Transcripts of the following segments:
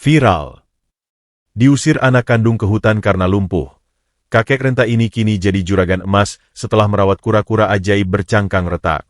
Viral. Diusir anak kandung ke hutan karena lumpuh. Kakek renta ini kini jadi juragan emas setelah merawat kura-kura ajaib bercangkang retak.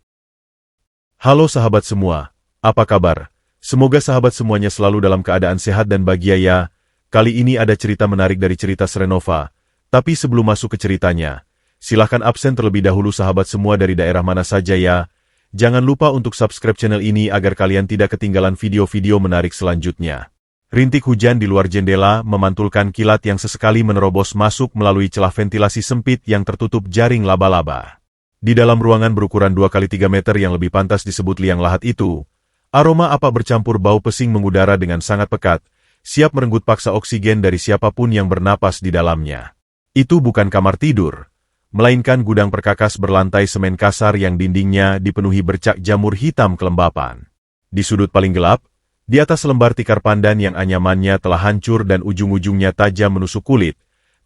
Halo sahabat semua, apa kabar? Semoga sahabat semuanya selalu dalam keadaan sehat dan bahagia ya. Kali ini ada cerita menarik dari cerita Serenova. Tapi sebelum masuk ke ceritanya, silahkan absen terlebih dahulu sahabat semua dari daerah mana saja ya. Jangan lupa untuk subscribe channel ini agar kalian tidak ketinggalan video-video menarik selanjutnya. Rintik hujan di luar jendela memantulkan kilat yang sesekali menerobos masuk melalui celah ventilasi sempit yang tertutup jaring laba-laba. Di dalam ruangan berukuran 2x3 meter yang lebih pantas disebut liang lahat itu, aroma apa bercampur bau pesing mengudara dengan sangat pekat, siap merenggut paksa oksigen dari siapapun yang bernapas di dalamnya. Itu bukan kamar tidur, melainkan gudang perkakas berlantai semen kasar yang dindingnya dipenuhi bercak jamur hitam kelembapan. Di sudut paling gelap, di atas lembar tikar pandan yang anyamannya telah hancur dan ujung-ujungnya tajam menusuk kulit,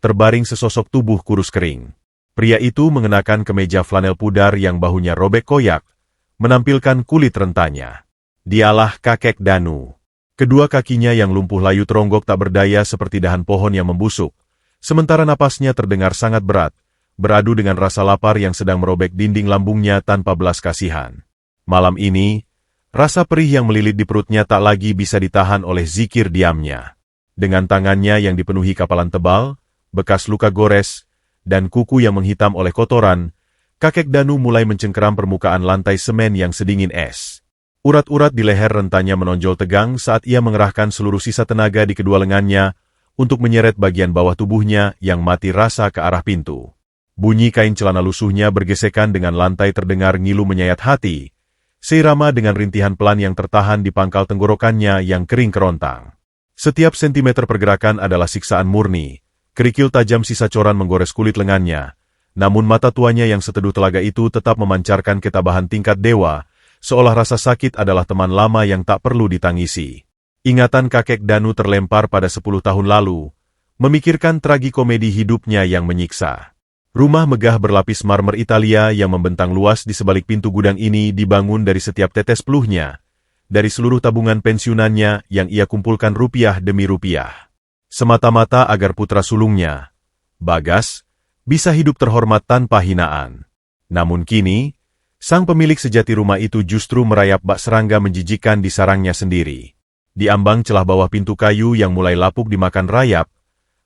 terbaring sesosok tubuh kurus kering. Pria itu mengenakan kemeja flanel pudar yang bahunya robek koyak, menampilkan kulit rentanya. Dialah kakek Danu. Kedua kakinya yang lumpuh layu teronggok tak berdaya seperti dahan pohon yang membusuk, sementara napasnya terdengar sangat berat, beradu dengan rasa lapar yang sedang merobek dinding lambungnya tanpa belas kasihan. Malam ini, rasa perih yang melilit di perutnya tak lagi bisa ditahan oleh zikir diamnya. Dengan tangannya yang dipenuhi kapalan tebal, bekas luka gores, dan kuku yang menghitam oleh kotoran, kakek Danu mulai mencengkeram permukaan lantai semen yang sedingin es. Urat-urat di leher rentanya menonjol tegang saat ia mengerahkan seluruh sisa tenaga di kedua lengannya untuk menyeret bagian bawah tubuhnya yang mati rasa ke arah pintu. Bunyi kain celana lusuhnya bergesekan dengan lantai terdengar ngilu menyayat hati, seirama dengan rintihan pelan yang tertahan di pangkal tenggorokannya yang kering kerontang. Setiap sentimeter pergerakan adalah siksaan murni, kerikil tajam sisa coran menggores kulit lengannya, namun mata tuanya yang seteduh telaga itu tetap memancarkan ketabahan tingkat dewa, seolah rasa sakit adalah teman lama yang tak perlu ditangisi. Ingatan kakek Danu terlempar pada 10 tahun lalu, memikirkan tragikomedi hidupnya yang menyiksa. Rumah megah berlapis marmer Italia yang membentang luas di sebalik pintu gudang ini dibangun dari setiap tetes peluhnya, dari seluruh tabungan pensiunannya yang ia kumpulkan rupiah demi rupiah. Semata-mata agar putra sulungnya, Bagas, bisa hidup terhormat tanpa hinaan. Namun kini, sang pemilik sejati rumah itu justru merayap bak serangga menjijikan di sarangnya sendiri. Di ambang celah bawah pintu kayu yang mulai lapuk dimakan rayap,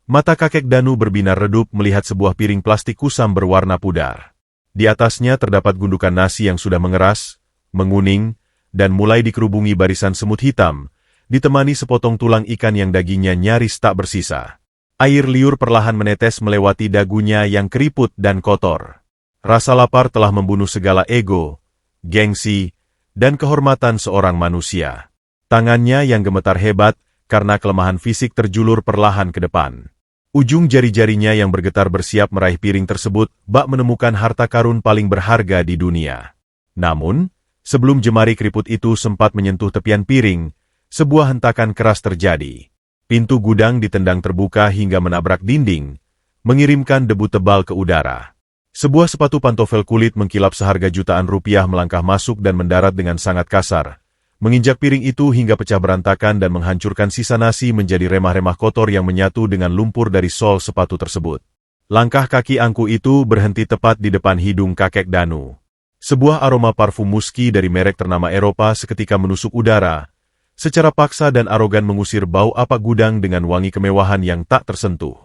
mata kakek Danu berbinar redup melihat sebuah piring plastik kusam berwarna pudar. Di atasnya terdapat gundukan nasi yang sudah mengeras, menguning, dan mulai dikerubungi barisan semut hitam, ditemani sepotong tulang ikan yang dagingnya nyaris tak bersisa. Air liur perlahan menetes melewati dagunya yang keriput dan kotor. Rasa lapar telah membunuh segala ego, gengsi, dan kehormatan seorang manusia. Tangannya yang gemetar hebat karena kelemahan fisik terjulur perlahan ke depan. Ujung jari-jarinya yang bergetar bersiap meraih piring tersebut bak menemukan harta karun paling berharga di dunia. Namun, sebelum jemari keriput itu sempat menyentuh tepian piring, sebuah hentakan keras terjadi. Pintu gudang ditendang terbuka hingga menabrak dinding, mengirimkan debu tebal ke udara. Sebuah sepatu pantofel kulit mengkilap seharga jutaan rupiah melangkah masuk dan mendarat dengan sangat kasar, menginjak piring itu hingga pecah berantakan dan menghancurkan sisa nasi menjadi remah-remah kotor yang menyatu dengan lumpur dari sol sepatu tersebut. Langkah kaki angku itu berhenti tepat di depan hidung kakek Danu. Sebuah aroma parfum muski dari merek ternama Eropa seketika menusuk udara, secara paksa dan arogan mengusir bau apa gudang dengan wangi kemewahan yang tak tersentuh.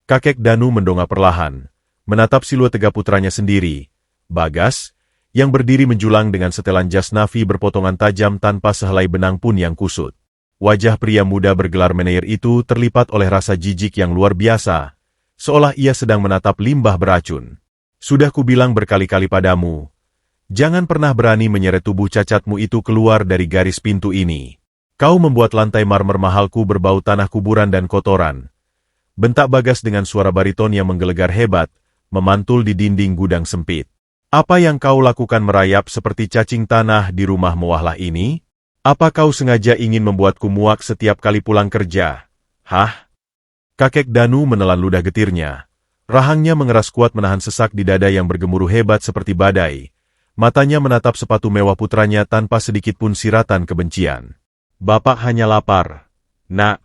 Kakek Danu mendongak perlahan, menatap siluet tegap putranya sendiri, Bagas, yang berdiri menjulang dengan setelan jas navi berpotongan tajam tanpa sehelai benang pun yang kusut. Wajah pria muda bergelar Meneir itu terlipat oleh rasa jijik yang luar biasa, seolah ia sedang menatap limbah beracun. Sudah kubilang berkali-kali padamu, jangan pernah berani menyeret tubuh cacatmu itu keluar dari garis pintu ini. Kau membuat lantai marmer mahalku berbau tanah kuburan dan kotoran. Bentak Bagas dengan suara bariton yang menggelegar hebat, memantul di dinding gudang sempit. Apa yang kau lakukan merayap seperti cacing tanah di rumah mewahlah ini? Apa kau sengaja ingin membuatku muak setiap kali pulang kerja? Hah? Kakek Danu menelan ludah getirnya. Rahangnya mengeras kuat menahan sesak di dada yang bergemuruh hebat seperti badai. Matanya menatap sepatu mewah putranya tanpa sedikit pun siratan kebencian. Bapak hanya lapar. Nak,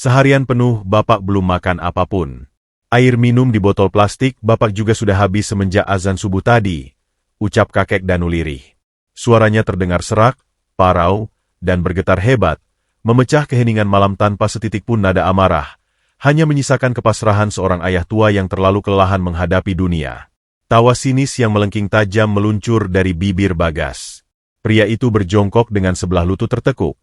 Seharian penuh Bapak belum makan apapun. Air minum di botol plastik Bapak juga sudah habis semenjak azan subuh tadi, ucap kakek Danu lirih. Suaranya terdengar serak, parau, dan bergetar hebat, memecah keheningan malam tanpa setitik pun nada amarah, hanya menyisakan kepasrahan seorang ayah tua yang terlalu kelelahan menghadapi dunia. Tawa sinis yang melengking tajam meluncur dari bibir Bagas. Pria itu berjongkok dengan sebelah lutut tertekuk,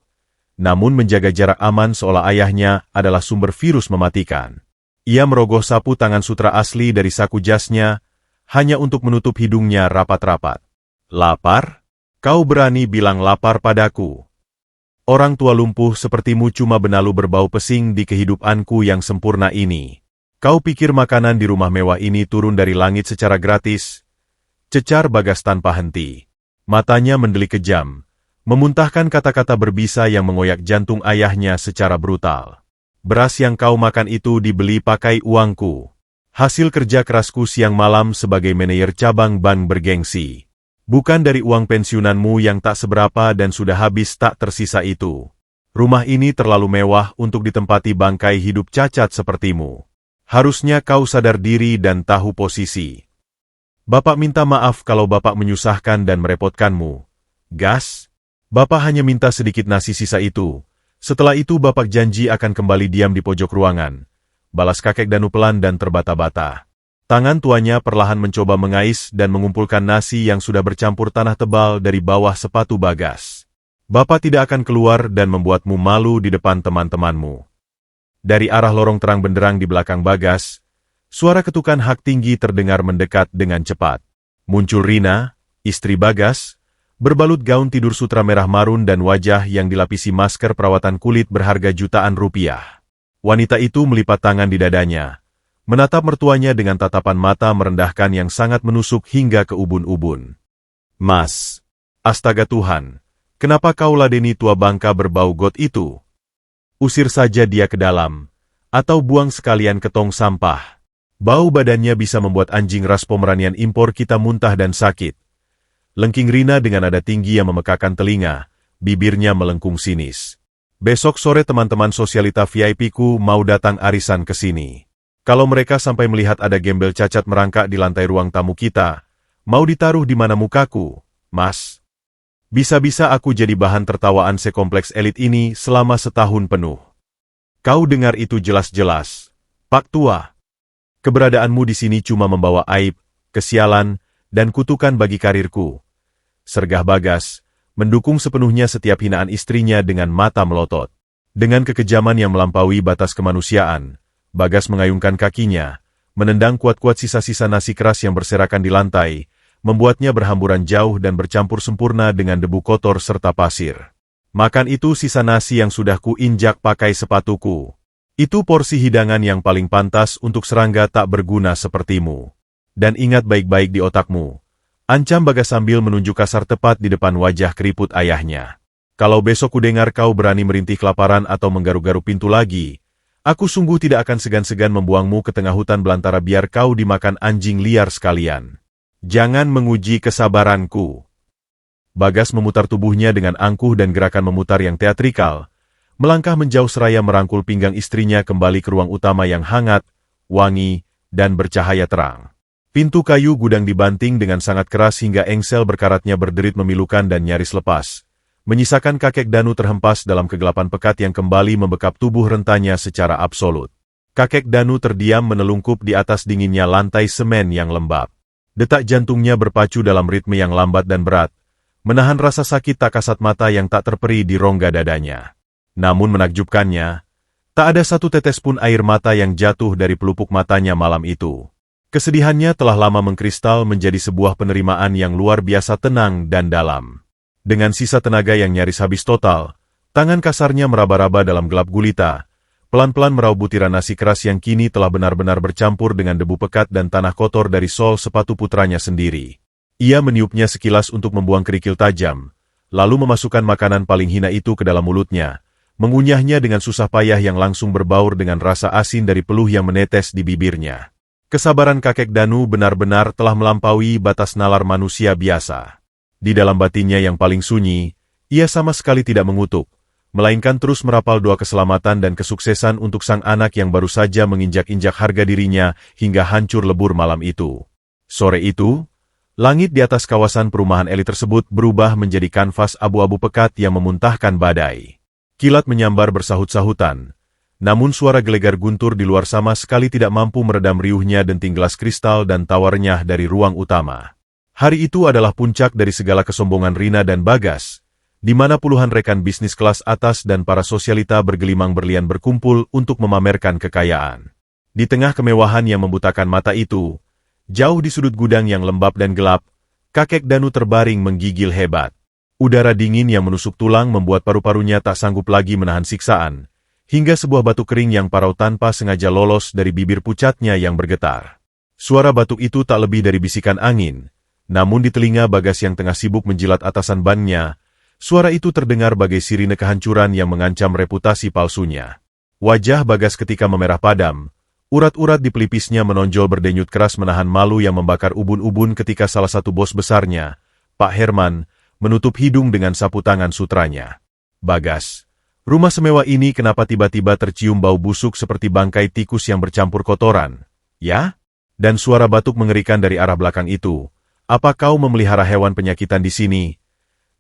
namun menjaga jarak aman seolah ayahnya adalah sumber virus mematikan. Ia merogoh sapu tangan sutra asli dari saku jasnya, hanya untuk menutup hidungnya rapat-rapat. Lapar? Kau berani bilang lapar padaku? Orang tua lumpuh sepertimu cuma benalu berbau pesing di kehidupanku yang sempurna ini. Kau pikir makanan di rumah mewah ini turun dari langit secara gratis? Cecar Bagas tanpa henti. Matanya mendelik kejam, memuntahkan kata-kata berbisa yang mengoyak jantung ayahnya secara brutal. Beras yang kau makan itu dibeli pakai uangku. Hasil kerja kerasku siang malam sebagai manajer cabang bank bergengsi. Bukan dari uang pensiunanmu yang tak seberapa dan sudah habis tak tersisa itu. Rumah ini terlalu mewah untuk ditempati bangkai hidup cacat sepertimu. Harusnya kau sadar diri dan tahu posisi. Bapak minta maaf kalau Bapak menyusahkan dan merepotkanmu. Gas? Bapak hanya minta sedikit nasi sisa itu. Setelah itu Bapak janji akan kembali diam di pojok ruangan. Balas kakek Danu pelan dan terbata-bata. Tangan tuanya perlahan mencoba mengais dan mengumpulkan nasi yang sudah bercampur tanah tebal dari bawah sepatu Bagas. Bapak tidak akan keluar dan membuatmu malu di depan teman-temanmu. Dari arah lorong terang benderang di belakang Bagas, suara ketukan hak tinggi terdengar mendekat dengan cepat. Muncul Rina, istri Bagas, berbalut gaun tidur sutra merah marun dan wajah yang dilapisi masker perawatan kulit berharga jutaan rupiah. Wanita itu melipat tangan di dadanya, menatap mertuanya dengan tatapan mata merendahkan yang sangat menusuk hingga ke ubun-ubun. Mas, astaga Tuhan, kenapa kau ladeni tua bangka berbau got itu? Usir saja dia ke dalam, atau buang sekalian ke tong sampah. Bau badannya bisa membuat anjing ras Pomeranian impor kita muntah dan sakit. Lengking Rina dengan nada tinggi yang memekakan telinga, bibirnya melengkung sinis. Besok sore teman-teman sosialita VIP-ku mau datang arisan ke sini. Kalau mereka sampai melihat ada gembel cacat merangkak di lantai ruang tamu kita, mau ditaruh di mana mukaku, Mas? Bisa-bisa aku jadi bahan tertawaan sekompleks elit ini selama setahun penuh. Kau dengar itu jelas-jelas, Pak Tua. Keberadaanmu di sini cuma membawa aib, kesialan, dan kutukan bagi karirku. Sergah Bagas, mendukung sepenuhnya setiap hinaan istrinya dengan mata melotot. Dengan kekejaman yang melampaui batas kemanusiaan, Bagas mengayungkan kakinya, menendang kuat-kuat sisa-sisa nasi keras yang berserakan di lantai, membuatnya berhamburan jauh dan bercampur sempurna dengan debu kotor serta pasir. Makan itu sisa nasi yang sudah kuinjak pakai sepatuku. Itu porsi hidangan yang paling pantas untuk serangga tak berguna sepertimu. Dan ingat baik-baik di otakmu, ancam Bagas sambil menunjuk kasar tepat di depan wajah keriput ayahnya. Kalau besok kudengar kau berani merintih kelaparan atau menggaru-garu pintu lagi, aku sungguh tidak akan segan-segan membuangmu ke tengah hutan belantara biar kau dimakan anjing liar sekalian. Jangan menguji kesabaranku. Bagas memutar tubuhnya dengan angkuh dan gerakan memutar yang teatrikal, melangkah menjauh seraya merangkul pinggang istrinya kembali ke ruang utama yang hangat, wangi, dan bercahaya terang. Pintu kayu gudang dibanting dengan sangat keras hingga engsel berkaratnya berderit memilukan dan nyaris lepas, menyisakan kakek Danu terhempas dalam kegelapan pekat yang kembali membekap tubuh rentanya secara absolut. Kakek Danu terdiam menelungkup di atas dinginnya lantai semen yang lembab. Detak jantungnya berpacu dalam ritme yang lambat dan berat, menahan rasa sakit tak kasat mata yang tak terperi di rongga dadanya. Namun menakjubkannya, tak ada satu tetes pun air mata yang jatuh dari pelupuk matanya malam itu. Kesedihannya telah lama mengkristal menjadi sebuah penerimaan yang luar biasa tenang dan dalam. Dengan sisa tenaga yang nyaris habis total, tangan kasarnya meraba-raba dalam gelap gulita, pelan-pelan meraup butiran nasi keras yang kini telah benar-benar bercampur dengan debu pekat dan tanah kotor dari sol sepatu putranya sendiri. Ia meniupnya sekilas untuk membuang kerikil tajam, lalu memasukkan makanan paling hina itu ke dalam mulutnya, mengunyahnya dengan susah payah yang langsung berbaur dengan rasa asin dari peluh yang menetes di bibirnya. Kesabaran kakek Danu benar-benar telah melampaui batas nalar manusia biasa. Di dalam batinnya yang paling sunyi, ia sama sekali tidak mengutuk, melainkan terus merapal doa keselamatan dan kesuksesan untuk sang anak yang baru saja menginjak-injak harga dirinya hingga hancur lebur malam itu. Sore itu, langit di atas kawasan perumahan elit tersebut berubah menjadi kanvas abu-abu pekat yang memuntahkan badai. Kilat menyambar bersahut-sahutan, namun suara gelegar guntur di luar sama sekali tidak mampu meredam riuhnya denting gelas kristal dan tawarnya dari ruang utama. Hari itu adalah puncak dari segala kesombongan Rina dan Bagas, di mana puluhan rekan bisnis kelas atas dan para sosialita bergelimang berlian berkumpul untuk memamerkan kekayaan. Di tengah kemewahan yang membutakan mata itu, jauh di sudut gudang yang lembab dan gelap, kakek Danu terbaring menggigil hebat. Udara dingin yang menusuk tulang membuat paru-parunya tak sanggup lagi menahan siksaan, hingga sebuah batuk kering yang parau tanpa sengaja lolos dari bibir pucatnya yang bergetar. Suara batuk itu tak lebih dari bisikan angin, namun di telinga Bagas yang tengah sibuk menjilat atasan bannya, suara itu terdengar bagai sirine kehancuran yang mengancam reputasi palsunya. Wajah Bagas ketika memerah padam, urat-urat di pelipisnya menonjol berdenyut keras menahan malu yang membakar ubun-ubun ketika salah satu bos besarnya, Pak Herman, menutup hidung dengan sapu tangan sutranya. Bagas, rumah semewah ini kenapa tiba-tiba tercium bau busuk seperti bangkai tikus yang bercampur kotoran, ya? Dan suara batuk mengerikan dari arah belakang itu. Apa kau memelihara hewan penyakitan di sini?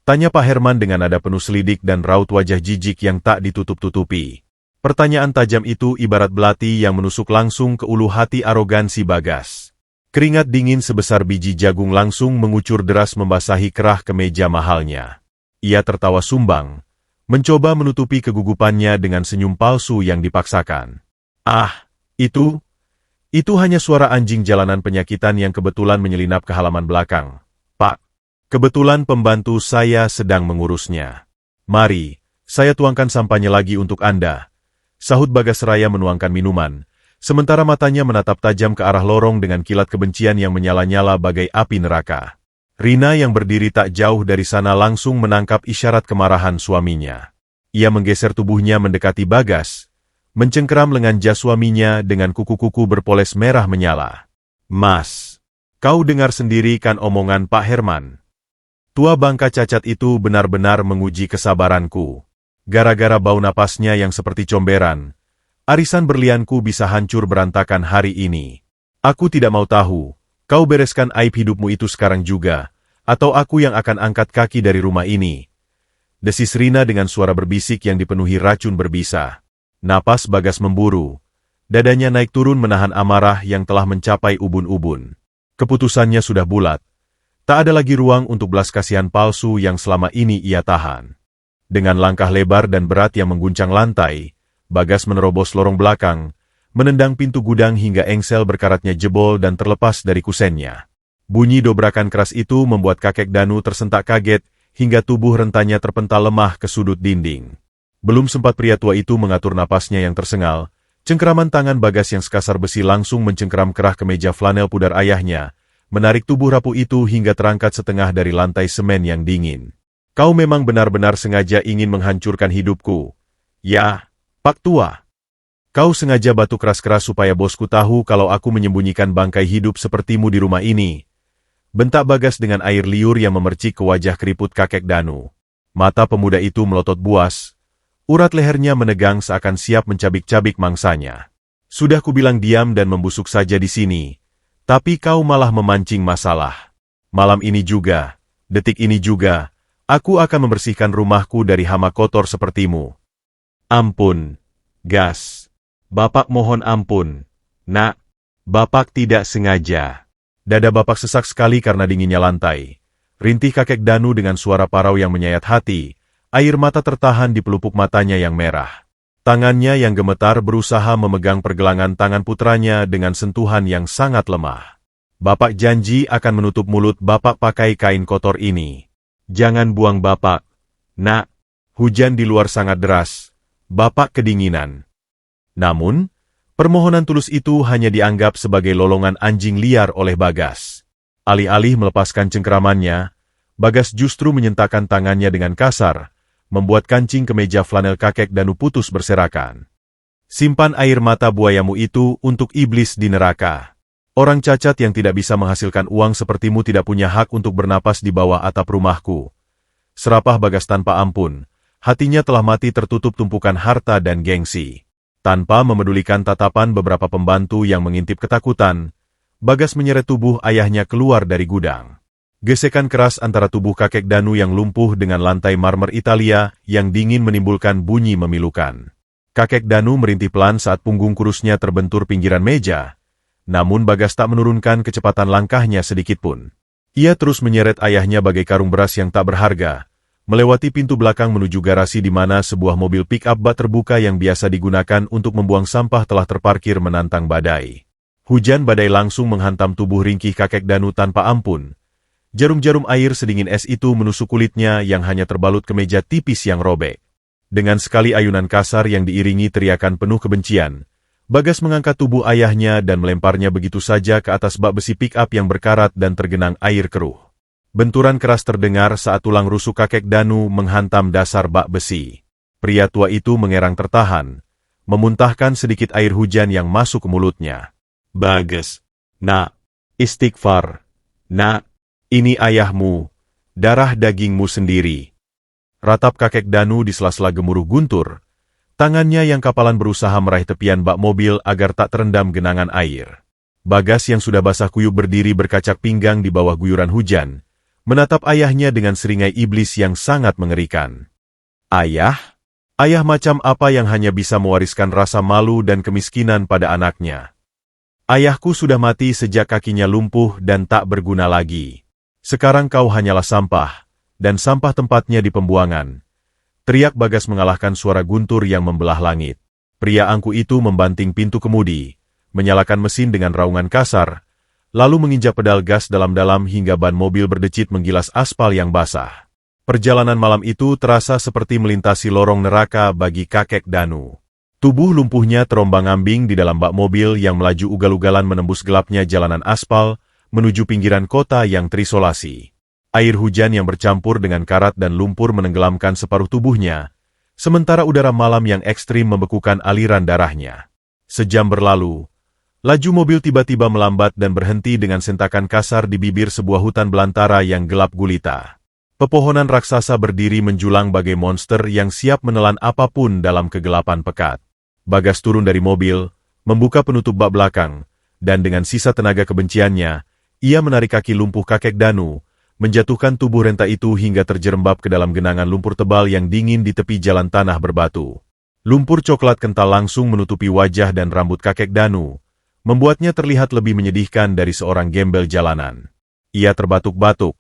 Tanya Pak Herman dengan nada penuh selidik dan raut wajah jijik yang tak ditutup-tutupi. Pertanyaan tajam itu ibarat belati yang menusuk langsung ke ulu hati arogansi Bagas. Keringat dingin sebesar biji jagung langsung mengucur deras membasahi kerah kemeja mahalnya. Ia tertawa sumbang, mencoba menutupi kegugupannya dengan senyum palsu yang dipaksakan. Ah, itu hanya suara anjing jalanan penyakitan yang kebetulan menyelinap ke halaman belakang. Pak, kebetulan pembantu saya sedang mengurusnya. Mari, saya tuangkan sampahnya lagi untuk Anda. Sahut Bagas Raya menuangkan minuman, sementara matanya menatap tajam ke arah lorong dengan kilat kebencian yang menyala-nyala bagai api neraka. Rina yang berdiri tak jauh dari sana langsung menangkap isyarat kemarahan suaminya. Ia menggeser tubuhnya mendekati Bagas, mencengkeram lengan jas suaminya dengan kuku-kuku berpoles merah menyala. Mas, kau dengar sendiri kan omongan Pak Herman? Tua bangka cacat itu benar-benar menguji kesabaranku. Gara-gara bau napasnya yang seperti comberan, arisan berlianku bisa hancur berantakan hari ini. Aku tidak mau tahu, kau bereskan aib hidupmu itu sekarang juga, atau aku yang akan angkat kaki dari rumah ini. Desis Rina dengan suara berbisik yang dipenuhi racun berbisa. Napas Bagas memburu. Dadanya naik turun menahan amarah yang telah mencapai ubun-ubun. Keputusannya sudah bulat. Tak ada lagi ruang untuk belas kasihan palsu yang selama ini ia tahan. Dengan langkah lebar dan berat yang mengguncang lantai, Bagas menerobos lorong belakang, menendang pintu gudang hingga engsel berkaratnya jebol dan terlepas dari kusennya. Bunyi dobrakan keras itu membuat kakek Danu tersentak kaget, hingga tubuh rentanya terpental lemah ke sudut dinding. Belum sempat pria tua itu mengatur napasnya yang tersengal, cengkeraman tangan Bagas yang sekasar besi langsung mencengkeram kerah kemeja flanel pudar ayahnya, menarik tubuh rapuh itu hingga terangkat setengah dari lantai semen yang dingin. Kau memang benar-benar sengaja ingin menghancurkan hidupku. Ya, Pak Tua. Kau sengaja batuk keras-keras supaya bosku tahu kalau aku menyembunyikan bangkai hidup sepertimu di rumah ini. Bentak Bagas dengan air liur yang memercik ke wajah keriput kakek Danu. Mata pemuda itu melotot buas. Urat lehernya menegang seakan siap mencabik-cabik mangsanya. Sudah kubilang diam dan membusuk saja di sini, tapi kau malah memancing masalah. Malam ini juga, detik ini juga, aku akan membersihkan rumahku dari hama kotor sepertimu. Ampun, Gas. Bapak mohon ampun. Nak, Bapak tidak sengaja. Dada Bapak sesak sekali karena dinginnya lantai. Rintih kakek Danu dengan suara parau yang menyayat hati. Air mata tertahan di pelupuk matanya yang merah. Tangannya yang gemetar berusaha memegang pergelangan tangan putranya dengan sentuhan yang sangat lemah. Bapak janji akan menutup mulut Bapak pakai kain kotor ini. Jangan buang Bapak. Nak, hujan di luar sangat deras. Bapak kedinginan. Namun, permohonan tulus itu hanya dianggap sebagai lolongan anjing liar oleh Bagas. Alih-alih melepaskan cengkeramannya, Bagas justru menyentakkan tangannya dengan kasar, membuat kancing kemeja flanel kakek Danu putus berserakan. Simpan air mata buayamu itu untuk iblis di neraka. Orang cacat yang tidak bisa menghasilkan uang sepertimu tidak punya hak untuk bernapas di bawah atap rumahku. Serapah Bagas tanpa ampun, Hatinya telah mati tertutup tumpukan harta dan gengsi. Tanpa memedulikan tatapan beberapa pembantu yang mengintip ketakutan, Bagas menyeret tubuh ayahnya keluar dari gudang. Gesekan keras antara tubuh kakek Danu yang lumpuh dengan lantai marmer Italia yang dingin menimbulkan bunyi memilukan. Kakek Danu merintih pelan saat punggung kurusnya terbentur pinggiran meja, namun Bagas tak menurunkan kecepatan langkahnya sedikitpun. Ia terus menyeret ayahnya bagai karung beras yang tak berharga, melewati pintu belakang menuju garasi di mana sebuah mobil pick-up bak terbuka yang biasa digunakan untuk membuang sampah telah terparkir menantang badai. Hujan badai langsung menghantam tubuh ringkih kakek Danu tanpa ampun. Jarum-jarum air sedingin es itu menusuk kulitnya yang hanya terbalut kemeja tipis yang robek. Dengan sekali ayunan kasar yang diiringi teriakan penuh kebencian, Bagas mengangkat tubuh ayahnya dan melemparnya begitu saja ke atas bak besi pick-up yang berkarat dan tergenang air keruh. Benturan keras terdengar saat tulang rusuk kakek Danu menghantam dasar bak besi. Pria tua itu mengerang tertahan, memuntahkan sedikit air hujan yang masuk ke mulutnya. Bagas, nak, istighfar, nak, ini ayahmu, darah dagingmu sendiri. Ratap kakek Danu di sela-sela gemuruh guntur. Tangannya yang kapalan berusaha meraih tepian bak mobil agar tak terendam genangan air. Bagas yang sudah basah kuyup berdiri berkacak pinggang di bawah guyuran hujan, menatap ayahnya dengan seringai iblis yang sangat mengerikan. Ayah? Ayah macam apa yang hanya bisa mewariskan rasa malu dan kemiskinan pada anaknya? Ayahku sudah mati sejak kakinya lumpuh dan tak berguna lagi. Sekarang kau hanyalah sampah, dan sampah tempatnya di pembuangan. Teriak Bagas mengalahkan suara guntur yang membelah langit. Pria angku itu membanting pintu kemudi, menyalakan mesin dengan raungan kasar, lalu menginjak pedal gas dalam-dalam hingga ban mobil berdecit menggilas aspal yang basah. Perjalanan malam itu terasa seperti melintasi lorong neraka bagi kakek Danu. Tubuh lumpuhnya terombang-ambing di dalam bak mobil yang melaju ugal-ugalan menembus gelapnya jalanan aspal menuju pinggiran kota yang terisolasi. Air hujan yang bercampur dengan karat dan lumpur menenggelamkan separuh tubuhnya, sementara udara malam yang ekstrim membekukan aliran darahnya. Sejam berlalu, laju mobil tiba-tiba melambat dan berhenti dengan sentakan kasar di bibir sebuah hutan belantara yang gelap gulita. Pepohonan raksasa berdiri menjulang bagai monster yang siap menelan apapun dalam kegelapan pekat. Bagas turun dari mobil, membuka penutup bak belakang, dan dengan sisa tenaga kebenciannya, ia menarik kaki lumpuh kakek Danu, menjatuhkan tubuh renta itu hingga terjerembab ke dalam genangan lumpur tebal yang dingin di tepi jalan tanah berbatu. Lumpur coklat kental langsung menutupi wajah dan rambut kakek Danu, membuatnya terlihat lebih menyedihkan dari seorang gembel jalanan. Ia terbatuk-batuk,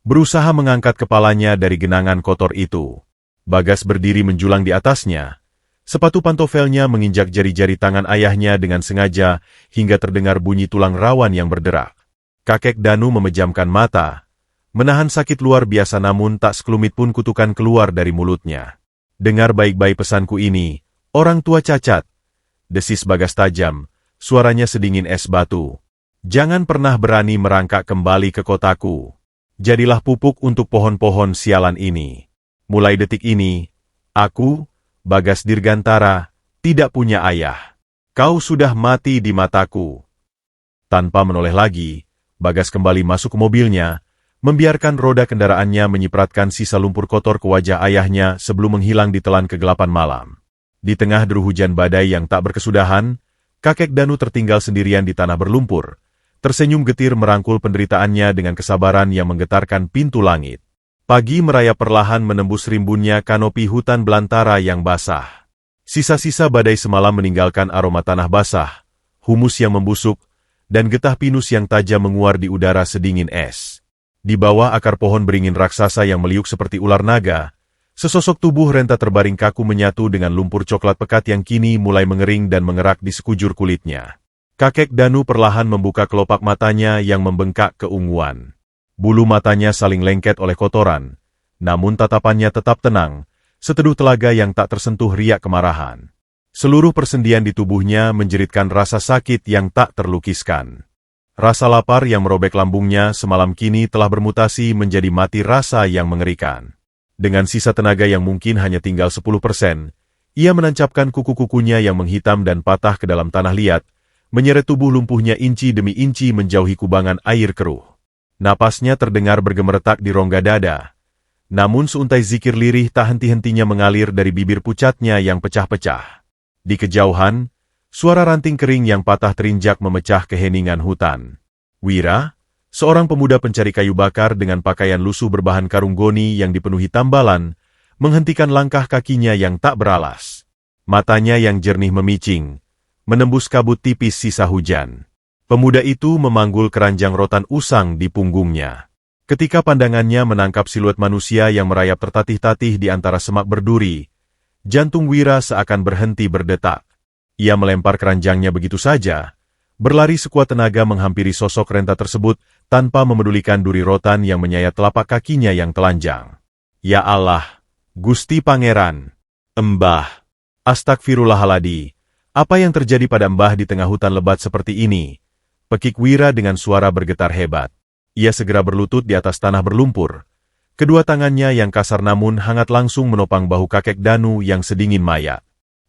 berusaha mengangkat kepalanya dari genangan kotor itu. Bagas berdiri menjulang di atasnya. Sepatu pantofelnya menginjak jari-jari tangan ayahnya dengan sengaja hingga terdengar bunyi tulang rawan yang berderak. Kakek Danu memejamkan mata, menahan sakit luar biasa namun tak sekelumit pun kutukan keluar dari mulutnya. Dengar baik-baik pesanku ini, orang tua cacat. Desis Bagas tajam, suaranya sedingin es batu. Jangan pernah berani merangkak kembali ke kotaku. Jadilah pupuk untuk pohon-pohon sialan ini. Mulai detik ini, aku, Bagas Dirgantara, tidak punya ayah. Kau sudah mati di mataku. Tanpa menoleh lagi, Bagas kembali masuk ke mobilnya, membiarkan roda kendaraannya menyipratkan sisa lumpur kotor ke wajah ayahnya sebelum menghilang di telan kegelapan malam. Di tengah deru hujan badai yang tak berkesudahan, kakek Danu tertinggal sendirian di tanah berlumpur, tersenyum getir merangkul penderitaannya dengan kesabaran yang menggetarkan pintu langit. Pagi merayap perlahan menembus rimbunnya kanopi hutan belantara yang basah. Sisa-sisa badai semalam meninggalkan aroma tanah basah, humus yang membusuk, dan getah pinus yang tajam menguar di udara sedingin es. Di bawah akar pohon beringin raksasa yang meliuk seperti ular naga, sesosok tubuh renta terbaring kaku menyatu dengan lumpur coklat pekat yang kini mulai mengering dan mengerak di sekujur kulitnya. Kakek Danu perlahan membuka kelopak matanya yang membengkak keunguan. Bulu matanya saling lengket oleh kotoran, namun tatapannya tetap tenang, seteduh telaga yang tak tersentuh riak kemarahan. Seluruh persendian di tubuhnya menjeritkan rasa sakit yang tak terlukiskan. Rasa lapar yang merobek lambungnya semalam kini telah bermutasi menjadi mati rasa yang mengerikan. Dengan sisa tenaga yang mungkin hanya tinggal 10%, ia menancapkan kuku-kukunya yang menghitam dan patah ke dalam tanah liat, menyeret tubuh lumpuhnya inci demi inci menjauhi kubangan air keruh. Napasnya terdengar bergemeretak di rongga dada. Namun seuntai zikir lirih tak henti-hentinya mengalir dari bibir pucatnya yang pecah-pecah. Di kejauhan, suara ranting kering yang patah terinjak memecah keheningan hutan. Wira, seorang pemuda pencari kayu bakar dengan pakaian lusuh berbahan karung goni yang dipenuhi tambalan, menghentikan langkah kakinya yang tak beralas. Matanya yang jernih memicing, menembus kabut tipis sisa hujan. Pemuda itu memanggul keranjang rotan usang di punggungnya. Ketika pandangannya menangkap siluet manusia yang merayap tertatih-tatih di antara semak berduri, jantung Wira seakan berhenti berdetak. Ia melempar keranjangnya begitu saja, berlari sekuat tenaga menghampiri sosok renta tersebut tanpa memedulikan duri rotan yang menyayat telapak kakinya yang telanjang. Ya Allah, Gusti Pangeran, Mbah, astagfirullahaladzim, apa yang terjadi pada Mbah di tengah hutan lebat seperti ini? Pekik Wira dengan suara bergetar hebat. Ia segera berlutut di atas tanah berlumpur. Kedua tangannya yang kasar namun hangat langsung menopang bahu kakek Danu yang sedingin mayat.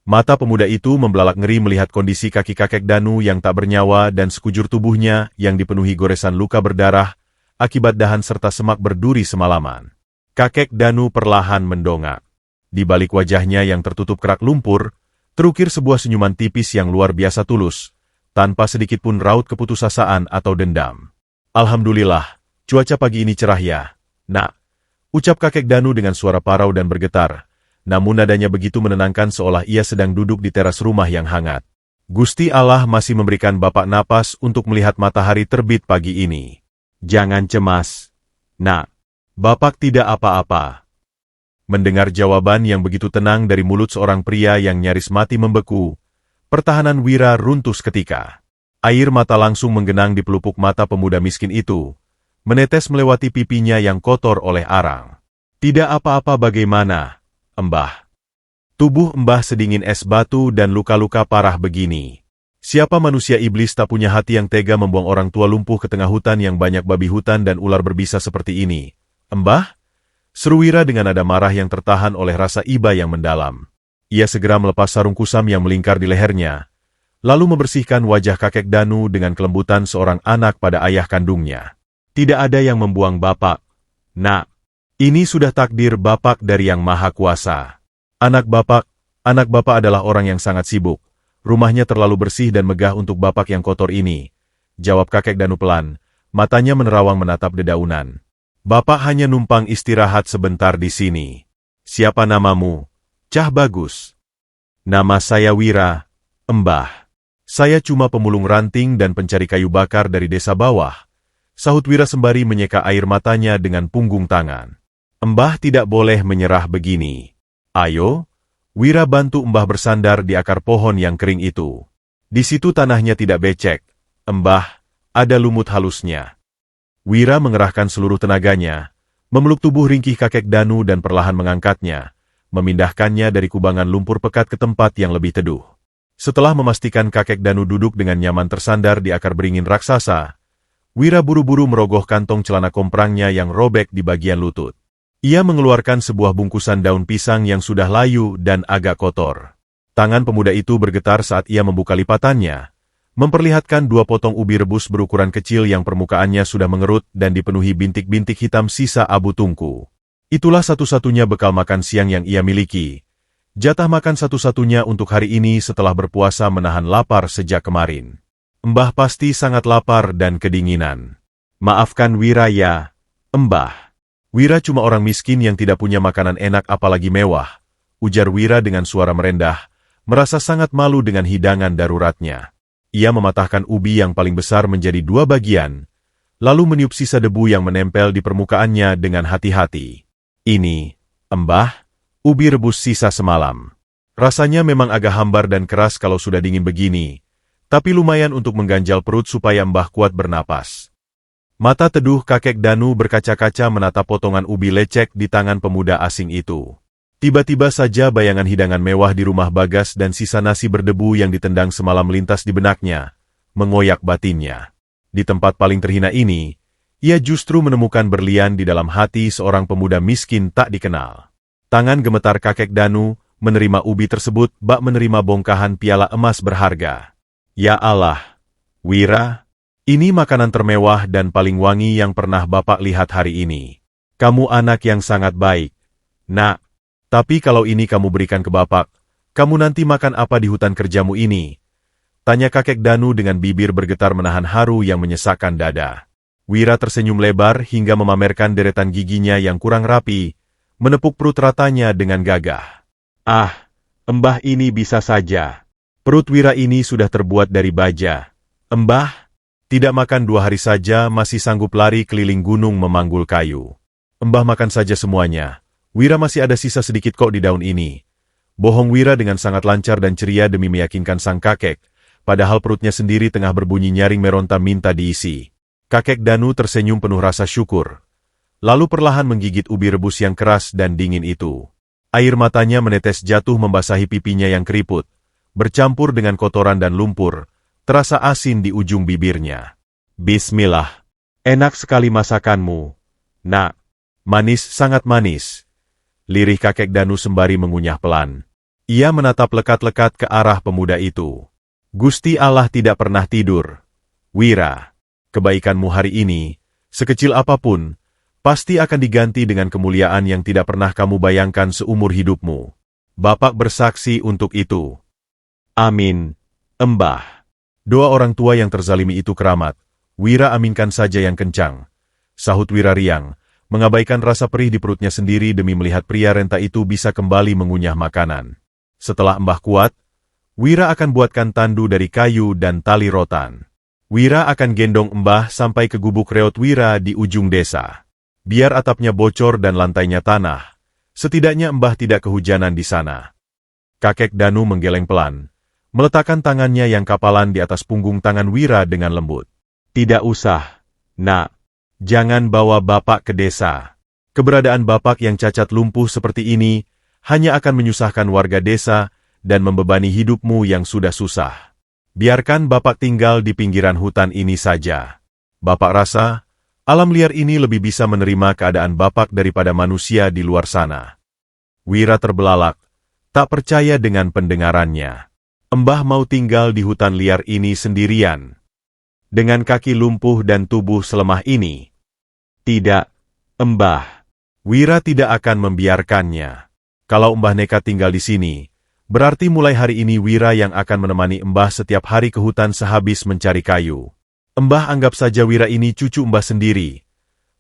Mata pemuda itu membelalak ngeri melihat kondisi kaki kakek Danu yang tak bernyawa dan sekujur tubuhnya yang dipenuhi goresan luka berdarah akibat dahan serta semak berduri semalaman. Kakek Danu perlahan mendongak. Di balik wajahnya yang tertutup kerak lumpur, terukir sebuah senyuman tipis yang luar biasa tulus, tanpa sedikit pun raut keputusasaan atau dendam. Alhamdulillah, cuaca pagi ini cerah ya, Nak. Ucap kakek Danu dengan suara parau dan bergetar, namun nadanya begitu menenangkan seolah ia sedang duduk di teras rumah yang hangat. Gusti Allah masih memberikan Bapak napas untuk melihat matahari terbit pagi ini. Jangan cemas, Nak. Bapak tidak apa-apa. Mendengar jawaban yang begitu tenang dari mulut seorang pria yang nyaris mati membeku, pertahanan Wira runtuh seketika. Air mata langsung menggenang di pelupuk mata pemuda miskin itu, menetes melewati pipinya yang kotor oleh arang. Tidak apa-apa bagaimana, Mbah. Tubuh Mbah sedingin es batu dan luka-luka parah begini. Siapa manusia iblis tak punya hati yang tega membuang orang tua lumpuh ke tengah hutan yang banyak babi hutan dan ular berbisa seperti ini? Mbah? Seru Wira dengan nada marah yang tertahan oleh rasa iba yang mendalam. Ia segera melepas sarung kusam yang melingkar di lehernya, lalu membersihkan wajah kakek Danu dengan kelembutan seorang anak pada ayah kandungnya. Tidak ada yang membuang Bapak, Nak. Ini sudah takdir Bapak dari Yang Maha Kuasa. Anak Bapak adalah orang yang sangat sibuk. Rumahnya terlalu bersih dan megah untuk Bapak yang kotor ini, jawab kakek Danu pelan, matanya menerawang menatap dedaunan. Bapak hanya numpang istirahat sebentar di sini. Siapa namamu? Cah bagus. Nama saya Wira, Mbah. Saya cuma pemulung ranting dan pencari kayu bakar dari desa bawah, sahut Wira sembari menyeka air matanya dengan punggung tangan. Mbah tidak boleh menyerah begini. Ayo, Wira bantu Mbah bersandar di akar pohon yang kering itu. Di situ tanahnya tidak becek. Mbah, ada lumut halusnya. Wira mengerahkan seluruh tenaganya, memeluk tubuh ringkih kakek Danu dan perlahan mengangkatnya, memindahkannya dari kubangan lumpur pekat ke tempat yang lebih teduh. Setelah memastikan kakek Danu duduk dengan nyaman tersandar di akar beringin raksasa, Wira buru-buru merogoh kantong celana komprangnya yang robek di bagian lutut. Ia mengeluarkan sebuah bungkusan daun pisang yang sudah layu dan agak kotor. Tangan pemuda itu bergetar saat ia membuka lipatannya, memperlihatkan dua potong ubi rebus berukuran kecil yang permukaannya sudah mengerut dan dipenuhi bintik-bintik hitam sisa abu tungku. Itulah satu-satunya bekal makan siang yang ia miliki. Jatah makan satu-satunya untuk hari ini setelah berpuasa menahan lapar sejak kemarin. Mbah pasti sangat lapar dan kedinginan. Maafkan Wira ya, Mbah. Wira cuma orang miskin yang tidak punya makanan enak apalagi mewah, ujar Wira dengan suara merendah, merasa sangat malu dengan hidangan daruratnya. Ia mematahkan ubi yang paling besar menjadi dua bagian, lalu meniup sisa debu yang menempel di permukaannya dengan hati-hati. Ini, Mbah, ubi rebus sisa semalam. Rasanya memang agak hambar dan keras kalau sudah dingin begini, tapi lumayan untuk mengganjal perut supaya Mbah kuat bernapas. Mata teduh kakek Danu berkaca-kaca menatap potongan ubi lecek di tangan pemuda asing itu. Tiba-tiba saja bayangan hidangan mewah di rumah Bagas dan sisa nasi berdebu yang ditendang semalam lintas di benaknya, mengoyak batinnya. Di tempat paling terhina ini, ia justru menemukan berlian di dalam hati seorang pemuda miskin tak dikenal. Tangan gemetar kakek Danu, menerima ubi tersebut bak menerima bongkahan piala emas berharga. Ya Allah, Wira, ini makanan termewah dan paling wangi yang pernah Bapak lihat hari ini. Kamu anak yang sangat baik, Nak. Tapi kalau ini kamu berikan ke Bapak, kamu nanti makan apa di hutan kerjamu ini? Tanya kakek Danu dengan bibir bergetar menahan haru yang menyesakkan dada. Wira tersenyum lebar hingga memamerkan deretan giginya yang kurang rapi, menepuk perut ratanya dengan gagah. Ah, Mbah ini bisa saja. Perut Wira ini sudah terbuat dari baja. Mbah, tidak makan 2 hari saja masih sanggup lari keliling gunung memanggul kayu. Mbah makan saja semuanya. Wira masih ada sisa sedikit kok di daun ini. Bohong Wira dengan sangat lancar dan ceria demi meyakinkan sang kakek, padahal perutnya sendiri tengah berbunyi nyaring meronta minta diisi. Kakek Danu tersenyum penuh rasa syukur, lalu perlahan menggigit ubi rebus yang keras dan dingin itu. Air matanya menetes jatuh membasahi pipinya yang keriput, bercampur dengan kotoran dan lumpur, terasa asin di ujung bibirnya. Bismillah, enak sekali masakanmu, Nak. Manis, sangat manis. Lirih kakek Danu sembari mengunyah pelan. Ia menatap lekat-lekat ke arah pemuda itu. Gusti Allah tidak pernah tidur. Wira, kebaikanmu hari ini, sekecil apapun, pasti akan diganti dengan kemuliaan yang tidak pernah kamu bayangkan seumur hidupmu. Bapak bersaksi untuk itu. Amin, Mbah. Doa orang tua yang terzalimi itu keramat. Wira aminkan saja yang kencang. Sahut Wira riang, mengabaikan rasa perih di perutnya sendiri demi melihat pria renta itu bisa kembali mengunyah makanan. Setelah Mbah kuat, Wira akan buatkan tandu dari kayu dan tali rotan. Wira akan gendong Mbah sampai ke gubuk reot Wira di ujung desa. Biar atapnya bocor dan lantainya tanah, setidaknya Mbah tidak kehujanan di sana. Kakek Danu menggeleng pelan, meletakkan tangannya yang kapalan di atas punggung tangan Wira dengan lembut. Tidak usah, Nak. Jangan bawa Bapak ke desa. Keberadaan Bapak yang cacat lumpuh seperti ini hanya akan menyusahkan warga desa dan membebani hidupmu yang sudah susah. Biarkan Bapak tinggal di pinggiran hutan ini saja. Bapak rasa, alam liar ini lebih bisa menerima keadaan Bapak daripada manusia di luar sana. Wira terbelalak, tak percaya dengan pendengarannya. Mbah mau tinggal di hutan liar ini sendirian. Dengan kaki lumpuh dan tubuh selemah ini. Tidak, Mbah. Wira tidak akan membiarkannya. Kalau Mbah nekat tinggal di sini, berarti mulai hari ini Wira yang akan menemani Mbah setiap hari ke hutan sehabis mencari kayu. Mbah anggap saja Wira ini cucu Mbah sendiri.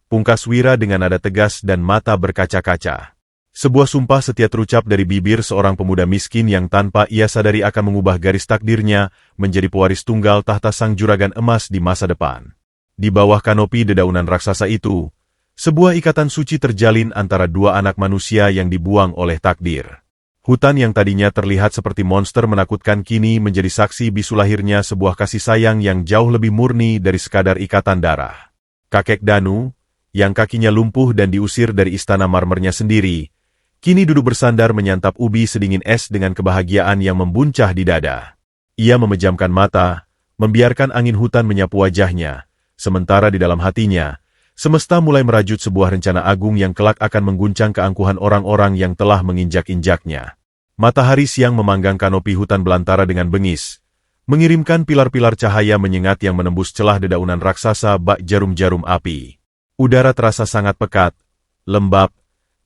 Pungkas Wira dengan nada tegas dan mata berkaca-kaca. Sebuah sumpah setia terucap dari bibir seorang pemuda miskin yang tanpa ia sadari akan mengubah garis takdirnya menjadi pewaris tunggal tahta sang juragan emas di masa depan. Di bawah kanopi dedaunan raksasa itu, sebuah ikatan suci terjalin antara dua anak manusia yang dibuang oleh takdir. Hutan yang tadinya terlihat seperti monster menakutkan kini menjadi saksi bisu lahirnya sebuah kasih sayang yang jauh lebih murni dari sekadar ikatan darah. Kakek Danu, yang kakinya lumpuh dan diusir dari istana marmernya sendiri, kini duduk bersandar menyantap ubi sedingin es dengan kebahagiaan yang membuncah di dada. Ia memejamkan mata, membiarkan angin hutan menyapu wajahnya, sementara di dalam hatinya, semesta mulai merajut sebuah rencana agung yang kelak akan mengguncang keangkuhan orang-orang yang telah menginjak-injaknya. Matahari siang memanggang kanopi hutan belantara dengan bengis, mengirimkan pilar-pilar cahaya menyengat yang menembus celah dedaunan raksasa bak jarum-jarum api. Udara terasa sangat pekat, lembab,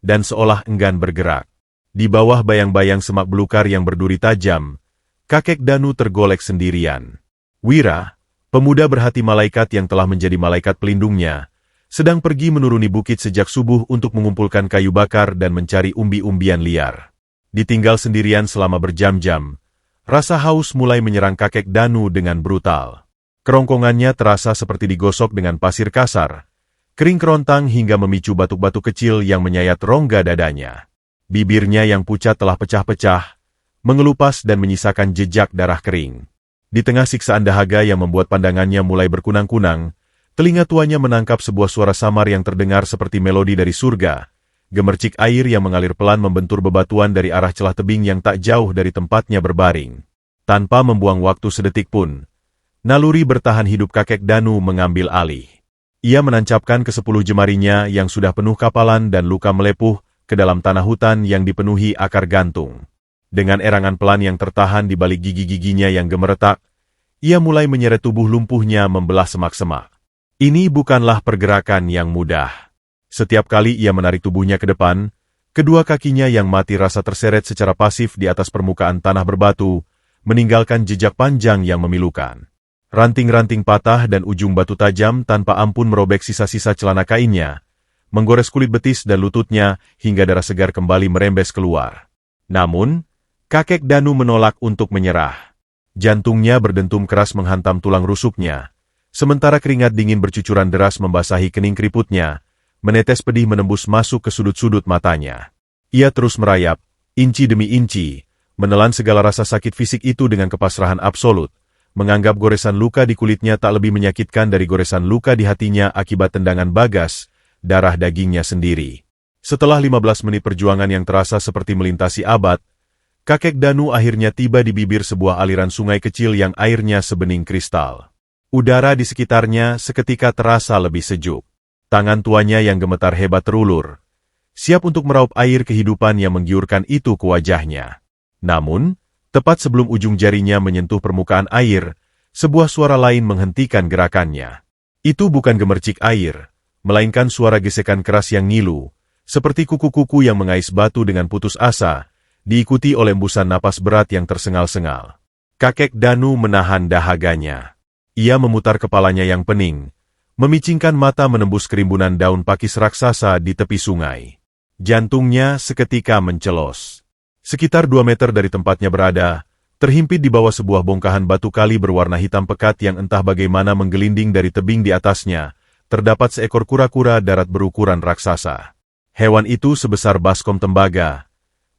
dan seolah enggan bergerak. Di bawah bayang-bayang semak belukar yang berduri tajam, kakek Danu tergolek sendirian. Wira, pemuda berhati malaikat yang telah menjadi malaikat pelindungnya, sedang pergi menuruni bukit sejak subuh untuk mengumpulkan kayu bakar dan mencari umbi-umbian liar. Ditinggal sendirian selama berjam-jam, rasa haus mulai menyerang kakek Danu dengan brutal. Kerongkongannya terasa seperti digosok dengan pasir kasar, kering kerontang hingga memicu batuk-batuk kecil yang menyayat rongga dadanya. Bibirnya yang pucat telah pecah-pecah, mengelupas dan menyisakan jejak darah kering. Di tengah siksaan dahaga yang membuat pandangannya mulai berkunang-kunang, telinga tuanya menangkap sebuah suara samar yang terdengar seperti melodi dari surga. Gemercik air yang mengalir pelan membentur bebatuan dari arah celah tebing yang tak jauh dari tempatnya berbaring. Tanpa membuang waktu sedetik pun, naluri bertahan hidup kakek Danu mengambil alih. Ia menancapkan ke-10 jemarinya yang sudah penuh kapalan dan luka melepuh ke dalam tanah hutan yang dipenuhi akar gantung. Dengan erangan pelan yang tertahan di balik gigi-giginya yang gemeretak, ia mulai menyeret tubuh lumpuhnya membelah semak-semak. Ini bukanlah pergerakan yang mudah. Setiap kali ia menarik tubuhnya ke depan, kedua kakinya yang mati rasa terseret secara pasif di atas permukaan tanah berbatu, meninggalkan jejak panjang yang memilukan. Ranting-ranting patah dan ujung batu tajam tanpa ampun merobek sisa-sisa celana kainnya, menggores kulit betis dan lututnya hingga darah segar kembali merembes keluar. Namun, kakek Danu menolak untuk menyerah. Jantungnya berdentum keras menghantam tulang rusuknya, sementara keringat dingin bercucuran deras membasahi kening keriputnya, menetes pedih menembus masuk ke sudut-sudut matanya. Ia terus merayap, inci demi inci, menelan segala rasa sakit fisik itu dengan kepasrahan absolut, menganggap goresan luka di kulitnya tak lebih menyakitkan dari goresan luka di hatinya akibat tendangan Bagas, darah dagingnya sendiri. Setelah 15 menit perjuangan yang terasa seperti melintasi abad, kakek Danu akhirnya tiba di bibir sebuah aliran sungai kecil yang airnya sebening kristal. Udara di sekitarnya seketika terasa lebih sejuk. Tangan tuanya yang gemetar hebat terulur, siap untuk meraup air kehidupan yang menggiurkan itu ke wajahnya. Namun, tepat sebelum ujung jarinya menyentuh permukaan air, sebuah suara lain menghentikan gerakannya. Itu bukan gemercik air, melainkan suara gesekan keras yang ngilu, seperti kuku-kuku yang mengais batu dengan putus asa, diikuti oleh embusan napas berat yang tersengal-sengal. Kakek Danu menahan dahaganya. Ia memutar kepalanya yang pening, memicingkan mata menembus kerimbunan daun pakis raksasa di tepi sungai. Jantungnya seketika mencelos. Sekitar 2 meter dari tempatnya berada, terhimpit di bawah sebuah bongkahan batu kali berwarna hitam pekat yang entah bagaimana menggelinding dari tebing di atasnya, terdapat seekor kura-kura darat berukuran raksasa. Hewan itu sebesar baskom tembaga,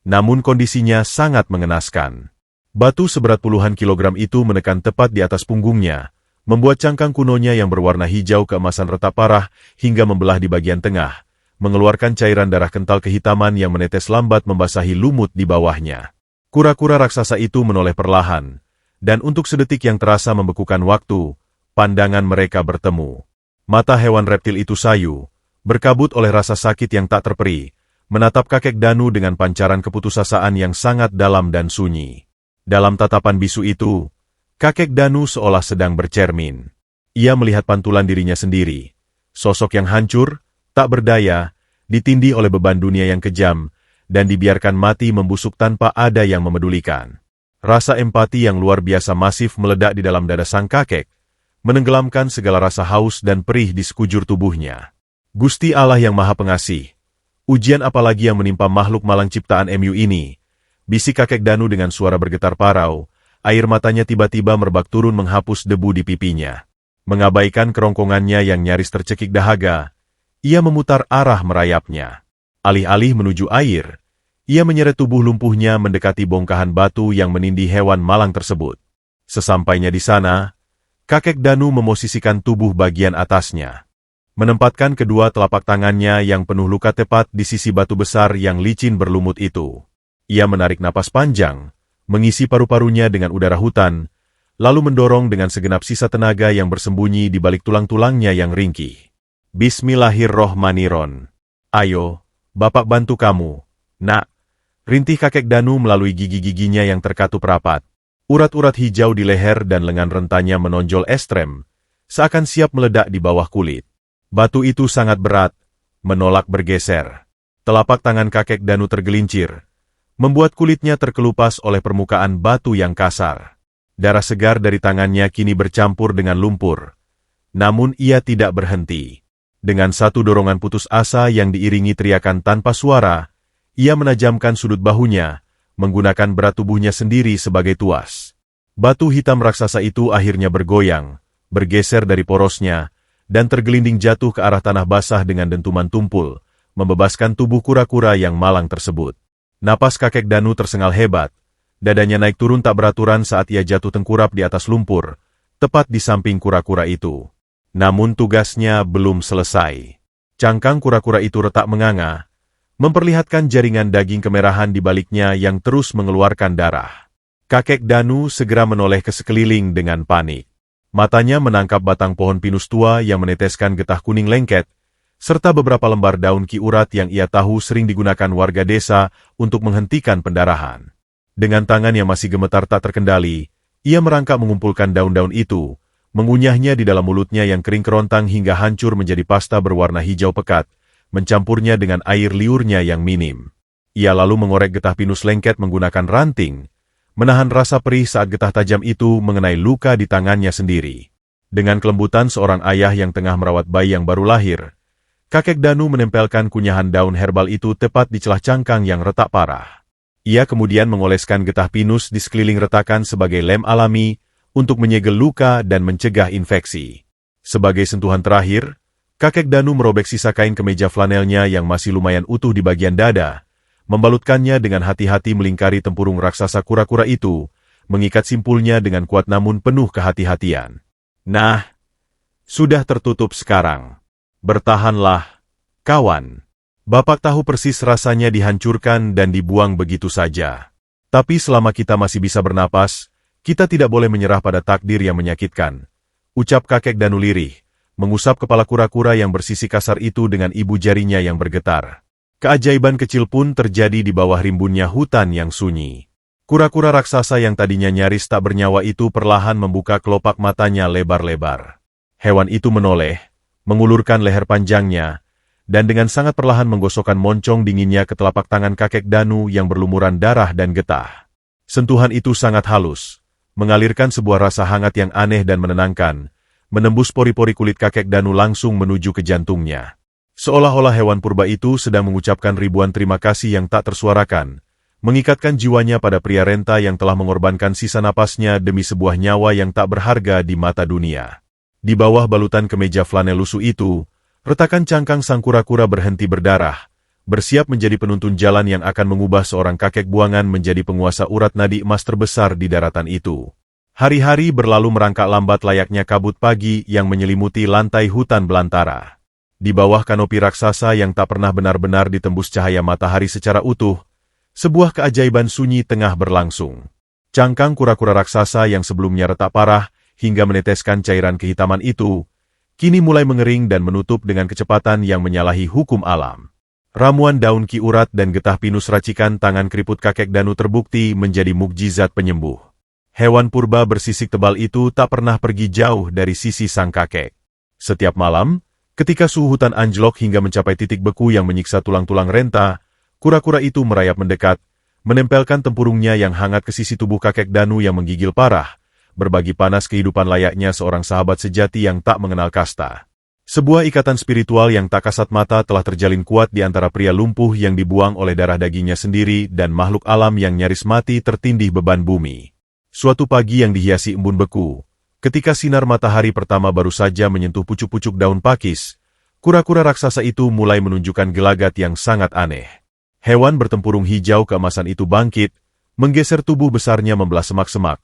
namun kondisinya sangat mengenaskan. Batu seberat puluhan kilogram itu menekan tepat di atas punggungnya, membuat cangkang kunonya yang berwarna hijau keemasan retak parah hingga membelah di bagian tengah, mengeluarkan cairan darah kental kehitaman yang menetes lambat membasahi lumut di bawahnya. Kura-kura raksasa itu menoleh perlahan, dan untuk sedetik yang terasa membekukan waktu, pandangan mereka bertemu. Mata hewan reptil itu sayu, berkabut oleh rasa sakit yang tak terperi, menatap kakek Danu dengan pancaran keputusasaan yang sangat dalam dan sunyi. Dalam tatapan bisu itu, kakek Danu seolah sedang bercermin. Ia melihat pantulan dirinya sendiri, sosok yang hancur, tak berdaya, ditindih oleh beban dunia yang kejam, dan dibiarkan mati membusuk tanpa ada yang memedulikan. Rasa empati yang luar biasa masif meledak di dalam dada sang kakek, menenggelamkan segala rasa haus dan perih di sekujur tubuhnya. Gusti Allah yang Maha Pengasih, ujian apalagi yang menimpa makhluk malang ciptaan MU ini? Bisik kakek Danu dengan suara bergetar parau, air matanya tiba-tiba merebak turun menghapus debu di pipinya. Mengabaikan kerongkongannya yang nyaris tercekik dahaga, ia memutar arah merayapnya. Alih-alih menuju air, ia menyeret tubuh lumpuhnya mendekati bongkahan batu yang menindih hewan malang tersebut. Sesampainya di sana, kakek Danu memosisikan tubuh bagian atasnya, menempatkan kedua telapak tangannya yang penuh luka tepat di sisi batu besar yang licin berlumut itu. Ia menarik napas panjang, mengisi paru-parunya dengan udara hutan, lalu mendorong dengan segenap sisa tenaga yang bersembunyi di balik tulang-tulangnya yang ringkih. Bismillahirrohmanirrohim. Ayo, Bapak bantu kamu, nak. Rintih kakek Danu melalui gigi-giginya yang terkatup rapat. Urat-urat hijau di leher dan lengan rentanya menonjol ekstrem, seakan siap meledak di bawah kulit. Batu itu sangat berat, menolak bergeser. Telapak tangan kakek Danu tergelincir, membuat kulitnya terkelupas oleh permukaan batu yang kasar. Darah segar dari tangannya kini bercampur dengan lumpur. Namun ia tidak berhenti. Dengan satu dorongan putus asa yang diiringi teriakan tanpa suara, ia menajamkan sudut bahunya, menggunakan berat tubuhnya sendiri sebagai tuas. Batu hitam raksasa itu akhirnya bergoyang, bergeser dari porosnya, dan tergelinding jatuh ke arah tanah basah dengan dentuman tumpul, membebaskan tubuh kura-kura yang malang tersebut. Napas kakek Danu tersengal hebat, dadanya naik turun tak beraturan saat ia jatuh tengkurap di atas lumpur, tepat di samping kura-kura itu. Namun tugasnya belum selesai. Cangkang kura-kura itu retak menganga, memperlihatkan jaringan daging kemerahan di baliknya yang terus mengeluarkan darah. Kakek Danu segera menoleh ke sekeliling dengan panik. Matanya menangkap batang pohon pinus tua yang meneteskan getah kuning lengket, serta beberapa lembar daun ki urat yang ia tahu sering digunakan warga desa untuk menghentikan pendarahan. Dengan tangan yang masih gemetar tak terkendali, ia merangkak mengumpulkan daun-daun itu, mengunyahnya di dalam mulutnya yang kering kerontang hingga hancur menjadi pasta berwarna hijau pekat, mencampurnya dengan air liurnya yang minim. Ia lalu mengorek getah pinus lengket menggunakan ranting, menahan rasa perih saat getah tajam itu mengenai luka di tangannya sendiri. Dengan kelembutan seorang ayah yang tengah merawat bayi yang baru lahir, kakek Danu menempelkan kunyahan daun herbal itu tepat di celah cangkang yang retak parah. Ia kemudian mengoleskan getah pinus di sekeliling retakan sebagai lem alami untuk menyegel luka dan mencegah infeksi. Sebagai sentuhan terakhir, kakek Danu merobek sisa kain kemeja flanelnya yang masih lumayan utuh di bagian dada, membalutkannya dengan hati-hati melingkari tempurung raksasa kura-kura itu, mengikat simpulnya dengan kuat namun penuh kehati-hatian. Nah, sudah tertutup sekarang. Bertahanlah, kawan. Bapak tahu persis rasanya dihancurkan dan dibuang begitu saja. Tapi selama kita masih bisa bernapas, kita tidak boleh menyerah pada takdir yang menyakitkan. Ucap kakek Danu lirih, mengusap kepala kura-kura yang bersisi kasar itu dengan ibu jarinya yang bergetar. Keajaiban kecil pun terjadi di bawah rimbunnya hutan yang sunyi. Kura-kura raksasa yang tadinya nyaris tak bernyawa itu perlahan membuka kelopak matanya lebar-lebar. Hewan itu menoleh, mengulurkan leher panjangnya, dan dengan sangat perlahan menggosokkan moncong dinginnya ke telapak tangan kakek Danu yang berlumuran darah dan getah. Sentuhan itu sangat halus, mengalirkan sebuah rasa hangat yang aneh dan menenangkan, menembus pori-pori kulit kakek Danu langsung menuju ke jantungnya. Seolah-olah hewan purba itu sedang mengucapkan ribuan terima kasih yang tak tersuarakan, mengikatkan jiwanya pada pria renta yang telah mengorbankan sisa napasnya demi sebuah nyawa yang tak berharga di mata dunia. Di bawah balutan kemeja flanel lusuh itu, retakan cangkang sang kura-kura berhenti berdarah, bersiap menjadi penuntun jalan yang akan mengubah seorang kakek buangan menjadi penguasa urat nadi emas terbesar di daratan itu. Hari-hari berlalu merangkak lambat layaknya kabut pagi yang menyelimuti lantai hutan belantara. Di bawah kanopi raksasa yang tak pernah benar-benar ditembus cahaya matahari secara utuh, sebuah keajaiban sunyi tengah berlangsung. Cangkang kura-kura raksasa yang sebelumnya retak parah hingga meneteskan cairan kehitaman itu, kini mulai mengering dan menutup dengan kecepatan yang menyalahi hukum alam. Ramuan daun ki urat dan getah pinus racikan tangan keriput kakek Danu terbukti menjadi mukjizat penyembuh. Hewan purba bersisik tebal itu tak pernah pergi jauh dari sisi sang kakek. Setiap malam, ketika suhu hutan anjlok hingga mencapai titik beku yang menyiksa tulang-tulang renta, kura-kura itu merayap mendekat, menempelkan tempurungnya yang hangat ke sisi tubuh kakek Danu yang menggigil parah, berbagi panas kehidupan layaknya seorang sahabat sejati yang tak mengenal kasta. Sebuah ikatan spiritual yang tak kasat mata telah terjalin kuat di antara pria lumpuh yang dibuang oleh darah dagingnya sendiri dan makhluk alam yang nyaris mati tertindih beban bumi. Suatu pagi yang dihiasi embun beku, ketika sinar matahari pertama baru saja menyentuh pucuk-pucuk daun pakis, kura-kura raksasa itu mulai menunjukkan gelagat yang sangat aneh. Hewan bertempurung hijau keemasan itu bangkit, menggeser tubuh besarnya membelah semak-semak,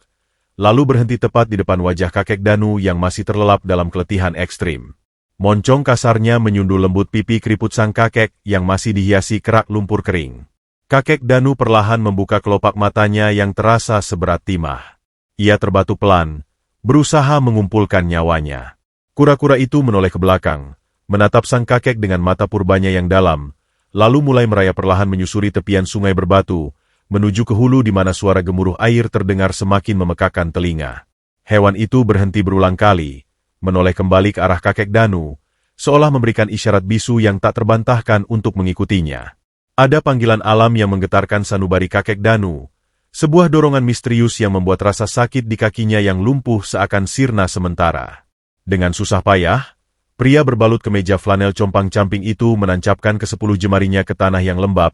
lalu berhenti tepat di depan wajah kakek Danu yang masih terlelap dalam keletihan ekstrim. Moncong kasarnya menyundul lembut pipi keriput sang kakek yang masih dihiasi kerak lumpur kering. Kakek Danu perlahan membuka kelopak matanya yang terasa seberat timah. Ia terbatu pelan, berusaha mengumpulkan nyawanya. Kura-kura itu menoleh ke belakang, menatap sang kakek dengan mata purbanya yang dalam, lalu mulai merayap perlahan menyusuri tepian sungai berbatu, menuju ke hulu di mana suara gemuruh air terdengar semakin memekakan telinga. Hewan itu berhenti berulang kali, menoleh kembali ke arah kakek Danu, seolah memberikan isyarat bisu yang tak terbantahkan untuk mengikutinya. Ada panggilan alam yang menggetarkan sanubari kakek Danu, sebuah dorongan misterius yang membuat rasa sakit di kakinya yang lumpuh seakan sirna sementara. Dengan susah payah, pria berbalut kemeja flanel compang-camping itu menancapkan ke-10 jemarinya ke tanah yang lembab,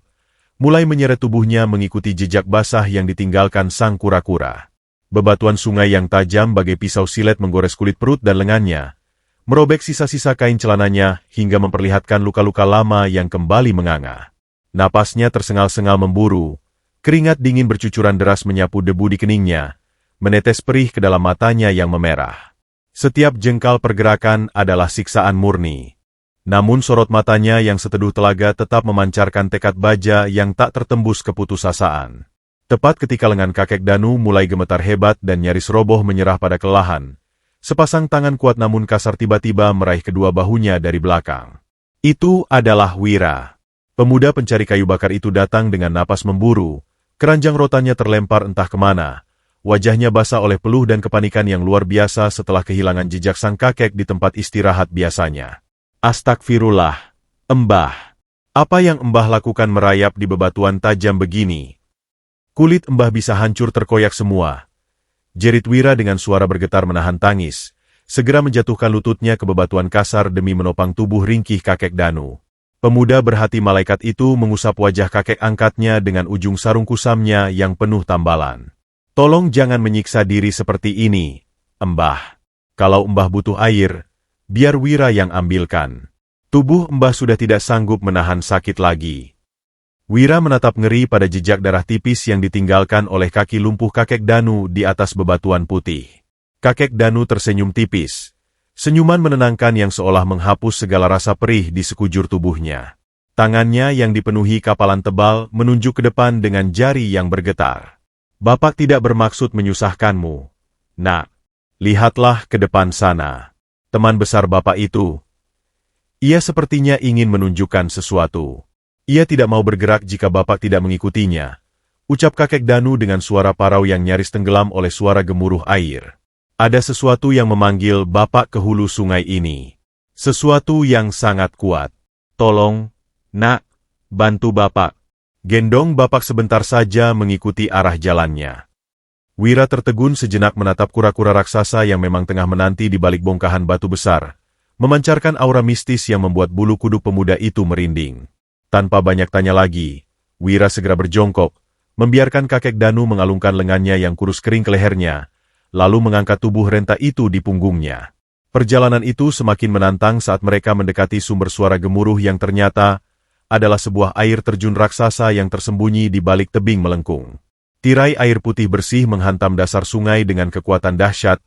mulai menyeret tubuhnya mengikuti jejak basah yang ditinggalkan sang kura-kura. Bebatuan sungai yang tajam bagai pisau silet menggores kulit perut dan lengannya, merobek sisa-sisa kain celananya hingga memperlihatkan luka-luka lama yang kembali menganga. Napasnya tersengal-sengal memburu, keringat dingin bercucuran deras menyapu debu di keningnya, menetes perih ke dalam matanya yang memerah. Setiap jengkal pergerakan adalah siksaan murni. Namun sorot matanya yang seteduh telaga tetap memancarkan tekad baja yang tak tertembus keputusasaan. Tepat ketika lengan kakek Danu mulai gemetar hebat dan nyaris roboh menyerah pada kelelahan, sepasang tangan kuat namun kasar tiba-tiba meraih kedua bahunya dari belakang. Itu adalah Wira. Pemuda pencari kayu bakar itu datang dengan napas memburu, keranjang rotannya terlempar entah kemana, wajahnya basah oleh peluh dan kepanikan yang luar biasa setelah kehilangan jejak sang kakek di tempat istirahat biasanya. Astagfirullah, Embah, apa yang Embah lakukan merayap di bebatuan tajam begini? Kulit Embah bisa hancur terkoyak semua. Jerit Wira dengan suara bergetar menahan tangis, segera menjatuhkan lututnya ke bebatuan kasar demi menopang tubuh ringkih kakek Danu. Pemuda berhati malaikat itu mengusap wajah kakek angkatnya dengan ujung sarung kusamnya yang penuh tambalan. Tolong jangan menyiksa diri seperti ini, Embah. Kalau Embah butuh air, biar Wira yang ambilkan. Tubuh Embah sudah tidak sanggup menahan sakit lagi. Wira menatap ngeri pada jejak darah tipis yang ditinggalkan oleh kaki lumpuh kakek Danu di atas bebatuan putih. Kakek Danu tersenyum tipis. Senyuman menenangkan yang seolah menghapus segala rasa perih di sekujur tubuhnya. Tangannya yang dipenuhi kapalan tebal menunjuk ke depan dengan jari yang bergetar. Bapak tidak bermaksud menyusahkanmu. Nak, lihatlah ke depan sana. Teman besar Bapak itu. Ia sepertinya ingin menunjukkan sesuatu. Ia tidak mau bergerak jika Bapak tidak mengikutinya. Ucap kakek Danu dengan suara parau yang nyaris tenggelam oleh suara gemuruh air. Ada sesuatu yang memanggil Bapak ke hulu sungai ini. Sesuatu yang sangat kuat. Tolong, Nak, bantu Bapak. Gendong Bapak sebentar saja mengikuti arah jalannya. Wira tertegun sejenak menatap kura-kura raksasa yang memang tengah menanti di balik bongkahan batu besar, memancarkan aura mistis yang membuat bulu kuduk pemuda itu merinding. Tanpa banyak tanya lagi, Wira segera berjongkok, membiarkan kakek Danu mengalungkan lengannya yang kurus kering ke lehernya, lalu mengangkat tubuh renta itu di punggungnya. Perjalanan itu semakin menantang saat mereka mendekati sumber suara gemuruh yang ternyata adalah sebuah air terjun raksasa yang tersembunyi di balik tebing melengkung. Tirai air putih bersih menghantam dasar sungai dengan kekuatan dahsyat,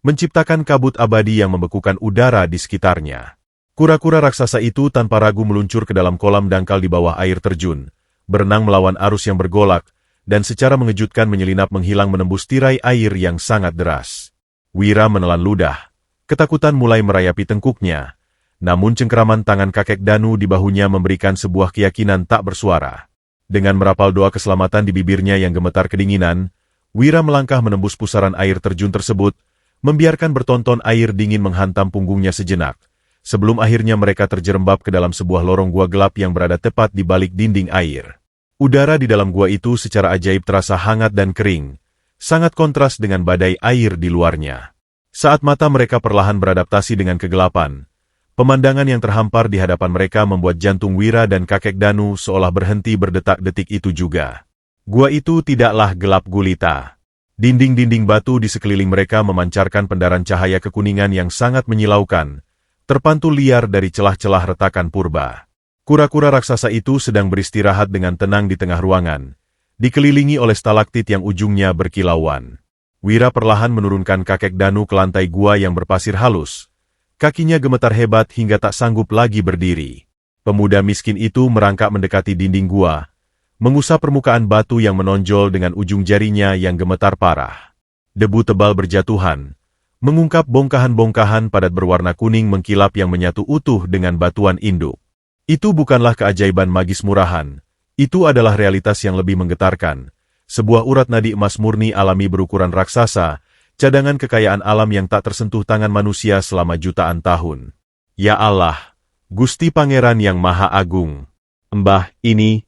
menciptakan kabut abadi yang membekukan udara di sekitarnya. Kura-kura raksasa itu tanpa ragu meluncur ke dalam kolam dangkal di bawah air terjun, berenang melawan arus yang bergolak, dan secara mengejutkan menyelinap menghilang menembus tirai air yang sangat deras. Wira menelan ludah. Ketakutan mulai merayapi tengkuknya, namun cengkeraman tangan kakek Danu di bahunya memberikan sebuah keyakinan tak bersuara. Dengan merapal doa keselamatan di bibirnya yang gemetar kedinginan, Wira melangkah menembus pusaran air terjun tersebut, membiarkan bertonton air dingin menghantam punggungnya sejenak, sebelum akhirnya mereka terjerembab ke dalam sebuah lorong gua gelap yang berada tepat di balik dinding air. Udara di dalam gua itu secara ajaib terasa hangat dan kering, sangat kontras dengan badai air di luarnya. Saat mata mereka perlahan beradaptasi dengan kegelapan, pemandangan yang terhampar di hadapan mereka membuat jantung Wira dan kakek Danu seolah berhenti berdetak-detik itu juga. Gua itu tidaklah gelap gulita. Dinding-dinding batu di sekeliling mereka memancarkan pendaran cahaya kekuningan yang sangat menyilaukan, terpantul liar dari celah-celah retakan purba. Kura-kura raksasa itu sedang beristirahat dengan tenang di tengah ruangan, dikelilingi oleh stalaktit yang ujungnya berkilauan. Wira perlahan menurunkan kakek Danu ke lantai gua yang berpasir halus. Kakinya gemetar hebat hingga tak sanggup lagi berdiri. Pemuda miskin itu merangkak mendekati dinding gua, mengusap permukaan batu yang menonjol dengan ujung jarinya yang gemetar parah. Debu tebal berjatuhan, mengungkap bongkahan-bongkahan padat berwarna kuning mengkilap yang menyatu utuh dengan batuan induk. Itu bukanlah keajaiban magis murahan, itu adalah realitas yang lebih menggetarkan. Sebuah urat nadi emas murni alami berukuran raksasa, cadangan kekayaan alam yang tak tersentuh tangan manusia selama jutaan tahun. Ya Allah, Gusti Pangeran yang Maha Agung. Embah, ini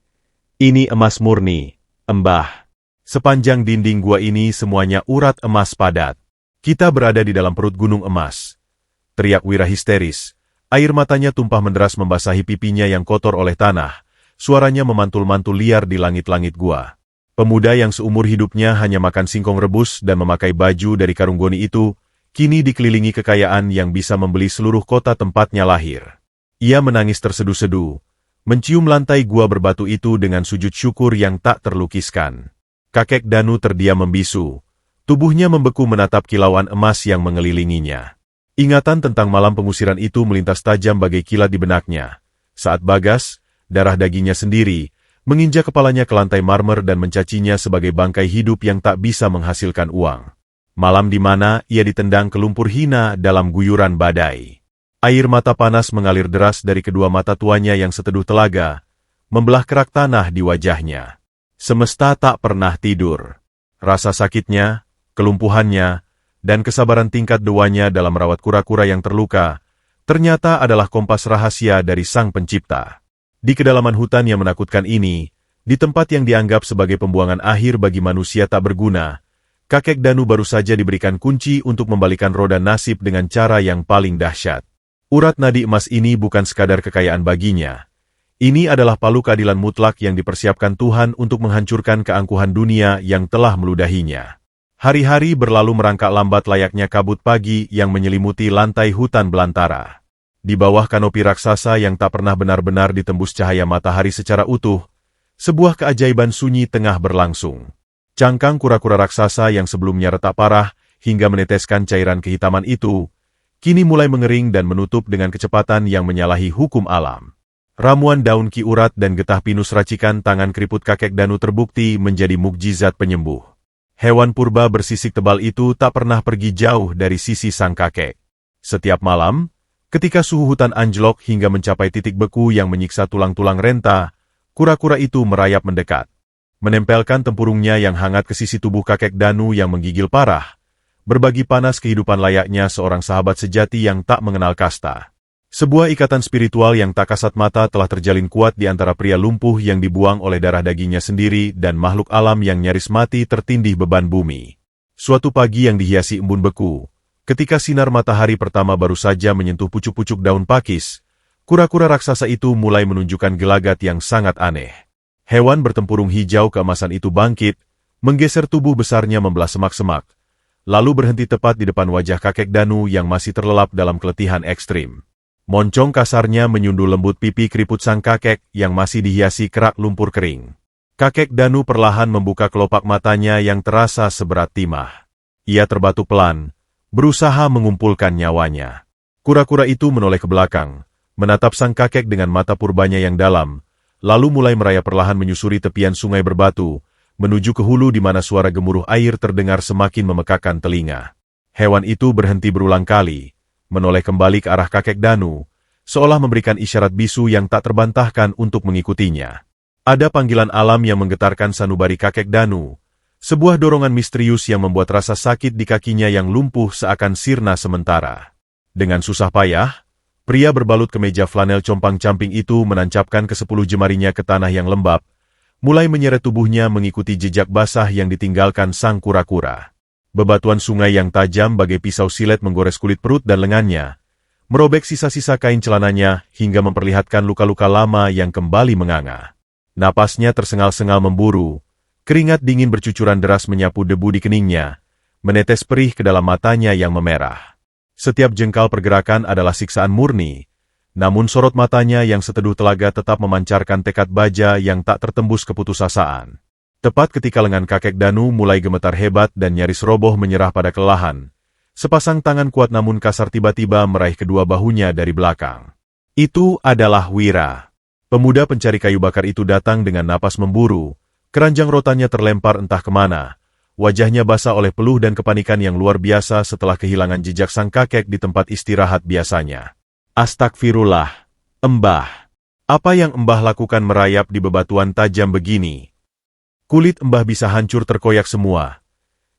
emas murni, Embah. Sepanjang dinding gua ini semuanya urat emas padat. Kita berada di dalam perut gunung emas. Teriak Wira histeris. Air matanya tumpah menderas membasahi pipinya yang kotor oleh tanah. Suaranya memantul-mantul liar di langit-langit gua. Pemuda yang seumur hidupnya hanya makan singkong rebus dan memakai baju dari karung goni itu, kini dikelilingi kekayaan yang bisa membeli seluruh kota tempatnya lahir. Ia menangis terseduh-seduh, mencium lantai gua berbatu itu dengan sujud syukur yang tak terlukiskan. Kakek Danu terdiam membisu, tubuhnya membeku menatap kilauan emas yang mengelilinginya. Ingatan tentang malam pengusiran itu melintas tajam bagai kilat di benaknya. Saat Bagas, darah dagingnya sendiri, menginjak kepalanya ke lantai marmer dan mencacinya sebagai bangkai hidup yang tak bisa menghasilkan uang. Malam di mana ia ditendang ke lumpur hina dalam guyuran badai. Air mata panas mengalir deras dari kedua mata tuanya yang seteduh telaga, membelah kerak tanah di wajahnya. Semesta tak pernah tidur. Rasa sakitnya, kelumpuhannya, dan kesabaran tingkat dewanya dalam merawat kura-kura yang terluka, Ternyata adalah kompas rahasia dari Sang Pencipta. Di kedalaman hutan yang menakutkan ini, di tempat yang dianggap sebagai pembuangan akhir bagi manusia tak berguna, kakek Danu baru saja diberikan kunci untuk membalikan roda nasib dengan cara yang paling dahsyat. Urat nadi emas ini bukan sekadar kekayaan baginya. Ini adalah palu keadilan mutlak yang dipersiapkan Tuhan untuk menghancurkan keangkuhan dunia yang telah meludahinya. Hari-hari berlalu merangkak lambat layaknya kabut pagi yang menyelimuti lantai hutan belantara. Di bawah kanopi raksasa yang tak pernah benar-benar ditembus cahaya matahari secara utuh, sebuah keajaiban sunyi tengah berlangsung. Cangkang kura-kura raksasa yang sebelumnya retak parah hingga meneteskan cairan kehitaman itu, kini mulai mengering dan menutup dengan kecepatan yang menyalahi hukum alam. Ramuan daun ki urat dan getah pinus racikan tangan keriput kakek Danu terbukti menjadi mukjizat penyembuh. Hewan purba bersisik tebal itu tak pernah pergi jauh dari sisi sang kakek. Setiap malam, ketika suhu hutan anjlok hingga mencapai titik beku yang menyiksa tulang-tulang renta, kura-kura itu merayap mendekat. Menempelkan tempurungnya yang hangat ke sisi tubuh kakek Danu yang menggigil parah, berbagi panas kehidupan layaknya seorang sahabat sejati yang tak mengenal kasta. Sebuah ikatan spiritual yang tak kasat mata telah terjalin kuat di antara pria lumpuh yang dibuang oleh darah dagingnya sendiri dan makhluk alam yang nyaris mati tertindih beban bumi. Suatu pagi yang dihiasi embun beku, ketika sinar matahari pertama baru saja menyentuh pucuk-pucuk daun pakis, kura-kura raksasa itu mulai menunjukkan gelagat yang sangat aneh. Hewan bertempurung hijau keemasan itu bangkit, menggeser tubuh besarnya membelah semak-semak, lalu berhenti tepat di depan wajah kakek Danu yang masih terlelap dalam keletihan ekstrim. Moncong kasarnya menyundul lembut pipi keriput sang kakek yang masih dihiasi kerak lumpur kering. Kakek Danu perlahan membuka kelopak matanya yang terasa seberat timah. Ia terbatuk pelan, berusaha mengumpulkan nyawanya. Kura-kura itu menoleh ke belakang, menatap sang kakek dengan mata purbanya yang dalam, lalu mulai merayap perlahan menyusuri tepian sungai berbatu, menuju ke hulu di mana suara gemuruh air terdengar semakin memekakkan telinga. Hewan itu berhenti berulang kali, menoleh kembali ke arah kakek Danu, seolah memberikan isyarat bisu yang tak terbantahkan untuk mengikutinya. Ada panggilan alam yang menggetarkan sanubari kakek Danu, sebuah dorongan misterius yang membuat rasa sakit di kakinya yang lumpuh seakan sirna sementara. Dengan susah payah, pria berbalut kemeja flanel compang-camping itu menancapkan ke-10 jemarinya ke tanah yang lembab, mulai menyeret tubuhnya mengikuti jejak basah yang ditinggalkan sang kura-kura. Bebatuan sungai yang tajam bagai pisau silet menggores kulit perut dan lengannya, merobek sisa-sisa kain celananya hingga memperlihatkan luka-luka lama yang kembali menganga. Napasnya tersengal-sengal memburu, keringat dingin bercucuran deras menyapu debu di keningnya, menetes perih ke dalam matanya yang memerah. Setiap jengkal pergerakan adalah siksaan murni, namun sorot matanya yang seteduh telaga tetap memancarkan tekad baja yang tak tertembus keputusasaan. Tepat ketika lengan kakek Danu mulai gemetar hebat dan nyaris roboh menyerah pada kelelahan, sepasang tangan kuat namun kasar tiba-tiba meraih kedua bahunya dari belakang. Itu adalah Wira. Pemuda pencari kayu bakar itu datang dengan napas memburu, keranjang rotannya terlempar entah kemana, wajahnya basah oleh peluh dan kepanikan yang luar biasa setelah kehilangan jejak sang kakek di tempat istirahat biasanya. Astagfirullah, Embah. Apa yang Embah lakukan merayap di bebatuan tajam begini? Kulit Embah bisa hancur terkoyak semua.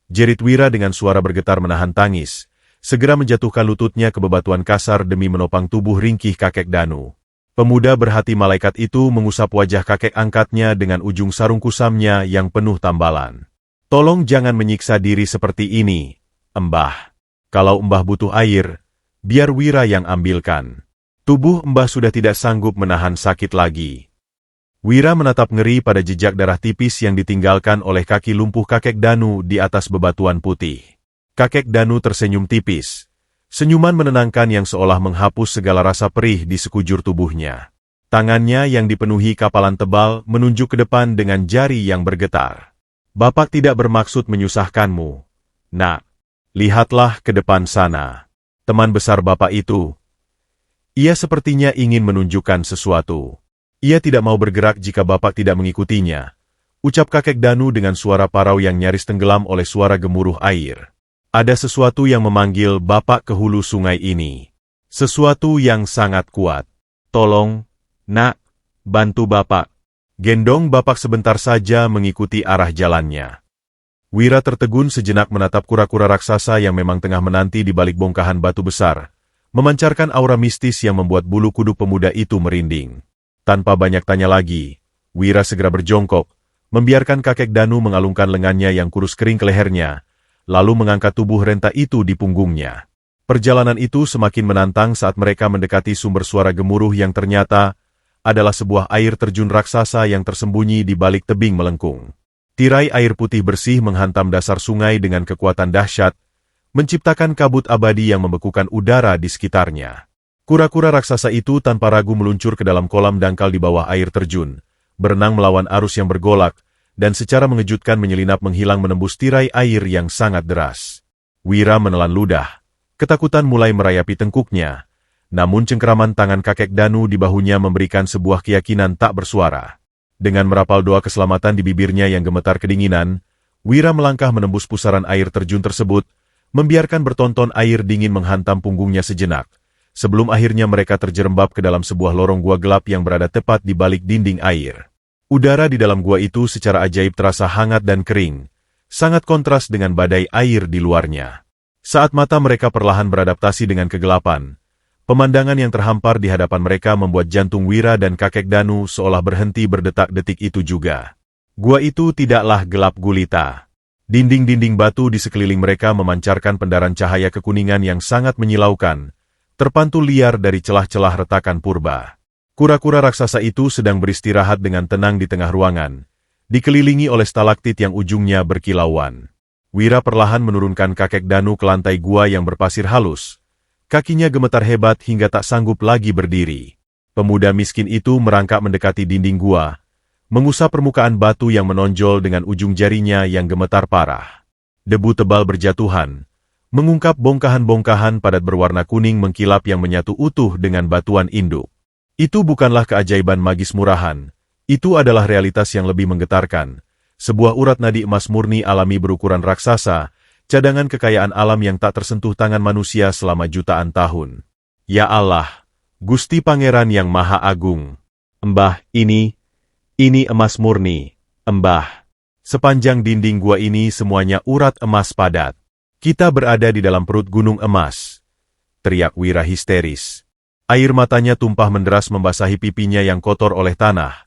Jerit Wira dengan suara bergetar menahan tangis, segera menjatuhkan lututnya ke bebatuan kasar demi menopang tubuh ringkih kakek Danu. Pemuda berhati malaikat itu mengusap wajah kakek angkatnya dengan ujung sarung kusamnya yang penuh tambalan. Tolong jangan menyiksa diri seperti ini, Embah. Kalau Embah butuh air, biar Wira yang ambilkan. Tubuh Embah sudah tidak sanggup menahan sakit lagi. Wira menatap ngeri pada jejak darah tipis yang ditinggalkan oleh kaki lumpuh kakek Danu di atas bebatuan putih. Kakek Danu tersenyum tipis. Senyuman menenangkan yang seolah menghapus segala rasa perih di sekujur tubuhnya. Tangannya yang dipenuhi kapalan tebal menunjuk ke depan dengan jari yang bergetar. Bapak tidak bermaksud menyusahkanmu. Nak, lihatlah ke depan sana. Teman besar Bapak itu. Ia sepertinya ingin menunjukkan sesuatu. Ia tidak mau bergerak jika Bapak tidak mengikutinya, ucap kakek Danu dengan suara parau yang nyaris tenggelam oleh suara gemuruh air. Ada sesuatu yang memanggil Bapak ke hulu sungai ini. Sesuatu yang sangat kuat. Tolong, Nak, bantu Bapak. Gendong Bapak sebentar saja mengikuti arah jalannya. Wira tertegun sejenak menatap kura-kura raksasa yang memang tengah menanti di balik bongkahan batu besar, memancarkan aura mistis yang membuat bulu kuduk pemuda itu merinding. Tanpa banyak tanya lagi, Wira segera berjongkok, membiarkan kakek Danu mengalungkan lengannya yang kurus kering ke lehernya, lalu mengangkat tubuh renta itu di punggungnya. Perjalanan itu semakin menantang saat mereka mendekati sumber suara gemuruh yang ternyata adalah sebuah air terjun raksasa yang tersembunyi di balik tebing melengkung. Tirai air putih bersih menghantam dasar sungai dengan kekuatan dahsyat, menciptakan kabut abadi yang membekukan udara di sekitarnya. Kura-kura raksasa itu tanpa ragu meluncur ke dalam kolam dangkal di bawah air terjun, berenang melawan arus yang bergolak, dan secara mengejutkan menyelinap menghilang menembus tirai air yang sangat deras. Wira menelan ludah. Ketakutan mulai merayapi tengkuknya, namun cengkeraman tangan kakek Danu di bahunya memberikan sebuah keyakinan tak bersuara. Dengan merapal doa keselamatan di bibirnya yang gemetar kedinginan, Wira melangkah menembus pusaran air terjun tersebut, membiarkan bertonton air dingin menghantam punggungnya sejenak, sebelum akhirnya mereka terjerembab ke dalam sebuah lorong gua gelap yang berada tepat di balik dinding air. Udara di dalam gua itu secara ajaib terasa hangat dan kering, sangat kontras dengan badai air di luarnya. Saat mata mereka perlahan beradaptasi dengan kegelapan, pemandangan yang terhampar di hadapan mereka membuat jantung Wira dan kakek Danu seolah berhenti berdetak-detik itu juga. Gua itu tidaklah gelap gulita. Dinding-dinding batu di sekeliling mereka memancarkan pendaran cahaya kekuningan yang sangat menyilaukan, terpantul liar dari celah-celah retakan purba. Kura-kura raksasa itu sedang beristirahat dengan tenang di tengah ruangan, dikelilingi oleh stalaktit yang ujungnya berkilauan. Wira perlahan menurunkan kakek Danu ke lantai gua yang berpasir halus. Kakinya gemetar hebat hingga tak sanggup lagi berdiri. Pemuda miskin itu merangkak mendekati dinding gua, mengusap permukaan batu yang menonjol dengan ujung jarinya yang gemetar parah. Debu tebal berjatuhan, mengungkap bongkahan-bongkahan padat berwarna kuning mengkilap yang menyatu utuh dengan batuan induk. Itu bukanlah keajaiban magis murahan, itu adalah realitas yang lebih menggetarkan. Sebuah urat nadi emas murni alami berukuran raksasa, cadangan kekayaan alam yang tak tersentuh tangan manusia selama jutaan tahun. Ya Allah, Gusti Pangeran yang Maha Agung. Mbah, ini emas murni, Mbah. Sepanjang dinding gua ini semuanya urat emas padat. Kita berada di dalam perut gunung emas. Teriak Wira histeris. Air matanya tumpah menderas membasahi pipinya yang kotor oleh tanah.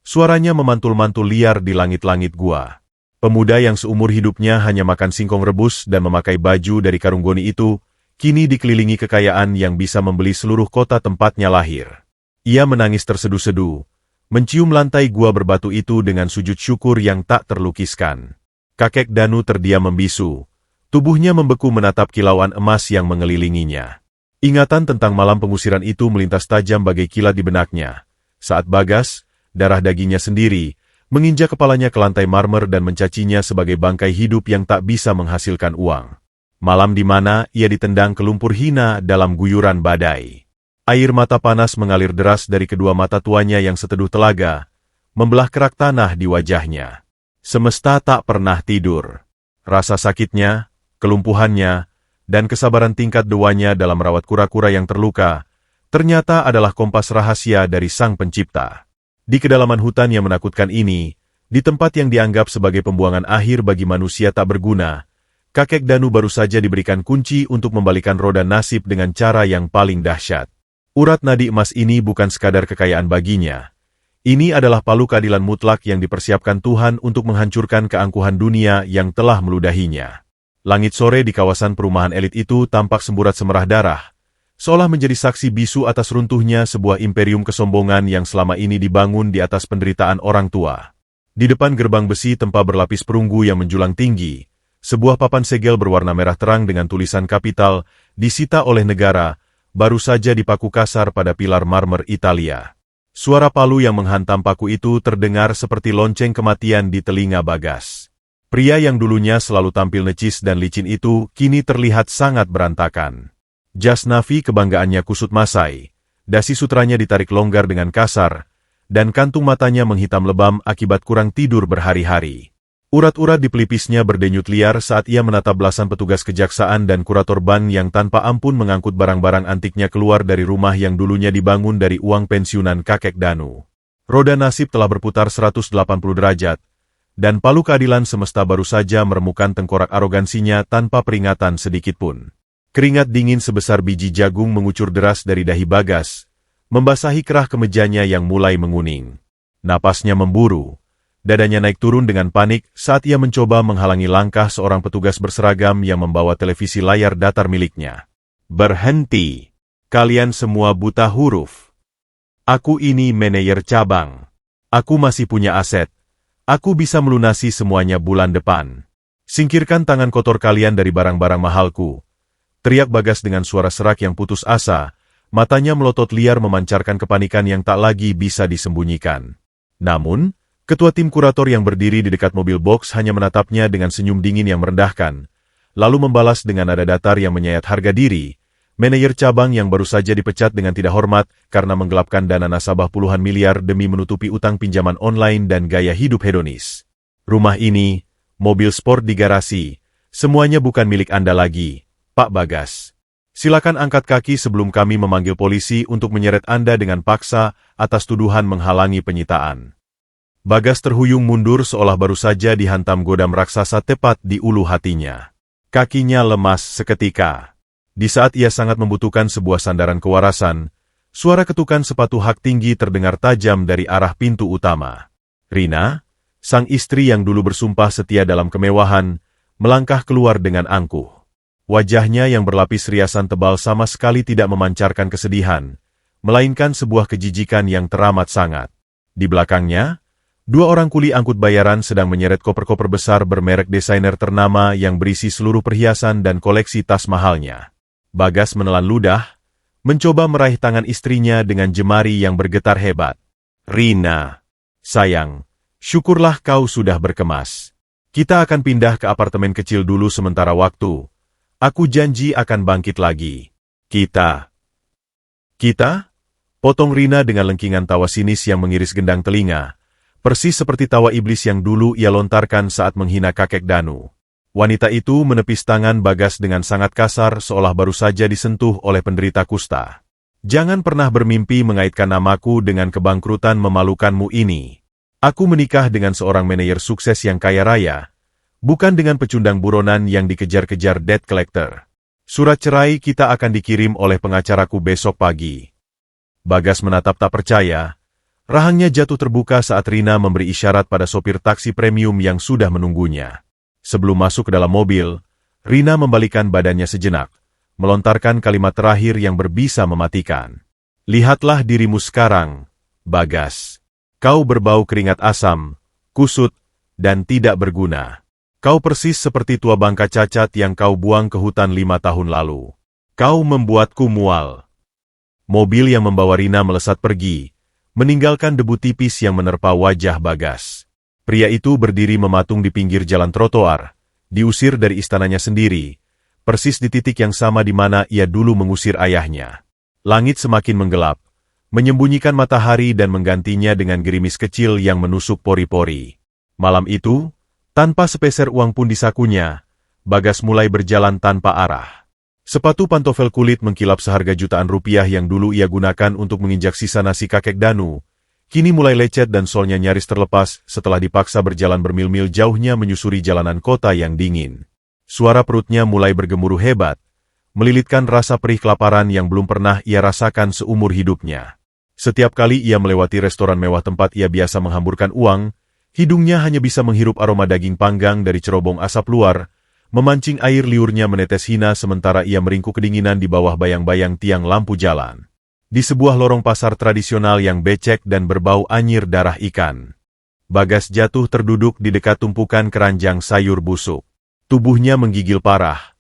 Suaranya memantul-mantul liar di langit-langit gua. Pemuda yang seumur hidupnya hanya makan singkong rebus dan memakai baju dari karung goni itu, kini dikelilingi kekayaan yang bisa membeli seluruh kota tempatnya lahir. Ia menangis terseduh-seduh, mencium lantai gua berbatu itu dengan sujud syukur yang tak terlukiskan. Kakek Danu terdiam membisu, tubuhnya membeku menatap kilauan emas yang mengelilinginya. Ingatan tentang malam pengusiran itu melintas tajam bagai kilat di benaknya, saat Bagas, darah dagingnya sendiri, menginjak kepalanya ke lantai marmer dan mencacinya sebagai bangkai hidup yang tak bisa menghasilkan uang. Malam di mana ia ditendang ke lumpur hina dalam guyuran badai. Air mata panas mengalir deras dari kedua mata tuanya yang seteduh telaga, membelah kerak tanah di wajahnya. Semesta tak pernah tidur. Rasa sakitnya, kelumpuhannya, dan kesabaran tingkat dewanya dalam merawat kura-kura yang terluka, ternyata adalah kompas rahasia dari Sang Pencipta. Di kedalaman hutan yang menakutkan ini, di tempat yang dianggap sebagai pembuangan akhir bagi manusia tak berguna, kakek Danu baru saja diberikan kunci untuk membalikan roda nasib dengan cara yang paling dahsyat. Urat nadi emas ini bukan sekadar kekayaan baginya. Ini adalah palu keadilan mutlak yang dipersiapkan Tuhan untuk menghancurkan keangkuhan dunia yang telah meludahinya. Langit sore di kawasan perumahan elit itu tampak semburat semerah darah, seolah menjadi saksi bisu atas runtuhnya sebuah imperium kesombongan yang selama ini dibangun di atas penderitaan orang tua. Di depan gerbang besi tempa berlapis perunggu yang menjulang tinggi, sebuah papan segel berwarna merah terang dengan tulisan kapital, disita oleh negara, baru saja dipaku kasar pada pilar marmer Italia. Suara palu yang menghantam paku itu terdengar seperti lonceng kematian di telinga Bagas. Pria yang dulunya selalu tampil necis dan licin itu kini terlihat sangat berantakan. Jas Navi kebanggaannya kusut masai, dasi sutranya ditarik longgar dengan kasar, dan kantung matanya menghitam lebam akibat kurang tidur berhari-hari. Urat-urat di pelipisnya berdenyut liar saat ia menatap belasan petugas kejaksaan dan kurator bank yang tanpa ampun mengangkut barang-barang antiknya keluar dari rumah yang dulunya dibangun dari uang pensiunan kakek Danu. Roda nasib telah berputar 180 derajat, dan palu keadilan semesta baru saja meremukan tengkorak arogansinya tanpa peringatan sedikitpun. Keringat dingin sebesar biji jagung mengucur deras dari dahi Bagas, membasahi kerah kemejanya yang mulai menguning. Napasnya memburu, dadanya naik turun dengan panik saat ia mencoba menghalangi langkah seorang petugas berseragam yang membawa televisi layar datar miliknya. Berhenti! Kalian semua buta huruf. Aku ini manajer cabang. Aku masih punya aset. Aku bisa melunasi semuanya bulan depan. Singkirkan tangan kotor kalian dari barang-barang mahalku. Teriak Bagas dengan suara serak yang putus asa, matanya melotot liar memancarkan kepanikan yang tak lagi bisa disembunyikan. Namun, ketua tim kurator yang berdiri di dekat mobil box hanya menatapnya dengan senyum dingin yang merendahkan, lalu membalas dengan nada datar yang menyayat harga diri. Manajer cabang yang baru saja dipecat dengan tidak hormat karena menggelapkan dana nasabah puluhan miliar demi menutupi utang pinjaman online dan gaya hidup hedonis. Rumah ini, mobil sport di garasi, semuanya bukan milik Anda lagi, Pak Bagas. Silakan angkat kaki sebelum kami memanggil polisi untuk menyeret Anda dengan paksa atas tuduhan menghalangi penyitaan. Bagas terhuyung mundur seolah baru saja dihantam godam raksasa tepat di ulu hatinya. Kakinya lemas seketika. Di saat ia sangat membutuhkan sebuah sandaran kewarasan, suara ketukan sepatu hak tinggi terdengar tajam dari arah pintu utama. Rina, sang istri yang dulu bersumpah setia dalam kemewahan, melangkah keluar dengan angkuh. Wajahnya yang berlapis riasan tebal sama sekali tidak memancarkan kesedihan, melainkan sebuah kejijikan yang teramat sangat. Di belakangnya, dua orang kuli angkut bayaran sedang menyeret koper-koper besar bermerek desainer ternama yang berisi seluruh perhiasan dan koleksi tas mahalnya. Bagas menelan ludah, mencoba meraih tangan istrinya dengan jemari yang bergetar hebat. Rina, sayang, syukurlah kau sudah berkemas. Kita akan pindah ke apartemen kecil dulu sementara waktu. Aku janji akan bangkit lagi. Kita? Potong Rina dengan lengkingan tawa sinis yang mengiris gendang telinga, persis seperti tawa iblis yang dulu ia lontarkan saat menghina kakek Danu. Wanita itu menepis tangan Bagas dengan sangat kasar seolah baru saja disentuh oleh penderita kusta. Jangan pernah bermimpi mengaitkan namaku dengan kebangkrutan memalukanmu ini. Aku menikah dengan seorang manajer sukses yang kaya raya, bukan dengan pecundang buronan yang dikejar-kejar debt collector. Surat cerai kita akan dikirim oleh pengacaraku besok pagi. Bagas menatap tak percaya. Rahangnya jatuh terbuka saat Rina memberi isyarat pada sopir taksi premium yang sudah menunggunya. Sebelum masuk ke dalam mobil, Rina membalikkan badannya sejenak, melontarkan kalimat terakhir yang berbisa mematikan. Lihatlah dirimu sekarang, Bagas. Kau berbau keringat asam, kusut, dan tidak berguna. Kau persis seperti tua bangka cacat yang kau buang ke hutan 5 tahun lalu. Kau membuatku mual. Mobil yang membawa Rina melesat pergi, meninggalkan debu tipis yang menerpa wajah Bagas. Pria itu berdiri mematung di pinggir jalan trotoar, diusir dari istananya sendiri, persis di titik yang sama di mana ia dulu mengusir ayahnya. Langit semakin menggelap, menyembunyikan matahari dan menggantinya dengan gerimis kecil yang menusuk pori-pori. Malam itu, tanpa sepeser uang pun di sakunya, Bagas mulai berjalan tanpa arah. Sepatu pantofel kulit mengkilap seharga jutaan rupiah yang dulu ia gunakan untuk menginjak sisa nasi kakek Danu, kini mulai lecet dan solnya nyaris terlepas setelah dipaksa berjalan bermil-mil jauhnya menyusuri jalanan kota yang dingin. Suara perutnya mulai bergemuruh hebat, melilitkan rasa perih kelaparan yang belum pernah ia rasakan seumur hidupnya. Setiap kali ia melewati restoran mewah tempat ia biasa menghamburkan uang, hidungnya hanya bisa menghirup aroma daging panggang dari cerobong asap luar, memancing air liurnya menetes hina sementara ia meringkuk kedinginan di bawah bayang-bayang tiang lampu jalan. Di sebuah lorong pasar tradisional yang becek dan berbau anyir darah ikan. Bagas jatuh terduduk di dekat tumpukan keranjang sayur busuk. Tubuhnya menggigil parah.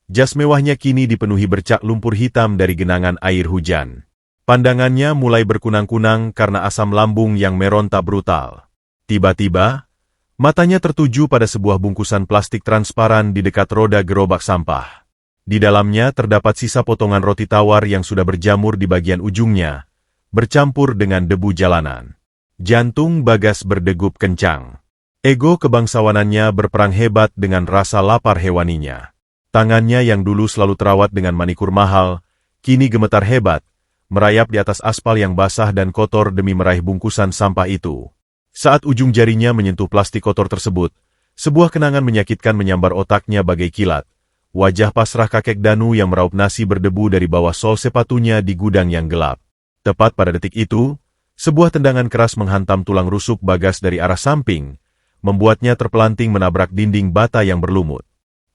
Jas mewahnya kini dipenuhi bercak lumpur hitam dari genangan air hujan. Pandangannya mulai berkunang-kunang karena asam lambung yang meronta brutal. Tiba-tiba, matanya tertuju pada sebuah bungkusan plastik transparan di dekat roda gerobak sampah. Di dalamnya terdapat sisa potongan roti tawar yang sudah berjamur di bagian ujungnya, bercampur dengan debu jalanan. Jantung Bagas berdegup kencang. Ego kebangsawanannya berperang hebat dengan rasa lapar hewaninya. Tangannya yang dulu selalu terawat dengan manikur mahal, kini gemetar hebat, merayap di atas aspal yang basah dan kotor demi meraih bungkusan sampah itu. Saat ujung jarinya menyentuh plastik kotor tersebut, sebuah kenangan menyakitkan menyambar otaknya bagai kilat. wajah pasrah kakek Danu yang meraup nasi berdebu dari bawah sol sepatunya di gudang yang gelap. Tepat pada detik itu, sebuah tendangan keras menghantam tulang rusuk Bagas dari arah samping, membuatnya terpelanting menabrak dinding bata yang berlumut.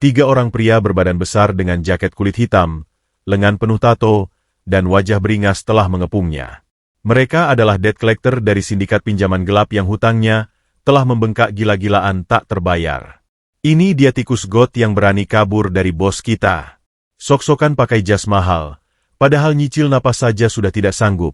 3 orang pria berbadan besar dengan jaket kulit hitam, lengan penuh tato, dan wajah beringas telah mengepungnya. Mereka adalah debt collector dari sindikat pinjaman gelap yang hutangnya telah membengkak gila-gilaan tak terbayar. Ini dia tikus got yang berani kabur dari bos kita. Sok-sokan pakai jas mahal, padahal nyicil napas saja sudah tidak sanggup.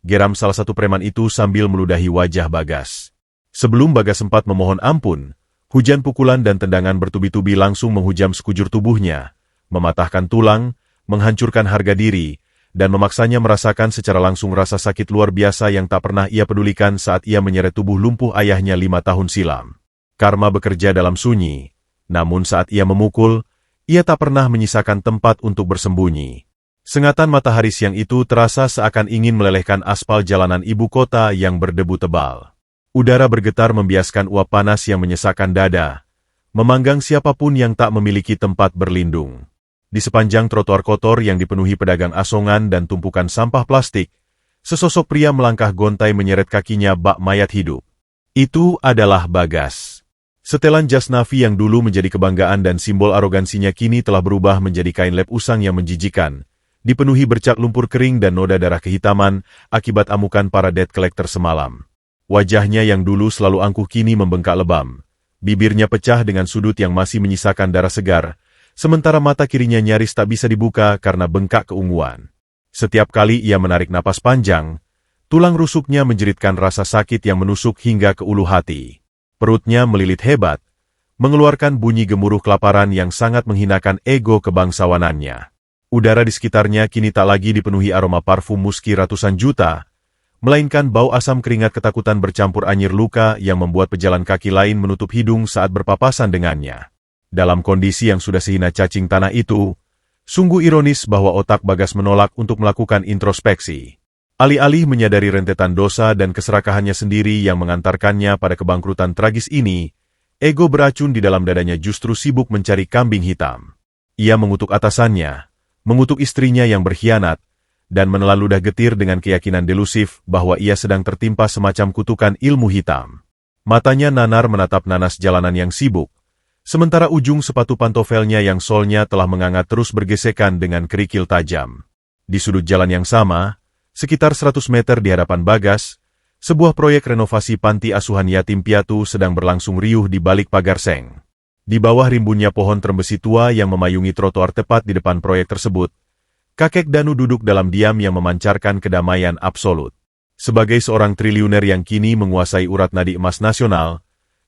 Geram salah satu preman itu sambil meludahi wajah Bagas. Sebelum Bagas sempat memohon ampun, hujan pukulan dan tendangan bertubi-tubi langsung menghujam sekujur tubuhnya, mematahkan tulang, menghancurkan harga diri, dan memaksanya merasakan secara langsung rasa sakit luar biasa yang tak pernah ia pedulikan saat ia menyeret tubuh lumpuh ayahnya 5 tahun silam. Karma bekerja dalam sunyi, namun saat ia memukul, ia tak pernah menyisakan tempat untuk bersembunyi. Sengatan matahari siang itu terasa seakan ingin melelehkan aspal jalanan ibu kota yang berdebu tebal. Udara bergetar membiaskan uap panas yang menyesakkan dada, memanggang siapapun yang tak memiliki tempat berlindung. Di sepanjang trotoar kotor yang dipenuhi pedagang asongan dan tumpukan sampah plastik, sesosok pria melangkah gontai menyeret kakinya bak mayat hidup. Itu adalah Bagas. Setelan jas Navy yang dulu menjadi kebanggaan dan simbol arogansinya kini telah berubah menjadi kain lap usang yang menjijikan, dipenuhi bercak lumpur kering dan noda darah kehitaman akibat amukan para debt collector semalam. Wajahnya yang dulu selalu angkuh kini membengkak lebam, bibirnya pecah dengan sudut yang masih menyisakan darah segar, sementara mata kirinya nyaris tak bisa dibuka karena bengkak keunguan. Setiap kali ia menarik napas panjang, tulang rusuknya menjeritkan rasa sakit yang menusuk hingga ke ulu hati. Perutnya melilit hebat, mengeluarkan bunyi gemuruh kelaparan yang sangat menghinakan ego kebangsawanannya. Udara di sekitarnya kini tak lagi dipenuhi aroma parfum muski ratusan juta, melainkan bau asam keringat ketakutan bercampur anyir luka yang membuat pejalan kaki lain menutup hidung saat berpapasan dengannya. Dalam kondisi yang sudah sehina cacing tanah itu, sungguh ironis bahwa otak Bagas menolak untuk melakukan introspeksi. Alih-alih menyadari rentetan dosa dan keserakahannya sendiri yang mengantarkannya pada kebangkrutan tragis ini, ego beracun di dalam dadanya justru sibuk mencari kambing hitam. Ia mengutuk atasannya, mengutuk istrinya yang berkhianat, dan menelan ludah getir dengan keyakinan delusif bahwa ia sedang tertimpa semacam kutukan ilmu hitam. Matanya nanar menatap nanas jalanan yang sibuk, sementara ujung sepatu pantofelnya yang solnya telah mengangat terus bergesekan dengan kerikil tajam. Di sudut jalan yang sama, sekitar 100 meter di hadapan Bagas, sebuah proyek renovasi panti asuhan yatim piatu sedang berlangsung riuh di balik pagar seng. Di bawah rimbunnya pohon trembesi tua yang memayungi trotoar tepat di depan proyek tersebut, kakek Danu duduk dalam diam yang memancarkan kedamaian absolut. Sebagai seorang triliuner yang kini menguasai urat nadi emas nasional,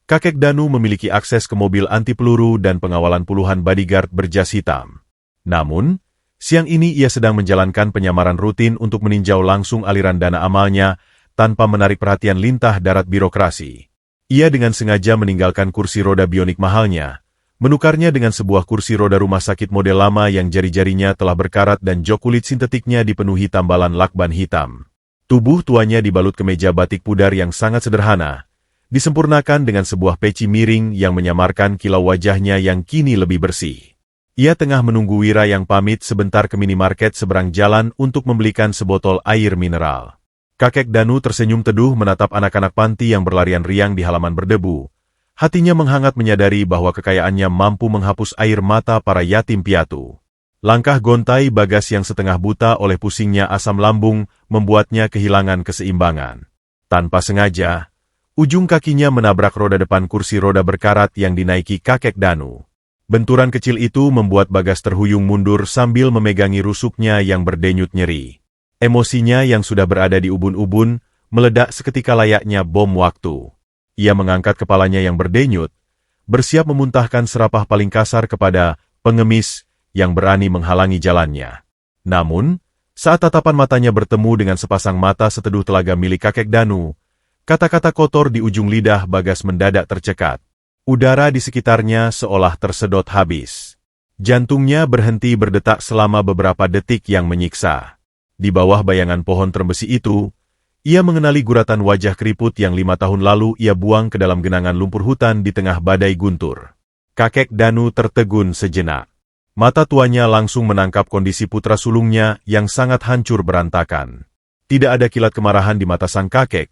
kakek Danu memiliki akses ke mobil anti peluru dan pengawalan puluhan bodyguard berjas hitam. Namun, siang ini ia sedang menjalankan penyamaran rutin untuk meninjau langsung aliran dana amalnya tanpa menarik perhatian lintah darat birokrasi. Ia dengan sengaja meninggalkan kursi roda bionik mahalnya, menukarnya dengan sebuah kursi roda rumah sakit model lama yang jari-jarinya telah berkarat dan jok kulit sintetiknya dipenuhi tambalan lakban hitam. Tubuh tuanya dibalut kemeja batik pudar yang sangat sederhana, disempurnakan dengan sebuah peci miring yang menyamarkan kilau wajahnya yang kini lebih bersih. Ia tengah menunggu Wira yang pamit sebentar ke minimarket seberang jalan untuk membelikan sebotol air mineral. Kakek Danu tersenyum teduh menatap anak-anak panti yang berlarian riang di halaman berdebu. Hatinya menghangat menyadari bahwa kekayaannya mampu menghapus air mata para yatim piatu. Langkah gontai Bagas yang setengah buta oleh pusingnya asam lambung membuatnya kehilangan keseimbangan. Tanpa sengaja, ujung kakinya menabrak roda depan kursi roda berkarat yang dinaiki kakek Danu. Benturan kecil itu membuat Bagas terhuyung mundur sambil memegangi rusuknya yang berdenyut nyeri. Emosinya yang sudah berada di ubun-ubun meledak seketika layaknya bom waktu. Ia mengangkat kepalanya yang berdenyut, bersiap memuntahkan serapah paling kasar kepada pengemis yang berani menghalangi jalannya. Namun, saat tatapan matanya bertemu dengan sepasang mata seteduh telaga milik kakek Danu, kata-kata kotor di ujung lidah Bagas mendadak tercekat. Udara di sekitarnya seolah tersedot habis. Jantungnya berhenti berdetak selama beberapa detik yang menyiksa. Di bawah bayangan pohon trembesi itu, ia mengenali guratan wajah keriput yang 5 tahun lalu ia buang ke dalam genangan lumpur hutan di tengah badai guntur. Kakek Danu tertegun sejenak. Mata tuanya langsung menangkap kondisi putra sulungnya yang sangat hancur berantakan. Tidak ada kilat kemarahan di mata sang kakek.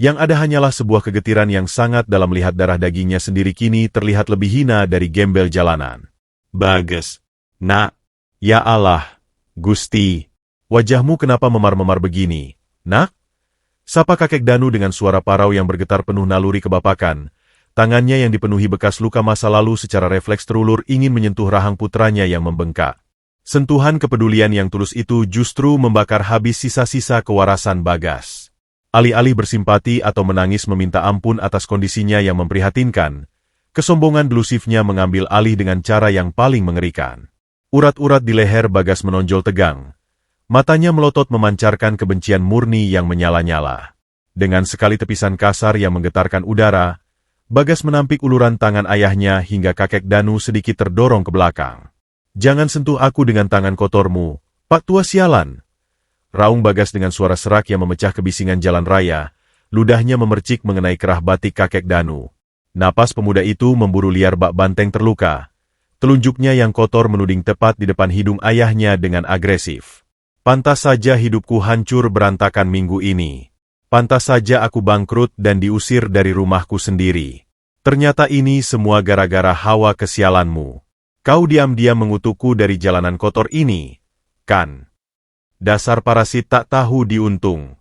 Yang ada hanyalah sebuah kegetiran yang sangat dalam melihat darah dagingnya sendiri kini terlihat lebih hina dari gembel jalanan. Bagas. Nak. Ya Allah. Gusti. Wajahmu kenapa memar-memar begini, nak? Sapa kakek Danu dengan suara parau yang bergetar penuh naluri kebapakan. Tangannya yang dipenuhi bekas luka masa lalu secara refleks terulur ingin menyentuh rahang putranya yang membengkak. Sentuhan kepedulian yang tulus itu justru membakar habis sisa-sisa kewarasan Bagas. Alih-alih bersimpati atau menangis meminta ampun atas kondisinya yang memprihatinkan, kesombongan delusifnya mengambil alih dengan cara yang paling mengerikan. Urat-urat di leher Bagas menonjol tegang. Matanya melotot memancarkan kebencian murni yang menyala-nyala. Dengan sekali tepisan kasar yang menggetarkan udara, Bagas menampik uluran tangan ayahnya hingga kakek Danu sedikit terdorong ke belakang. "Jangan sentuh aku dengan tangan kotormu, Pak Tua sialan!" Raung Bagas dengan suara serak yang memecah kebisingan jalan raya, ludahnya memercik mengenai kerah batik kakek Danu. Napas pemuda itu memburu liar bak banteng terluka. Telunjuknya yang kotor menuding tepat di depan hidung ayahnya dengan agresif. "Pantas saja hidupku hancur berantakan minggu ini. Pantas saja aku bangkrut dan diusir dari rumahku sendiri. Ternyata ini semua gara-gara hawa kesialanmu. Kau diam-diam mengutukku dari jalanan kotor ini, kan? Dasar parasit tak tahu diuntung."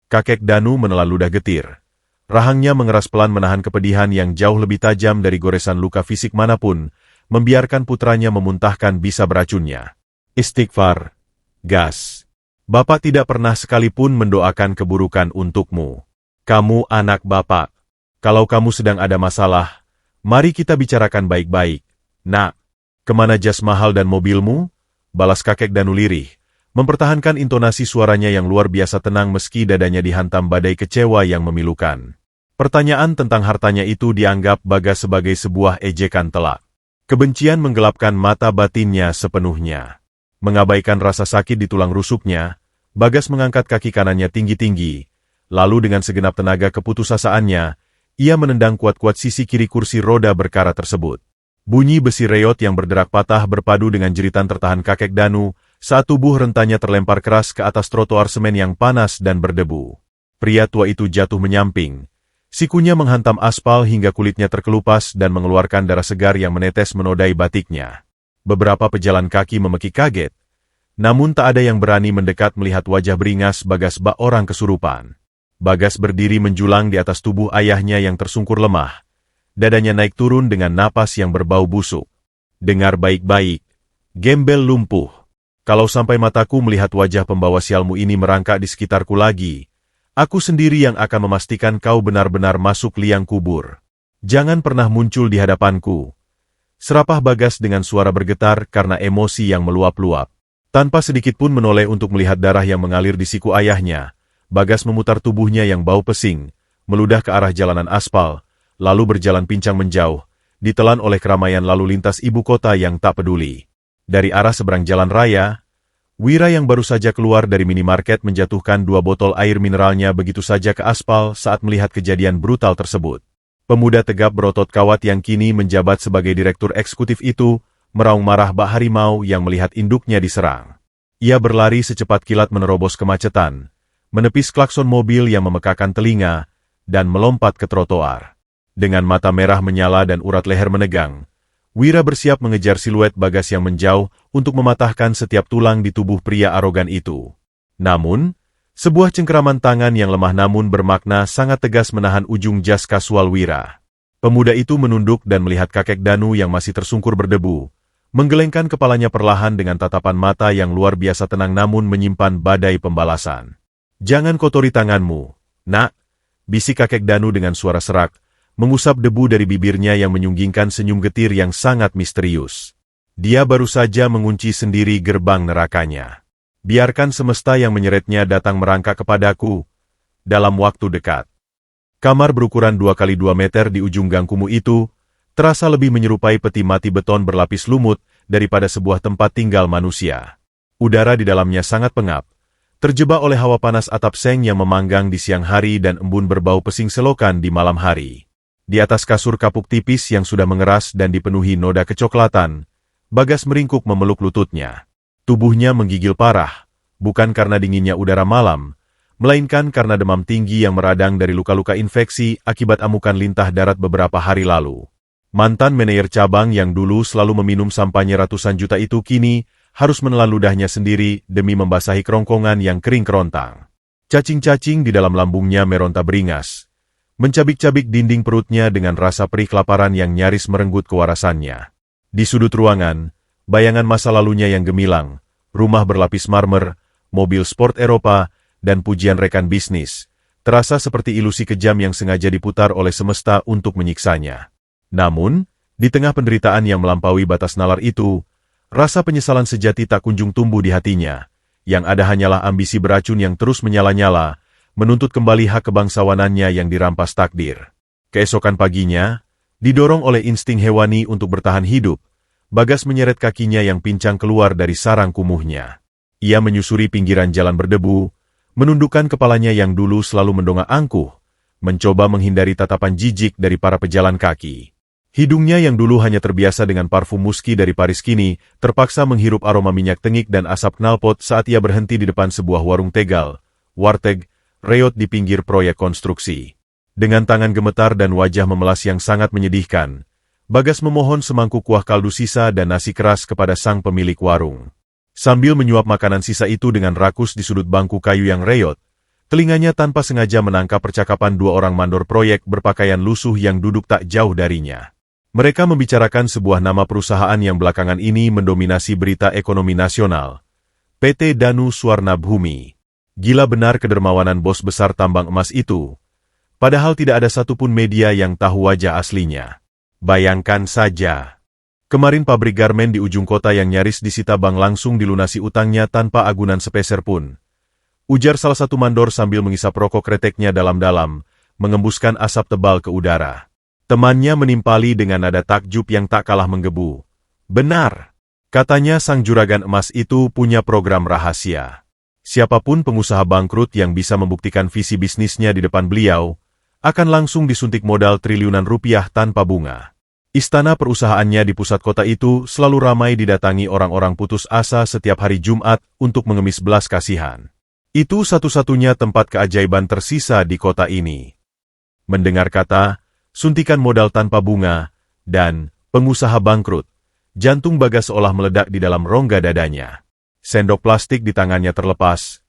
Kakek Danu menelan ludah getir. Rahangnya mengeras pelan menahan kepedihan yang jauh lebih tajam dari goresan luka fisik manapun, membiarkan putranya memuntahkan bisa beracunnya. "Istighfar, Gas. Bapak tidak pernah sekalipun mendoakan keburukan untukmu. Kamu anak Bapak. Kalau kamu sedang ada masalah, mari kita bicarakan baik-baik. Nak, kemana jas mahal dan mobilmu?" Balas kakek Danu lirih, mempertahankan intonasi suaranya yang luar biasa tenang meski dadanya dihantam badai kecewa yang memilukan. Pertanyaan tentang hartanya itu dianggap Bagas sebagai sebuah ejekan telak. Kebencian menggelapkan mata batinnya sepenuhnya. Mengabaikan rasa sakit di tulang rusuknya, Bagas mengangkat kaki kanannya tinggi-tinggi, lalu dengan segenap tenaga keputusasaannya, ia menendang kuat-kuat sisi kiri kursi roda berkarat tersebut. Bunyi besi reot yang berderak patah berpadu dengan jeritan tertahan kakek Danu saat tubuh rentanya terlempar keras ke atas trotoar semen yang panas dan berdebu. Pria tua itu jatuh menyamping. Sikunya menghantam aspal hingga kulitnya terkelupas dan mengeluarkan darah segar yang menetes menodai batiknya. Beberapa pejalan kaki memekik kaget. Namun tak ada yang berani mendekat melihat wajah beringas Bagas bak orang kesurupan. Bagas berdiri menjulang di atas tubuh ayahnya yang tersungkur lemah. Dadanya naik turun dengan napas yang berbau busuk. "Dengar baik-baik, gembel lumpuh. Kalau sampai mataku melihat wajah pembawa sialmu ini merangkak di sekitarku lagi, aku sendiri yang akan memastikan kau benar-benar masuk liang kubur. Jangan pernah muncul di hadapanku." Serapah Bagas dengan suara bergetar karena emosi yang meluap-luap. Tanpa sedikit pun menoleh untuk melihat darah yang mengalir di siku ayahnya, Bagas memutar tubuhnya yang bau pesing, meludah ke arah jalanan aspal, lalu berjalan pincang menjauh, ditelan oleh keramaian lalu lintas ibu kota yang tak peduli. Dari arah seberang jalan raya, Wira yang baru saja keluar dari minimarket menjatuhkan 2 botol air mineralnya begitu saja ke aspal saat melihat kejadian brutal tersebut. Pemuda tegap berotot kawat yang kini menjabat sebagai direktur eksekutif itu, meraung marah bak harimau yang melihat induknya diserang. Ia berlari secepat kilat menerobos kemacetan, menepis klakson mobil yang memekakan telinga, dan melompat ke trotoar. Dengan mata merah menyala dan urat leher menegang, Wira bersiap mengejar siluet Bagas yang menjauh untuk mematahkan setiap tulang di tubuh pria arogan itu. Namun, sebuah cengkeraman tangan yang lemah namun bermakna sangat tegas menahan ujung jas kasual Wira. Pemuda itu menunduk dan melihat kakek Danu yang masih tersungkur berdebu, menggelengkan kepalanya perlahan dengan tatapan mata yang luar biasa tenang namun menyimpan badai pembalasan. "Jangan kotori tanganmu, nak," bisik kakek Danu dengan suara serak, mengusap debu dari bibirnya yang menyunggingkan senyum getir yang sangat misterius. "Dia baru saja mengunci sendiri gerbang nerakanya. Biarkan semesta yang menyeretnya datang merangkak kepadaku dalam waktu dekat." Kamar berukuran 2 kali 2 meter di ujung gang kumuh itu terasa lebih menyerupai peti mati beton berlapis lumut daripada sebuah tempat tinggal manusia. Udara di dalamnya sangat pengap, terjebak oleh hawa panas atap seng yang memanggang di siang hari dan embun berbau pesing selokan di malam hari. Di atas kasur kapuk tipis yang sudah mengeras dan dipenuhi noda kecoklatan, Bagas meringkuk memeluk lututnya. Tubuhnya menggigil parah, bukan karena dinginnya udara malam, melainkan karena demam tinggi yang meradang dari luka-luka infeksi akibat amukan lintah darat beberapa hari lalu. Mantan manajer cabang yang dulu selalu meminum sampahnya ratusan juta itu kini harus menelan ludahnya sendiri demi membasahi kerongkongan yang kering kerontang. Cacing-cacing di dalam lambungnya meronta beringas, mencabik-cabik dinding perutnya dengan rasa perih kelaparan yang nyaris merenggut kewarasannya. Di sudut ruangan, bayangan masa lalunya yang gemilang, rumah berlapis marmer, mobil sport Eropa, dan pujian rekan bisnis, terasa seperti ilusi kejam yang sengaja diputar oleh semesta untuk menyiksanya. Namun, di tengah penderitaan yang melampaui batas nalar itu, rasa penyesalan sejati tak kunjung tumbuh di hatinya. Yang ada hanyalah ambisi beracun yang terus menyala-nyala, menuntut kembali hak kebangsawanannya yang dirampas takdir. Keesokan paginya, didorong oleh insting hewani untuk bertahan hidup, Bagas menyeret kakinya yang pincang keluar dari sarang kumuhnya. Ia menyusuri pinggiran jalan berdebu, menundukkan kepalanya yang dulu selalu mendongak angkuh, mencoba menghindari tatapan jijik dari para pejalan kaki. Hidungnya yang dulu hanya terbiasa dengan parfum muski dari Paris kini, terpaksa menghirup aroma minyak tengik dan asap knalpot saat ia berhenti di depan sebuah warung tegal, warteg, reot di pinggir proyek konstruksi. Dengan tangan gemetar dan wajah memelas yang sangat menyedihkan, Bagas memohon semangkuk kuah kaldu sisa dan nasi keras kepada sang pemilik warung. Sambil menyuap makanan sisa itu dengan rakus di sudut bangku kayu yang reot, telinganya tanpa sengaja menangkap percakapan dua orang mandor proyek berpakaian lusuh yang duduk tak jauh darinya. Mereka membicarakan sebuah nama perusahaan yang belakangan ini mendominasi berita ekonomi nasional, PT Danu Swarna Bhumi. Gila benar kedermawanan bos besar tambang emas itu, padahal tidak ada satupun media yang tahu wajah aslinya. Bayangkan saja, kemarin pabrik garmen di ujung kota yang nyaris disita bank langsung dilunasi utangnya tanpa agunan sepeser pun. Ujar salah satu mandor sambil mengisap rokok kreteknya dalam-dalam, mengembuskan asap tebal ke udara. Temannya menimpali dengan nada takjub yang tak kalah menggebu. Benar, katanya sang juragan emas itu punya program rahasia. Siapapun pengusaha bangkrut yang bisa membuktikan visi bisnisnya di depan beliau, akan langsung disuntik modal triliunan rupiah tanpa bunga. Istana perusahaannya di pusat kota itu selalu ramai didatangi orang-orang putus asa setiap hari Jumat untuk mengemis belas kasihan. Itu satu-satunya tempat keajaiban tersisa di kota ini. Mendengar kata, suntikan modal tanpa bunga, dan pengusaha bangkrut, jantung Bagas seolah meledak di dalam rongga dadanya. Sendok plastik di tangannya terlepas,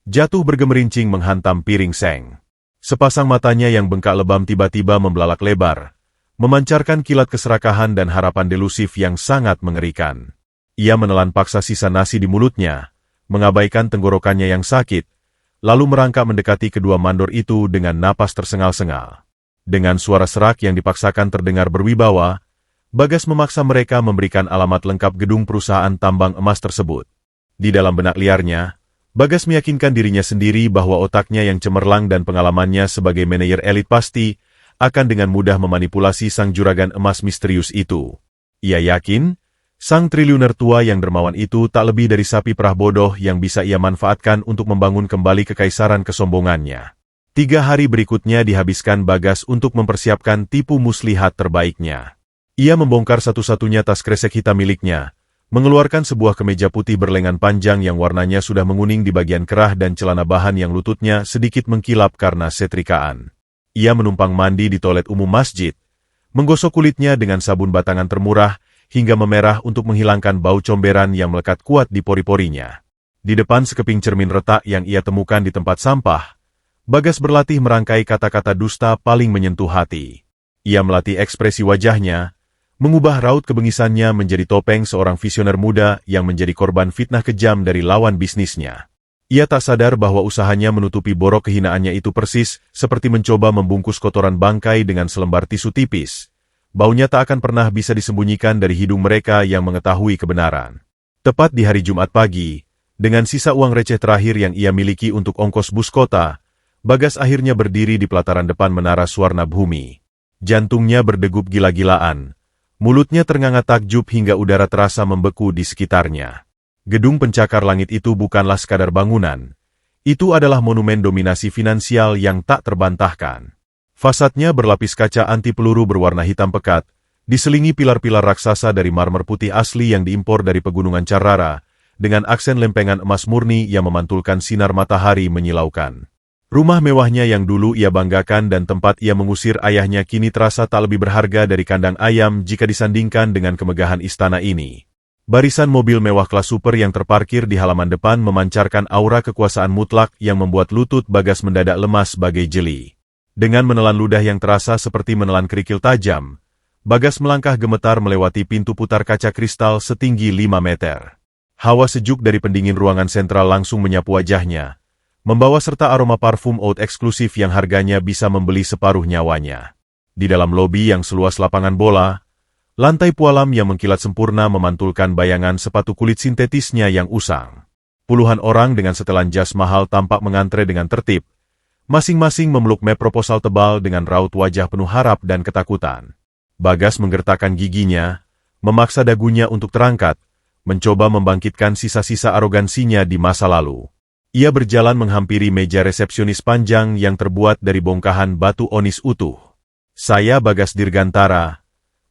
jatuh bergemerincing menghantam piring seng. Sepasang matanya yang bengkak lebam tiba-tiba membelalak lebar, memancarkan kilat keserakahan dan harapan delusif yang sangat mengerikan. Ia menelan paksa sisa nasi di mulutnya, mengabaikan tenggorokannya yang sakit, lalu merangkak mendekati kedua mandor itu dengan napas tersengal-sengal. Dengan suara serak yang dipaksakan terdengar berwibawa, Bagas memaksa mereka memberikan alamat lengkap gedung perusahaan tambang emas tersebut. Di dalam benak liarnya, Bagas meyakinkan dirinya sendiri bahwa otaknya yang cemerlang dan pengalamannya sebagai manajer elit pasti akan dengan mudah memanipulasi sang juragan emas misterius itu. Ia yakin, sang triliuner tua yang dermawan itu tak lebih dari sapi perah bodoh yang bisa ia manfaatkan untuk membangun kembali kekaisaran kesombongannya. 3 hari berikutnya dihabiskan Bagas untuk mempersiapkan tipu muslihat terbaiknya. Ia membongkar satu-satunya tas kresek hitam miliknya, mengeluarkan sebuah kemeja putih berlengan panjang yang warnanya sudah menguning di bagian kerah dan celana bahan yang lututnya sedikit mengkilap karena setrikaan. Ia menumpang mandi di toilet umum masjid, menggosok kulitnya dengan sabun batangan termurah hingga memerah untuk menghilangkan bau comberan yang melekat kuat di pori-porinya. Di depan sekeping cermin retak yang ia temukan di tempat sampah, Bagas berlatih merangkai kata-kata dusta paling menyentuh hati. Ia melatih ekspresi wajahnya, mengubah raut kebengisannya menjadi topeng seorang visioner muda yang menjadi korban fitnah kejam dari lawan bisnisnya. Ia tak sadar bahwa usahanya menutupi borok kehinaannya itu persis seperti mencoba membungkus kotoran bangkai dengan selembar tisu tipis. Baunya tak akan pernah bisa disembunyikan dari hidung mereka yang mengetahui kebenaran. Tepat di hari Jumat pagi, dengan sisa uang receh terakhir yang ia miliki untuk ongkos bus kota, Bagas akhirnya berdiri di pelataran depan Menara Swarna Bhumi. Jantungnya berdegup gila-gilaan. Mulutnya ternganga takjub hingga udara terasa membeku di sekitarnya. Gedung pencakar langit itu bukanlah sekadar bangunan. Itu adalah monumen dominasi finansial yang tak terbantahkan. Fasadnya berlapis kaca anti peluru berwarna hitam pekat, Diselingi pilar-pilar raksasa dari marmer putih asli yang diimpor dari pegunungan Carrara, dengan aksen lempengan emas murni yang memantulkan sinar matahari menyilaukan. Rumah mewahnya yang dulu ia banggakan dan tempat ia mengusir ayahnya kini terasa tak lebih berharga dari kandang ayam jika disandingkan dengan kemegahan istana ini. Barisan mobil mewah kelas super yang terparkir di halaman depan memancarkan aura kekuasaan mutlak yang membuat lutut Bagas mendadak lemas bagai jeli. Dengan menelan ludah yang terasa seperti menelan kerikil tajam, Bagas melangkah gemetar melewati pintu putar kaca kristal setinggi 5 meter. Hawa sejuk dari pendingin ruangan sentral langsung menyapu wajahnya, membawa serta aroma parfum oud eksklusif yang harganya bisa membeli separuh nyawanya. Di dalam lobi yang seluas lapangan bola, lantai pualam yang mengkilat sempurna memantulkan bayangan sepatu kulit sintetisnya yang usang. Puluhan orang dengan setelan jas mahal tampak mengantre dengan tertib, masing-masing memeluk map proposal tebal dengan raut wajah penuh harap dan ketakutan. Bagas menggertakkan giginya, memaksa dagunya untuk terangkat, mencoba membangkitkan sisa-sisa arogansinya di masa lalu. Ia berjalan menghampiri meja resepsionis panjang yang terbuat dari bongkahan batu onis utuh. Saya Bagas Dirgantara,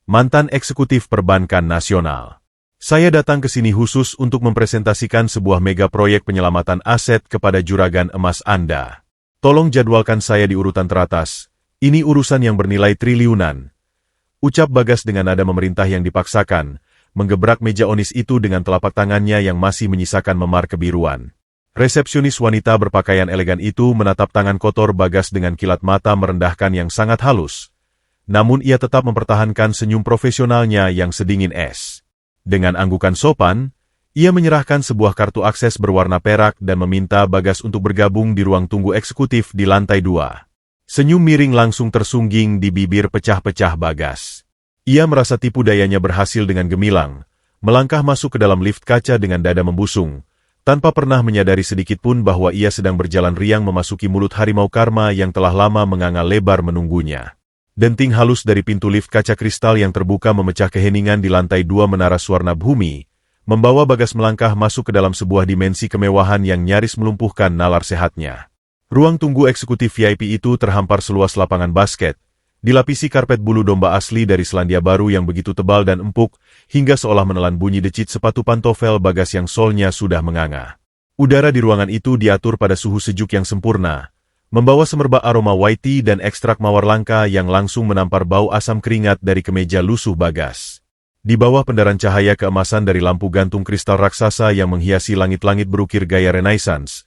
mantan eksekutif perbankan nasional. Saya datang ke sini khusus untuk mempresentasikan sebuah mega proyek penyelamatan aset kepada juragan emas Anda. Tolong jadwalkan saya di urutan teratas, ini urusan yang bernilai triliunan. Ucap Bagas dengan nada memerintah yang dipaksakan, menggebrak meja onis itu dengan telapak tangannya yang masih menyisakan memar kebiruan. Resepsionis wanita berpakaian elegan itu menatap tangan kotor Bagas dengan kilat mata merendahkan yang sangat halus. Namun ia tetap mempertahankan senyum profesionalnya yang sedingin es. Dengan anggukan sopan, ia menyerahkan sebuah kartu akses berwarna perak dan meminta Bagas untuk bergabung di ruang tunggu eksekutif di lantai 2. Senyum miring langsung tersungging di bibir pecah-pecah Bagas. Ia merasa tipu dayanya berhasil dengan gemilang, melangkah masuk ke dalam lift kaca dengan dada membusung, tanpa pernah menyadari sedikitpun bahwa ia sedang berjalan riang memasuki mulut harimau karma yang telah lama menganga lebar menunggunya. Denting halus dari pintu lift kaca kristal yang terbuka memecah keheningan di lantai 2 menara Swarna Bhumi, membawa Bagas melangkah masuk ke dalam sebuah dimensi kemewahan yang nyaris melumpuhkan nalar sehatnya. Ruang tunggu eksekutif VIP itu terhampar seluas lapangan basket, dilapisi karpet bulu domba asli dari Selandia Baru yang begitu tebal dan empuk, hingga seolah menelan bunyi decit sepatu pantofel Bagas yang solnya sudah menganga. Udara di ruangan itu diatur pada suhu sejuk yang sempurna, membawa semerbak aroma white tea dan ekstrak mawar langka yang langsung menampar bau asam keringat dari kemeja lusuh Bagas. Di bawah pendaran cahaya keemasan dari lampu gantung kristal raksasa yang menghiasi langit-langit berukir gaya Renaissance,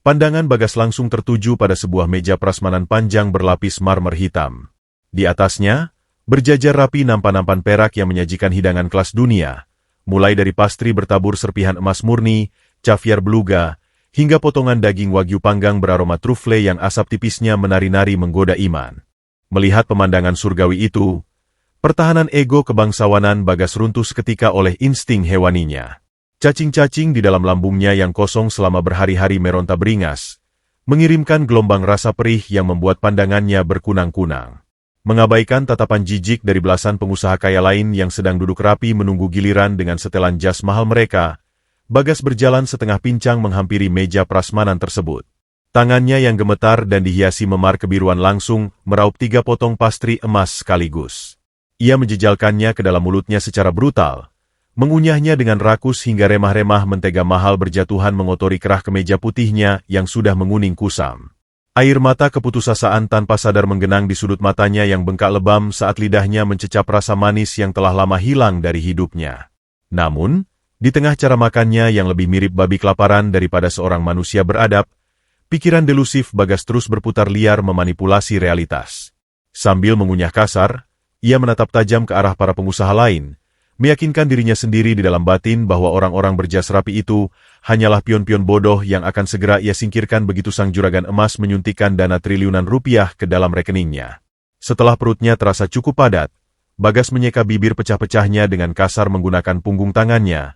pandangan Bagas langsung tertuju pada sebuah meja prasmanan panjang berlapis marmer hitam. Di atasnya, berjajar rapi nampan-nampan perak yang menyajikan hidangan kelas dunia, mulai dari pastri bertabur serpihan emas murni, caviar beluga, hingga potongan daging wagyu panggang beraroma trufle yang asap tipisnya menari-nari menggoda iman. Melihat pemandangan surgawi itu, pertahanan ego kebangsawanan Bagas runtuh seketika oleh insting hewaninya. Cacing-cacing di dalam lambungnya yang kosong selama berhari-hari meronta beringas, mengirimkan gelombang rasa perih yang membuat pandangannya berkunang-kunang. Mengabaikan tatapan jijik dari belasan pengusaha kaya lain yang sedang duduk rapi menunggu giliran dengan setelan jas mahal mereka, Bagas berjalan setengah pincang menghampiri meja prasmanan tersebut. Tangannya yang gemetar dan dihiasi memar kebiruan langsung meraup 3 potong pastri emas sekaligus. Ia menjejalkannya ke dalam mulutnya secara brutal, mengunyahnya dengan rakus hingga remah-remah mentega mahal berjatuhan mengotori kerah kemeja putihnya yang sudah menguning kusam. Air mata keputusasaan tanpa sadar menggenang di sudut matanya yang bengkak lebam saat lidahnya mencecap rasa manis yang telah lama hilang dari hidupnya. Namun, di tengah cara makannya yang lebih mirip babi kelaparan daripada seorang manusia beradab, pikiran delusif Bagas terus berputar liar memanipulasi realitas. Sambil mengunyah kasar, ia menatap tajam ke arah para pengusaha lain, meyakinkan dirinya sendiri di dalam batin bahwa orang-orang berjas rapi itu hanyalah pion-pion bodoh yang akan segera ia singkirkan begitu sang juragan emas menyuntikkan dana triliunan rupiah ke dalam rekeningnya. Setelah perutnya terasa cukup padat, Bagas menyeka bibir pecah-pecahnya dengan kasar menggunakan punggung tangannya,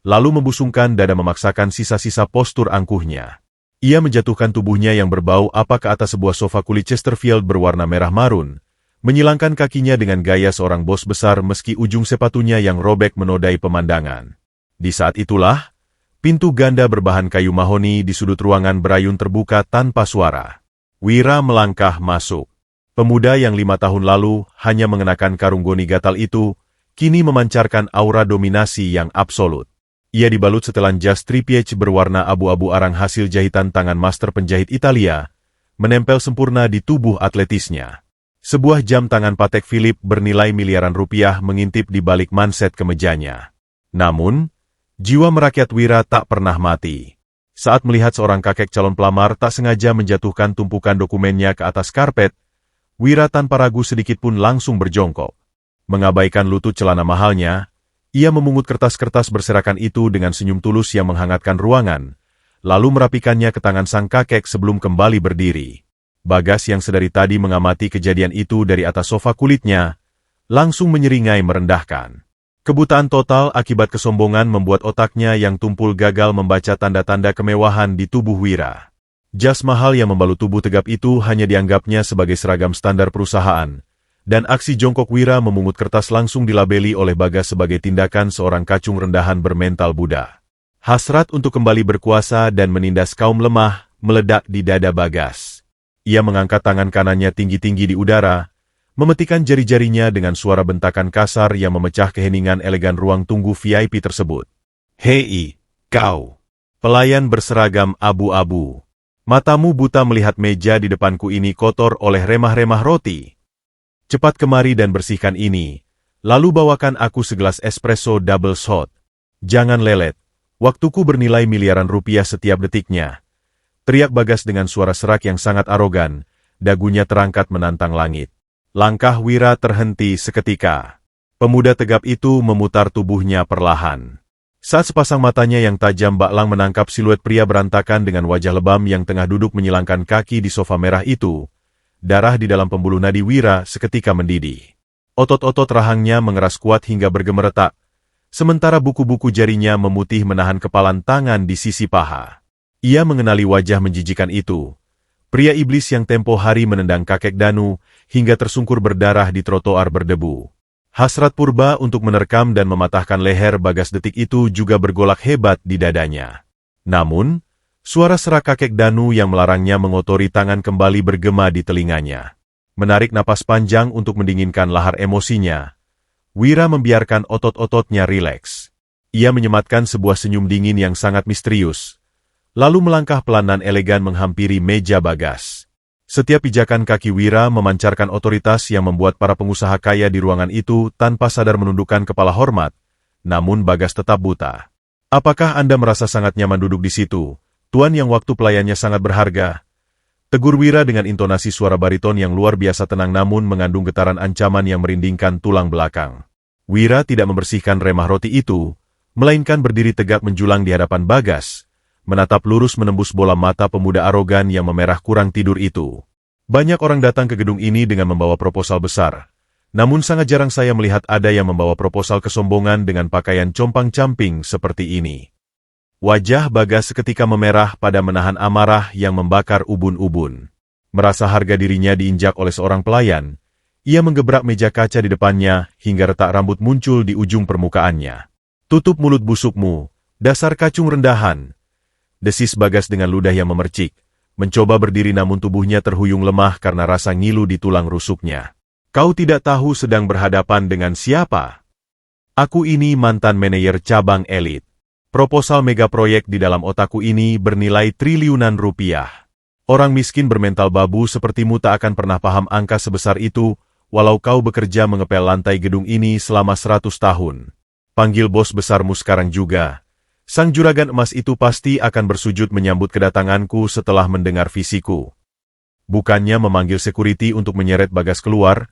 lalu membusungkan dada memaksakan sisa-sisa postur angkuhnya. Ia menjatuhkan tubuhnya yang berbau apa ke atas sebuah sofa kulit Chesterfield berwarna merah marun, menyilangkan kakinya dengan gaya seorang bos besar meski ujung sepatunya yang robek menodai pemandangan. Di saat itulah, pintu ganda berbahan kayu mahoni di sudut ruangan berayun terbuka tanpa suara. Wira melangkah masuk. Pemuda yang 5 tahun lalu hanya mengenakan karung goni gatal itu, kini memancarkan aura dominasi yang absolut. Ia dibalut setelan jas tripiege berwarna abu-abu arang hasil jahitan tangan master penjahit Italia, menempel sempurna di tubuh atletisnya. Sebuah jam tangan Patek Philippe bernilai miliaran rupiah mengintip di balik manset kemejanya. Namun, jiwa merakyat Wira tak pernah mati. Saat melihat seorang kakek calon pelamar tak sengaja menjatuhkan tumpukan dokumennya ke atas karpet, Wira tanpa ragu sedikit pun langsung berjongkok. Mengabaikan lutut celana mahalnya, ia memungut kertas-kertas berserakan itu dengan senyum tulus yang menghangatkan ruangan, lalu merapikannya ke tangan sang kakek sebelum kembali berdiri. Bagas yang sedari tadi mengamati kejadian itu dari atas sofa kulitnya, langsung menyeringai merendahkan. Kebutaan total akibat kesombongan membuat otaknya yang tumpul gagal membaca tanda-tanda kemewahan di tubuh Wira. Jas mahal yang membalut tubuh tegap itu hanya dianggapnya sebagai seragam standar perusahaan, dan aksi jongkok Wira memungut kertas langsung dilabeli oleh Bagas sebagai tindakan seorang kacung rendahan bermental Buddha. Hasrat untuk kembali berkuasa dan menindas kaum lemah meledak di dada Bagas. Ia mengangkat tangan kanannya tinggi-tinggi di udara, memetikan jari-jarinya dengan suara bentakan kasar yang memecah keheningan elegan ruang tunggu VIP tersebut. "Hei, kau! Pelayan berseragam abu-abu. Matamu buta melihat meja di depanku ini kotor oleh remah-remah roti. Cepat kemari dan bersihkan ini, lalu bawakan aku segelas espresso double shot. Jangan lelet, waktuku bernilai miliaran rupiah setiap detiknya," teriak Bagas dengan suara serak yang sangat arogan, dagunya terangkat menantang langit. Langkah Wira terhenti seketika. Pemuda tegap itu memutar tubuhnya perlahan. Saat sepasang matanya yang tajam baklang menangkap siluet pria berantakan dengan wajah lebam yang tengah duduk menyilangkan kaki di sofa merah itu, darah di dalam pembuluh nadi Wira seketika mendidih. Otot-otot rahangnya mengeras kuat hingga bergemeretak, sementara buku-buku jarinya memutih menahan kepalan tangan di sisi paha. Ia mengenali wajah menjijikan itu, pria iblis yang tempo hari menendang kakek Danu hingga tersungkur berdarah di trotoar berdebu. Hasrat purba untuk menerkam dan mematahkan leher Bagas detik itu juga bergolak hebat di dadanya. Namun, suara serak kakek Danu yang melarangnya mengotori tangan kembali bergema di telinganya. Menarik napas panjang untuk mendinginkan lahar emosinya, Wira membiarkan otot-ototnya rileks. Ia menyematkan sebuah senyum dingin yang sangat misterius, lalu melangkah pelan dan elegan menghampiri meja Bagas. Setiap pijakan kaki Wira memancarkan otoritas yang membuat para pengusaha kaya di ruangan itu tanpa sadar menundukkan kepala hormat, namun Bagas tetap buta. "Apakah Anda merasa sangat nyaman duduk di situ, tuan yang waktu pelayannya sangat berharga?" tegur Wira dengan intonasi suara bariton yang luar biasa tenang namun mengandung getaran ancaman yang merindingkan tulang belakang. Wira tidak membersihkan remah roti itu, melainkan berdiri tegak menjulang di hadapan Bagas, menatap lurus menembus bola mata pemuda arogan yang memerah kurang tidur itu. "Banyak orang datang ke gedung ini dengan membawa proposal besar, namun sangat jarang saya melihat ada yang membawa proposal kesombongan dengan pakaian compang-camping seperti ini." Wajah Bagas seketika memerah pada menahan amarah yang membakar ubun-ubun. Merasa harga dirinya diinjak oleh seorang pelayan, ia menggebrak meja kaca di depannya hingga retak rambut muncul di ujung permukaannya. "Tutup mulut busukmu, dasar kacung rendahan," desis Bagas dengan ludah yang memercik, mencoba berdiri namun tubuhnya terhuyung lemah karena rasa ngilu di tulang rusuknya. "Kau tidak tahu sedang berhadapan dengan siapa? Aku ini mantan manajer cabang elit. Proposal mega proyek di dalam otakku ini bernilai triliunan rupiah. Orang miskin bermental babu sepertimu tak akan pernah paham angka sebesar itu, walau kau bekerja mengepel lantai gedung ini selama 100 tahun. Panggil bos besarmu sekarang juga. Sang juragan emas itu pasti akan bersujud menyambut kedatanganku setelah mendengar visiku." Bukannya memanggil security untuk menyeret Bagas keluar,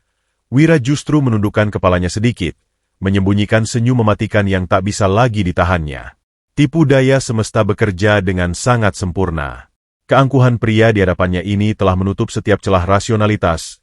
Wira justru menundukkan kepalanya sedikit, menyembunyikan senyum mematikan yang tak bisa lagi ditahannya. Tipu daya semesta bekerja dengan sangat sempurna. Keangkuhan pria di hadapannya ini telah menutup setiap celah rasionalitas,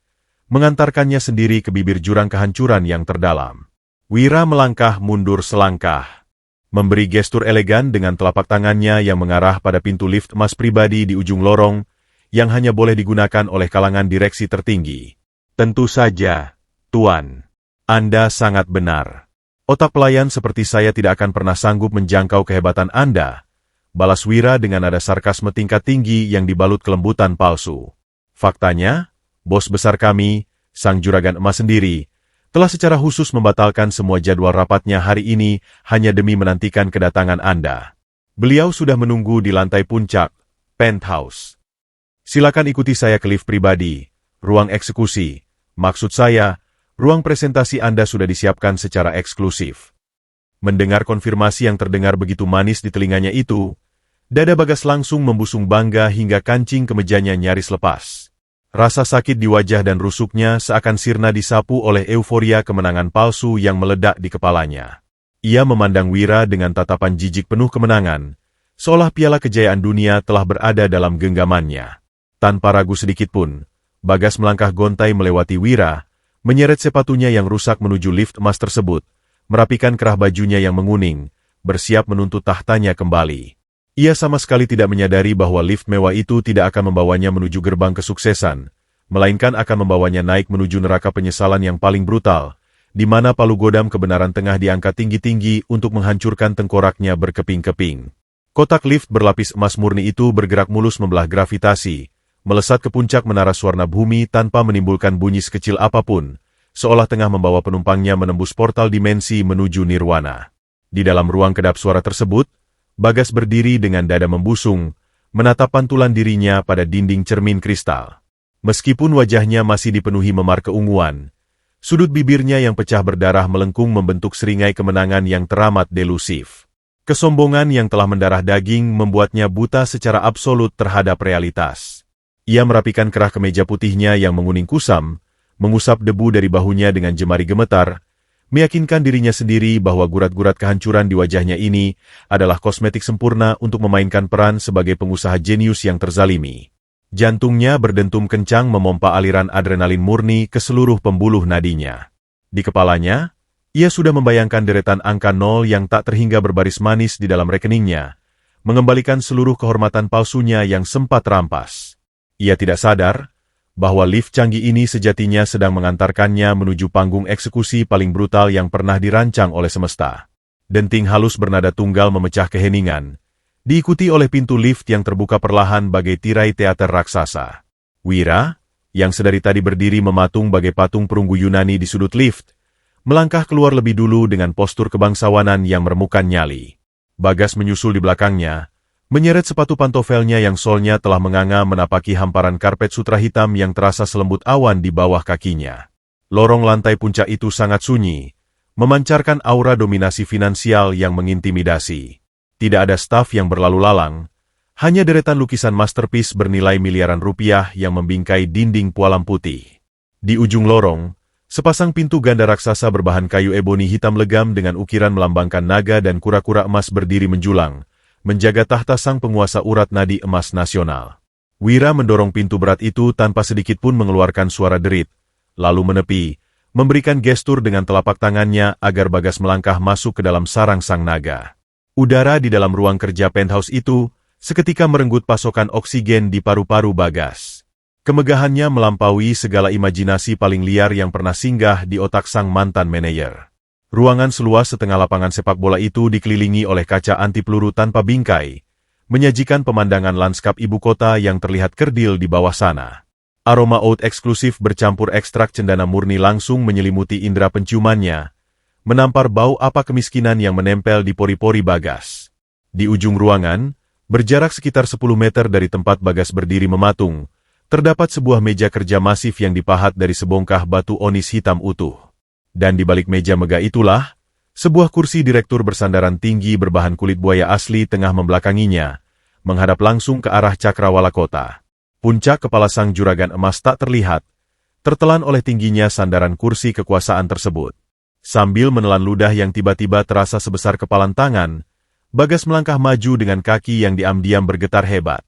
mengantarkannya sendiri ke bibir jurang kehancuran yang terdalam. Wira melangkah mundur selangkah, memberi gestur elegan dengan telapak tangannya yang mengarah pada pintu lift emas pribadi di ujung lorong, yang hanya boleh digunakan oleh kalangan direksi tertinggi. "Tentu saja, Tuan. Anda sangat benar. Otak pelayan seperti saya tidak akan pernah sanggup menjangkau kehebatan Anda," balas Wira dengan nada sarkasme tingkat tinggi yang dibalut kelembutan palsu. Faktanya, Bos besar kami, Sang Juragan Emas sendiri, telah secara khusus membatalkan semua jadwal rapatnya hari ini hanya demi menantikan kedatangan Anda. Beliau sudah menunggu di lantai puncak, penthouse. Silakan ikuti saya ke lift pribadi, ruang eksekusi. Maksud saya, ruang presentasi Anda sudah disiapkan secara eksklusif. Mendengar konfirmasi yang terdengar begitu manis di telinganya itu, dada Bagas langsung membusung bangga hingga kancing kemejanya nyaris lepas. Rasa sakit di wajah dan rusuknya seakan sirna disapu oleh euforia kemenangan palsu yang meledak di kepalanya. Ia memandang Wira dengan tatapan jijik penuh kemenangan, seolah piala kejayaan dunia telah berada dalam genggamannya. Tanpa ragu sedikitpun, Bagas melangkah gontai melewati Wira, menyeret sepatunya yang rusak menuju lift emas tersebut, merapikan kerah bajunya yang menguning, bersiap menuntut tahtanya kembali. Ia sama sekali tidak menyadari bahwa lift mewah itu tidak akan membawanya menuju gerbang kesuksesan, melainkan akan membawanya naik menuju neraka penyesalan yang paling brutal, di mana palu godam kebenaran tengah diangkat tinggi-tinggi untuk menghancurkan tengkoraknya berkeping-keping. Kotak lift berlapis emas murni itu bergerak mulus membelah gravitasi, melesat ke puncak menara Swarna Bhumi tanpa menimbulkan bunyi sekecil apapun, seolah tengah membawa penumpangnya menembus portal dimensi menuju nirwana. Di dalam ruang kedap suara tersebut, Bagas berdiri dengan dada membusung, menatap pantulan dirinya pada dinding cermin kristal. Meskipun wajahnya masih dipenuhi memar keunguan, sudut bibirnya yang pecah berdarah melengkung membentuk seringai kemenangan yang teramat delusif. Kesombongan yang telah mendarah daging membuatnya buta secara absolut terhadap realitas. Ia merapikan kerah kemeja putihnya yang menguning kusam, mengusap debu dari bahunya dengan jemari gemetar, meyakinkan dirinya sendiri bahwa gurat-gurat kehancuran di wajahnya ini adalah kosmetik sempurna untuk memainkan peran sebagai pengusaha jenius yang terzalimi. Jantungnya berdentum kencang memompa aliran adrenalin murni ke seluruh pembuluh nadinya. Di kepalanya, ia sudah membayangkan deretan angka 0 yang tak terhingga berbaris manis di dalam rekeningnya, mengembalikan seluruh kehormatan palsunya yang sempat rampas. Ia tidak sadar bahwa lift canggih ini sejatinya sedang mengantarkannya menuju panggung eksekusi paling brutal yang pernah dirancang oleh semesta. Denting halus bernada tunggal memecah keheningan, diikuti oleh pintu lift yang terbuka perlahan bagai tirai teater raksasa. Wira, yang sedari tadi berdiri mematung bagai patung perunggu Yunani di sudut lift, melangkah keluar lebih dulu dengan postur kebangsawanan yang meremukan nyali. Bagas menyusul di belakangnya, menyeret sepatu pantofelnya yang solnya telah menganga menapaki hamparan karpet sutra hitam yang terasa selembut awan di bawah kakinya. Lorong lantai puncak itu sangat sunyi, memancarkan aura dominasi finansial yang mengintimidasi. Tidak ada staf yang berlalu lalang, hanya deretan lukisan masterpiece bernilai miliaran rupiah yang membingkai dinding pualam putih. Di ujung lorong, sepasang pintu ganda raksasa berbahan kayu eboni hitam legam dengan ukiran melambangkan naga dan kura-kura emas berdiri menjulang, menjaga tahta sang penguasa urat nadi emas nasional. Wira mendorong pintu berat itu tanpa sedikit pun mengeluarkan suara derit, lalu menepi, memberikan gestur dengan telapak tangannya agar Bagas melangkah masuk ke dalam sarang sang naga. Udara di dalam ruang kerja penthouse itu seketika merenggut pasokan oksigen di paru-paru Bagas. Kemegahannya melampaui segala imajinasi paling liar yang pernah singgah di otak sang mantan manajer. Ruangan seluas setengah lapangan sepak bola itu dikelilingi oleh kaca anti peluru tanpa bingkai, menyajikan pemandangan lanskap ibu kota yang terlihat kerdil di bawah sana. Aroma oud eksklusif bercampur ekstrak cendana murni langsung menyelimuti indera penciumannya, menampar bau apa kemiskinan yang menempel di pori-pori Bagas. Di ujung ruangan, berjarak sekitar 10 meter dari tempat Bagas berdiri mematung, terdapat sebuah meja kerja masif yang dipahat dari sebongkah batu onis hitam utuh. Dan di balik meja megah itulah, sebuah kursi direktur bersandaran tinggi berbahan kulit buaya asli tengah membelakanginya, menghadap langsung ke arah cakrawala kota. Puncak kepala sang juragan emas tak terlihat, tertelan oleh tingginya sandaran kursi kekuasaan tersebut. Sambil menelan ludah yang tiba-tiba terasa sebesar kepalan tangan, Bagas melangkah maju dengan kaki yang diam-diam bergetar hebat.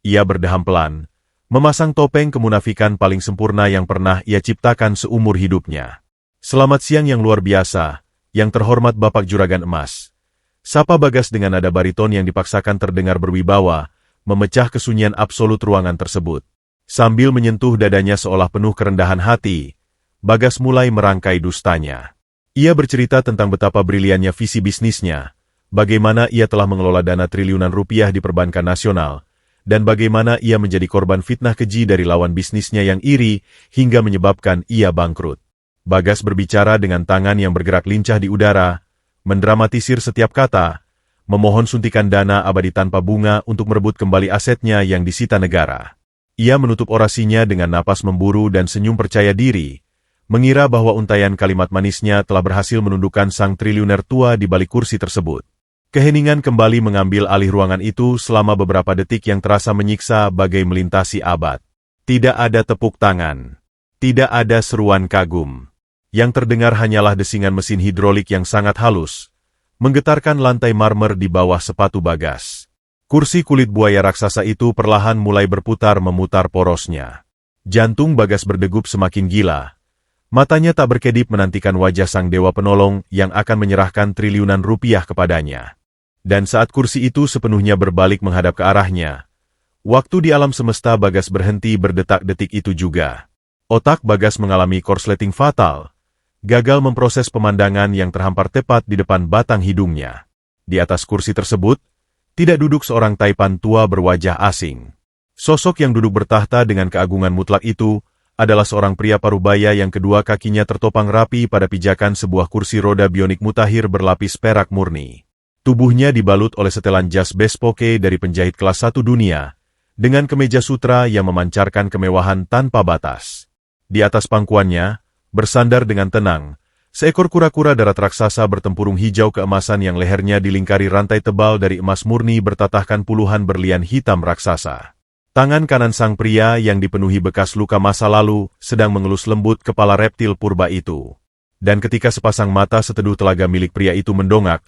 Ia berdeham pelan, memasang topeng kemunafikan paling sempurna yang pernah ia ciptakan seumur hidupnya. Selamat siang yang luar biasa, yang terhormat Bapak Juragan Emas. Sapa Bagas dengan nada bariton yang dipaksakan terdengar berwibawa, memecah kesunyian absolut ruangan tersebut. Sambil menyentuh dadanya seolah penuh kerendahan hati, Bagas mulai merangkai dustanya. Ia bercerita tentang betapa briliannya visi bisnisnya, bagaimana ia telah mengelola dana triliunan rupiah di perbankan nasional, dan bagaimana ia menjadi korban fitnah keji dari lawan bisnisnya yang iri hingga menyebabkan ia bangkrut. Bagas berbicara dengan tangan yang bergerak lincah di udara, mendramatisir setiap kata, memohon suntikan dana abadi tanpa bunga untuk merebut kembali asetnya yang disita negara. Ia menutup orasinya dengan napas memburu dan senyum percaya diri, mengira bahwa untaian kalimat manisnya telah berhasil menundukkan sang triliuner tua di balik kursi tersebut. Keheningan kembali mengambil alih ruangan itu selama beberapa detik yang terasa menyiksa bagai melintasi abad. Tidak ada tepuk tangan. Tidak ada seruan kagum. Yang terdengar hanyalah desingan mesin hidrolik yang sangat halus, menggetarkan lantai marmer di bawah sepatu Bagas. Kursi kulit buaya raksasa itu perlahan mulai berputar memutar porosnya. Jantung Bagas berdegup semakin gila. Matanya tak berkedip menantikan wajah sang dewa penolong yang akan menyerahkan triliunan rupiah kepadanya. Dan saat kursi itu sepenuhnya berbalik menghadap ke arahnya, waktu di alam semesta Bagas berhenti berdetak-detik itu juga. Otak Bagas mengalami korsleting fatal, gagal memproses pemandangan yang terhampar tepat di depan batang hidungnya. Di atas kursi tersebut, tidak duduk seorang taipan tua berwajah asing. Sosok yang duduk bertahta dengan keagungan mutlak itu adalah seorang pria parubaya yang kedua kakinya tertopang rapi pada pijakan sebuah kursi roda bionik mutakhir berlapis perak murni. Tubuhnya dibalut oleh setelan jas bespoke dari penjahit kelas 1 dunia, dengan kemeja sutra yang memancarkan kemewahan tanpa batas. Di atas pangkuannya, bersandar dengan tenang, seekor kura-kura darat raksasa bertempurung hijau keemasan yang lehernya dilingkari rantai tebal dari emas murni bertatahkan puluhan berlian hitam raksasa. Tangan kanan sang pria yang dipenuhi bekas luka masa lalu sedang mengelus lembut kepala reptil purba itu. Dan ketika sepasang mata seteduh telaga milik pria itu mendongak,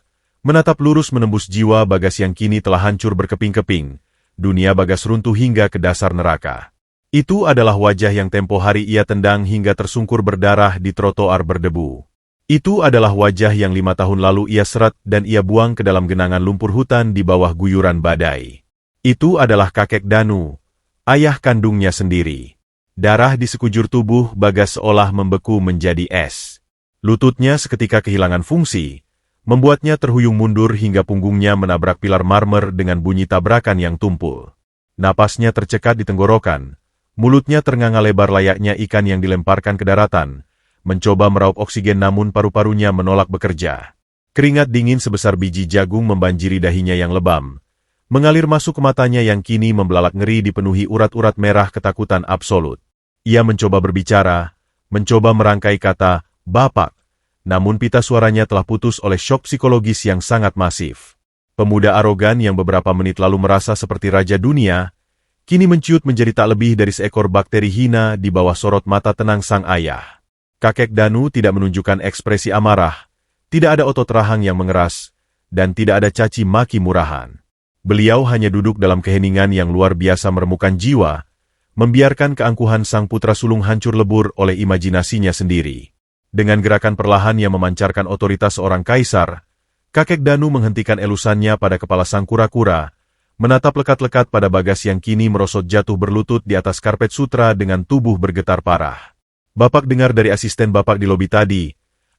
menatap lurus menembus jiwa Bagas yang kini telah hancur berkeping-keping, dunia Bagas runtuh hingga ke dasar neraka. Itu adalah wajah yang tempo hari ia tendang hingga tersungkur berdarah di trotoar berdebu. Itu adalah wajah yang 5 tahun lalu ia seret dan ia buang ke dalam genangan lumpur hutan di bawah guyuran badai. Itu adalah kakek Danu, ayah kandungnya sendiri. Darah di sekujur tubuh Bagas seolah membeku menjadi es. Lututnya seketika kehilangan fungsi, membuatnya terhuyung mundur hingga punggungnya menabrak pilar marmer dengan bunyi tabrakan yang tumpul. Napasnya tercekat di tenggorokan. Mulutnya ternganga lebar layaknya ikan yang dilemparkan ke daratan, mencoba meraup oksigen namun paru-parunya menolak bekerja. Keringat dingin sebesar biji jagung membanjiri dahinya yang lebam, mengalir masuk ke matanya yang kini membelalak ngeri dipenuhi urat-urat merah ketakutan absolut. Ia mencoba berbicara, mencoba merangkai kata, "Bapak," namun pita suaranya telah putus oleh syok psikologis yang sangat masif. Pemuda arogan yang beberapa menit lalu merasa seperti raja dunia, kini menciut menjadi tak lebih dari seekor bakteri hina di bawah sorot mata tenang sang ayah. Kakek Danu tidak menunjukkan ekspresi amarah, tidak ada otot rahang yang mengeras, dan tidak ada caci maki murahan. Beliau hanya duduk dalam keheningan yang luar biasa meremukkan jiwa, membiarkan keangkuhan sang putra sulung hancur lebur oleh imajinasinya sendiri. Dengan gerakan perlahan yang memancarkan otoritas seorang kaisar, kakek Danu menghentikan elusannya pada kepala sang kura-kura, menatap lekat-lekat pada Bagas yang kini merosot jatuh berlutut di atas karpet sutra dengan tubuh bergetar parah. "Bapak dengar dari asisten Bapak di lobi tadi,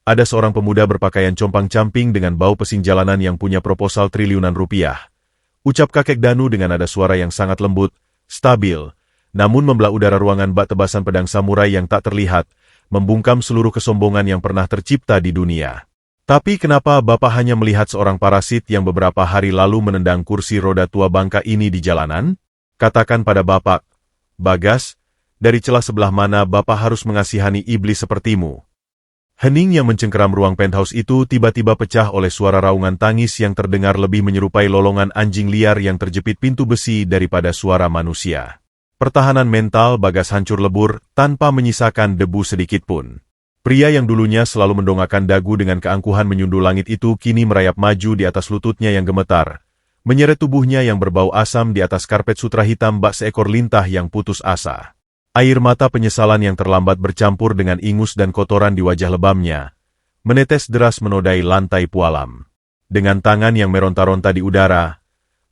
ada seorang pemuda berpakaian compang-camping dengan bau pesing jalanan yang punya proposal triliunan rupiah," ucap kakek Danu dengan nada suara yang sangat lembut, stabil, namun membelah udara ruangan bak tebasan pedang samurai yang tak terlihat, membungkam seluruh kesombongan yang pernah tercipta di dunia. "Tapi kenapa Bapak hanya melihat seorang parasit yang beberapa hari lalu menendang kursi roda tua bangka ini di jalanan? Katakan pada Bapak, Bagas, dari celah sebelah mana Bapak harus mengasihani iblis sepertimu?" Hening yang mencengkeram ruang penthouse itu tiba-tiba pecah oleh suara raungan tangis yang terdengar lebih menyerupai lolongan anjing liar yang terjepit pintu besi daripada suara manusia. Pertahanan mental Bagas hancur lebur tanpa menyisakan debu sedikitpun. Pria yang dulunya selalu mendongakkan dagu dengan keangkuhan menyundul langit itu kini merayap maju di atas lututnya yang gemetar, menyeret tubuhnya yang berbau asam di atas karpet sutra hitam bak seekor lintah yang putus asa. Air mata penyesalan yang terlambat bercampur dengan ingus dan kotoran di wajah lebamnya, menetes deras menodai lantai pualam. Dengan tangan yang meronta-ronta di udara,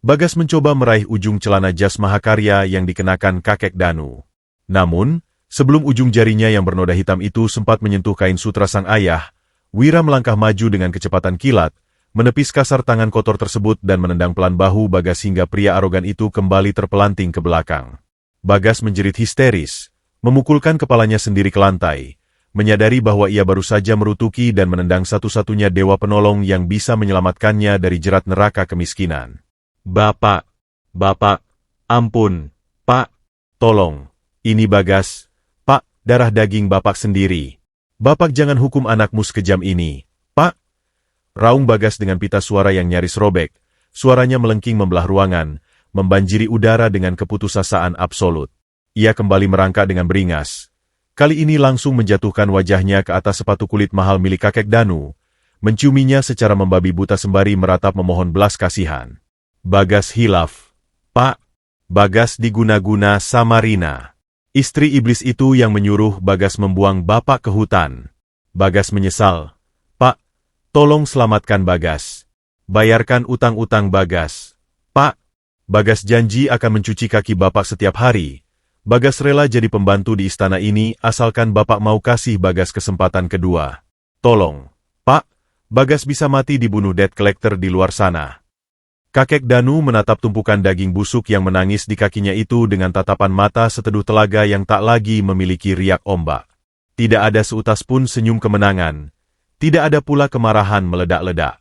Bagas mencoba meraih ujung celana jas mahakarya yang dikenakan kakek Danu. Namun, sebelum ujung jarinya yang bernoda hitam itu sempat menyentuh kain sutra sang ayah, Wira melangkah maju dengan kecepatan kilat, menepis kasar tangan kotor tersebut dan menendang pelan bahu Bagas hingga pria arogan itu kembali terpelanting ke belakang. Bagas menjerit histeris, memukulkan kepalanya sendiri ke lantai, menyadari bahwa ia baru saja merutuki dan menendang satu-satunya dewa penolong yang bisa menyelamatkannya dari jerat neraka kemiskinan. Bapak, ampun, Pak, tolong, ini Bagas, Pak, darah daging Bapak sendiri. Bapak jangan hukum anakmu sekejam ini, Pak. Raung Bagas dengan pita suara yang nyaris robek, suaranya melengking membelah ruangan, membanjiri udara dengan keputusasaan absolut. Ia kembali merangkak dengan beringas. Kali ini langsung menjatuhkan wajahnya ke atas sepatu kulit mahal milik kakek Danu, menciuminya secara membabi buta sembari meratap memohon belas kasihan. Bagas hilaf. Pak, Bagas diguna-guna sama Rina. Istri iblis itu yang menyuruh Bagas membuang Bapak ke hutan. Bagas menyesal. Pak, tolong selamatkan Bagas. Bayarkan utang-utang Bagas. Pak, Bagas janji akan mencuci kaki Bapak setiap hari. Bagas rela jadi pembantu di istana ini asalkan Bapak mau kasih Bagas kesempatan kedua. Tolong, Pak, Bagas bisa mati dibunuh debt collector di luar sana. Kakek Danu menatap tumpukan daging busuk yang menangis di kakinya itu dengan tatapan mata seteduh telaga yang tak lagi memiliki riak ombak. Tidak ada seutas pun senyum kemenangan. Tidak ada pula kemarahan meledak-ledak.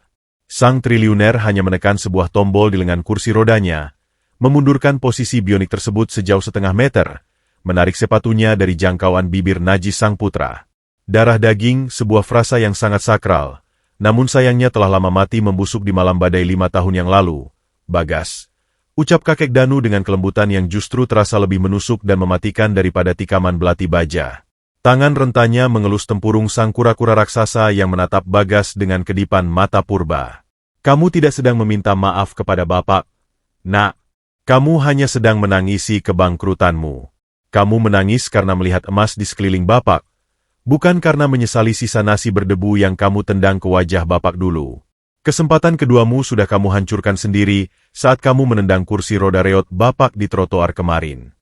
Sang triliuner hanya menekan sebuah tombol di lengan kursi rodanya, memundurkan posisi bionik tersebut sejauh setengah meter, menarik sepatunya dari jangkauan bibir najis sang putra. Darah daging, sebuah frasa yang sangat sakral, namun sayangnya telah lama mati membusuk di malam badai 5 tahun yang lalu. Bagas, ucap kakek Danu dengan kelembutan yang justru terasa lebih menusuk dan mematikan daripada tikaman belati baja. Tangan rentanya mengelus tempurung sang kura-kura raksasa yang menatap Bagas dengan kedipan mata purba. Kamu tidak sedang meminta maaf kepada Bapak, Nak. Kamu hanya sedang menangisi kebangkrutanmu. Kamu menangis karena melihat emas di sekeliling Bapak, bukan karena menyesali sisa nasi berdebu yang kamu tendang ke wajah Bapak dulu. Kesempatan keduamu sudah kamu hancurkan sendiri saat kamu menendang kursi roda reot Bapak di trotoar kemarin.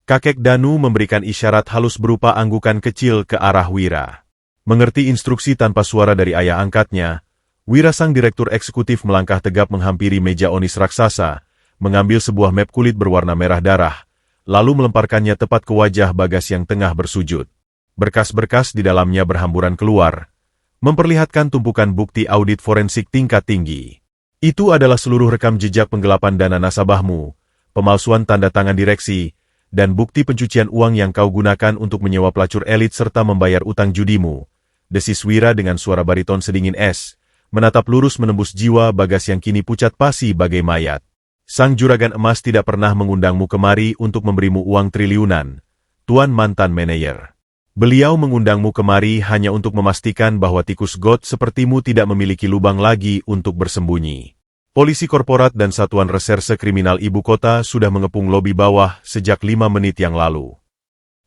Kakek Danu memberikan isyarat halus berupa anggukan kecil ke arah Wira. Mengerti instruksi tanpa suara dari ayah angkatnya, Wira sang direktur eksekutif melangkah tegap menghampiri meja onis raksasa, mengambil sebuah map kulit berwarna merah darah, lalu melemparkannya tepat ke wajah Bagas yang tengah bersujud. Berkas-berkas di dalamnya berhamburan keluar, memperlihatkan tumpukan bukti audit forensik tingkat tinggi. Itu adalah seluruh rekam jejak penggelapan dana nasabahmu, pemalsuan tanda tangan direksi, dan bukti pencucian uang yang kau gunakan untuk menyewa pelacur elit serta membayar utang judimu. Desis Wira dengan suara bariton sedingin es, menatap lurus menembus jiwa Bagas yang kini pucat pasi bagai mayat. Sang juragan emas tidak pernah mengundangmu kemari untuk memberimu uang triliunan, Tuan mantan manajer. Beliau mengundangmu kemari hanya untuk memastikan bahwa tikus got sepertimu tidak memiliki lubang lagi untuk bersembunyi. Polisi korporat dan Satuan Reserse Kriminal Ibu Kota sudah mengepung lobi bawah sejak 5 menit yang lalu.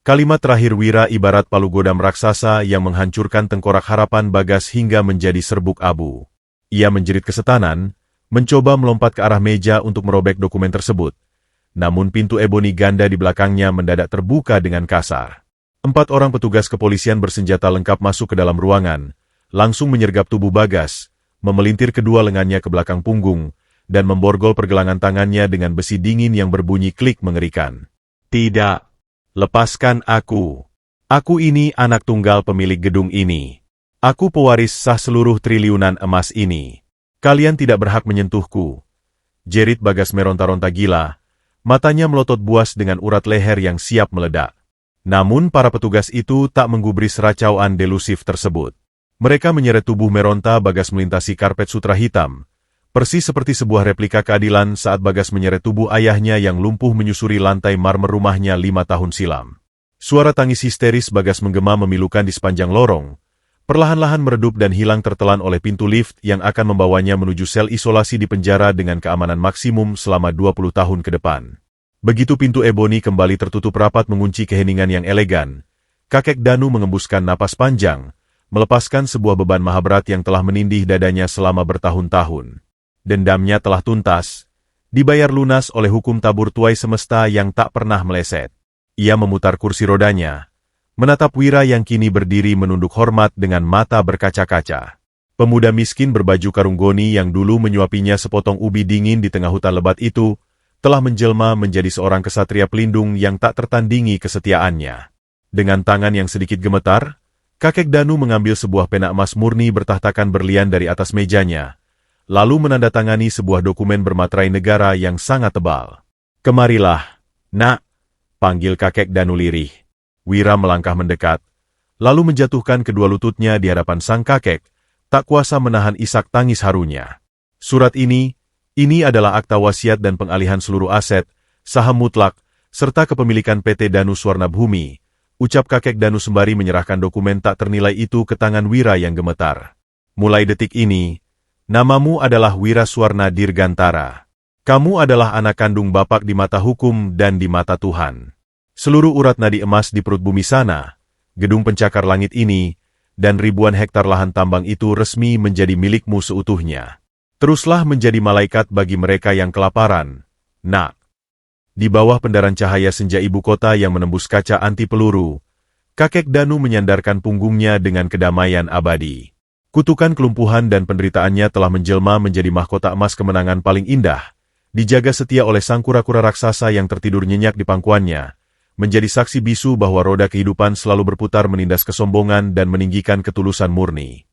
Kalimat terakhir Wira ibarat palu godam raksasa yang menghancurkan tengkorak harapan Bagas hingga menjadi serbuk abu. Ia menjerit kesetanan, mencoba melompat ke arah meja untuk merobek dokumen tersebut. Namun pintu eboni ganda di belakangnya mendadak terbuka dengan kasar. 4 orang petugas kepolisian bersenjata lengkap masuk ke dalam ruangan, langsung menyergap tubuh Bagas, memelintir kedua lengannya ke belakang punggung, dan memborgol pergelangan tangannya dengan besi dingin yang berbunyi klik mengerikan. Tidak. Lepaskan aku. Aku ini anak tunggal pemilik gedung ini. Aku pewaris sah seluruh triliunan emas ini. Kalian tidak berhak menyentuhku. Jerit Bagas meronta-ronta gila, matanya melotot buas dengan urat leher yang siap meledak. Namun para petugas itu tak menggubris racauan delusif tersebut. Mereka menyeret tubuh meronta Bagas melintasi karpet sutra hitam, persis seperti sebuah replika keadilan saat Bagas menyeret tubuh ayahnya yang lumpuh menyusuri lantai marmer rumahnya 5 tahun silam. Suara tangis histeris Bagas menggema memilukan di sepanjang lorong, perlahan-lahan meredup dan hilang tertelan oleh pintu lift yang akan membawanya menuju sel isolasi di penjara dengan keamanan maksimum selama 20 tahun ke depan. Begitu pintu eboni kembali tertutup rapat mengunci keheningan yang elegan, kakek Danu mengembuskan napas panjang, melepaskan sebuah beban mahabrat yang telah menindih dadanya selama bertahun-tahun. Dendamnya telah tuntas, dibayar lunas oleh hukum tabur tuai semesta yang tak pernah meleset. Ia memutar kursi rodanya, menatap Wira yang kini berdiri menunduk hormat dengan mata berkaca-kaca. Pemuda miskin berbaju karung goni yang dulu menyuapinya sepotong ubi dingin di tengah hutan lebat itu, telah menjelma menjadi seorang kesatria pelindung yang tak tertandingi kesetiaannya. Dengan tangan yang sedikit gemetar, kakek Danu mengambil sebuah pena emas murni bertahtakan berlian dari atas mejanya, lalu menandatangani sebuah dokumen bermaterai negara yang sangat tebal. "Kemarilah, nak," panggil kakek Danu lirih. Wira melangkah mendekat, lalu menjatuhkan kedua lututnya di hadapan sang kakek, tak kuasa menahan isak tangis harunya. "Surat ini adalah akta wasiat dan pengalihan seluruh aset, saham mutlak, serta kepemilikan PT Danu Swarna Bhumi," ucap kakek Danu sembari menyerahkan dokumen tak ternilai itu ke tangan Wira yang gemetar. "Mulai detik ini, namamu adalah Wira Swarna Dirgantara. Kamu adalah anak kandung Bapak di mata hukum dan di mata Tuhan. Seluruh urat nadi emas di perut bumi sana, gedung pencakar langit ini, dan ribuan hektar lahan tambang itu resmi menjadi milikmu seutuhnya. Teruslah menjadi malaikat bagi mereka yang kelaparan, nak." Di bawah pendaran cahaya senja ibu kota yang menembus kaca anti peluru, kakek Danu menyandarkan punggungnya dengan kedamaian abadi. Kutukan kelumpuhan dan penderitaannya telah menjelma menjadi mahkota emas kemenangan paling indah, dijaga setia oleh sang kura-kura raksasa yang tertidur nyenyak di pangkuannya, menjadi saksi bisu bahwa roda kehidupan selalu berputar menindas kesombongan dan meninggikan ketulusan murni.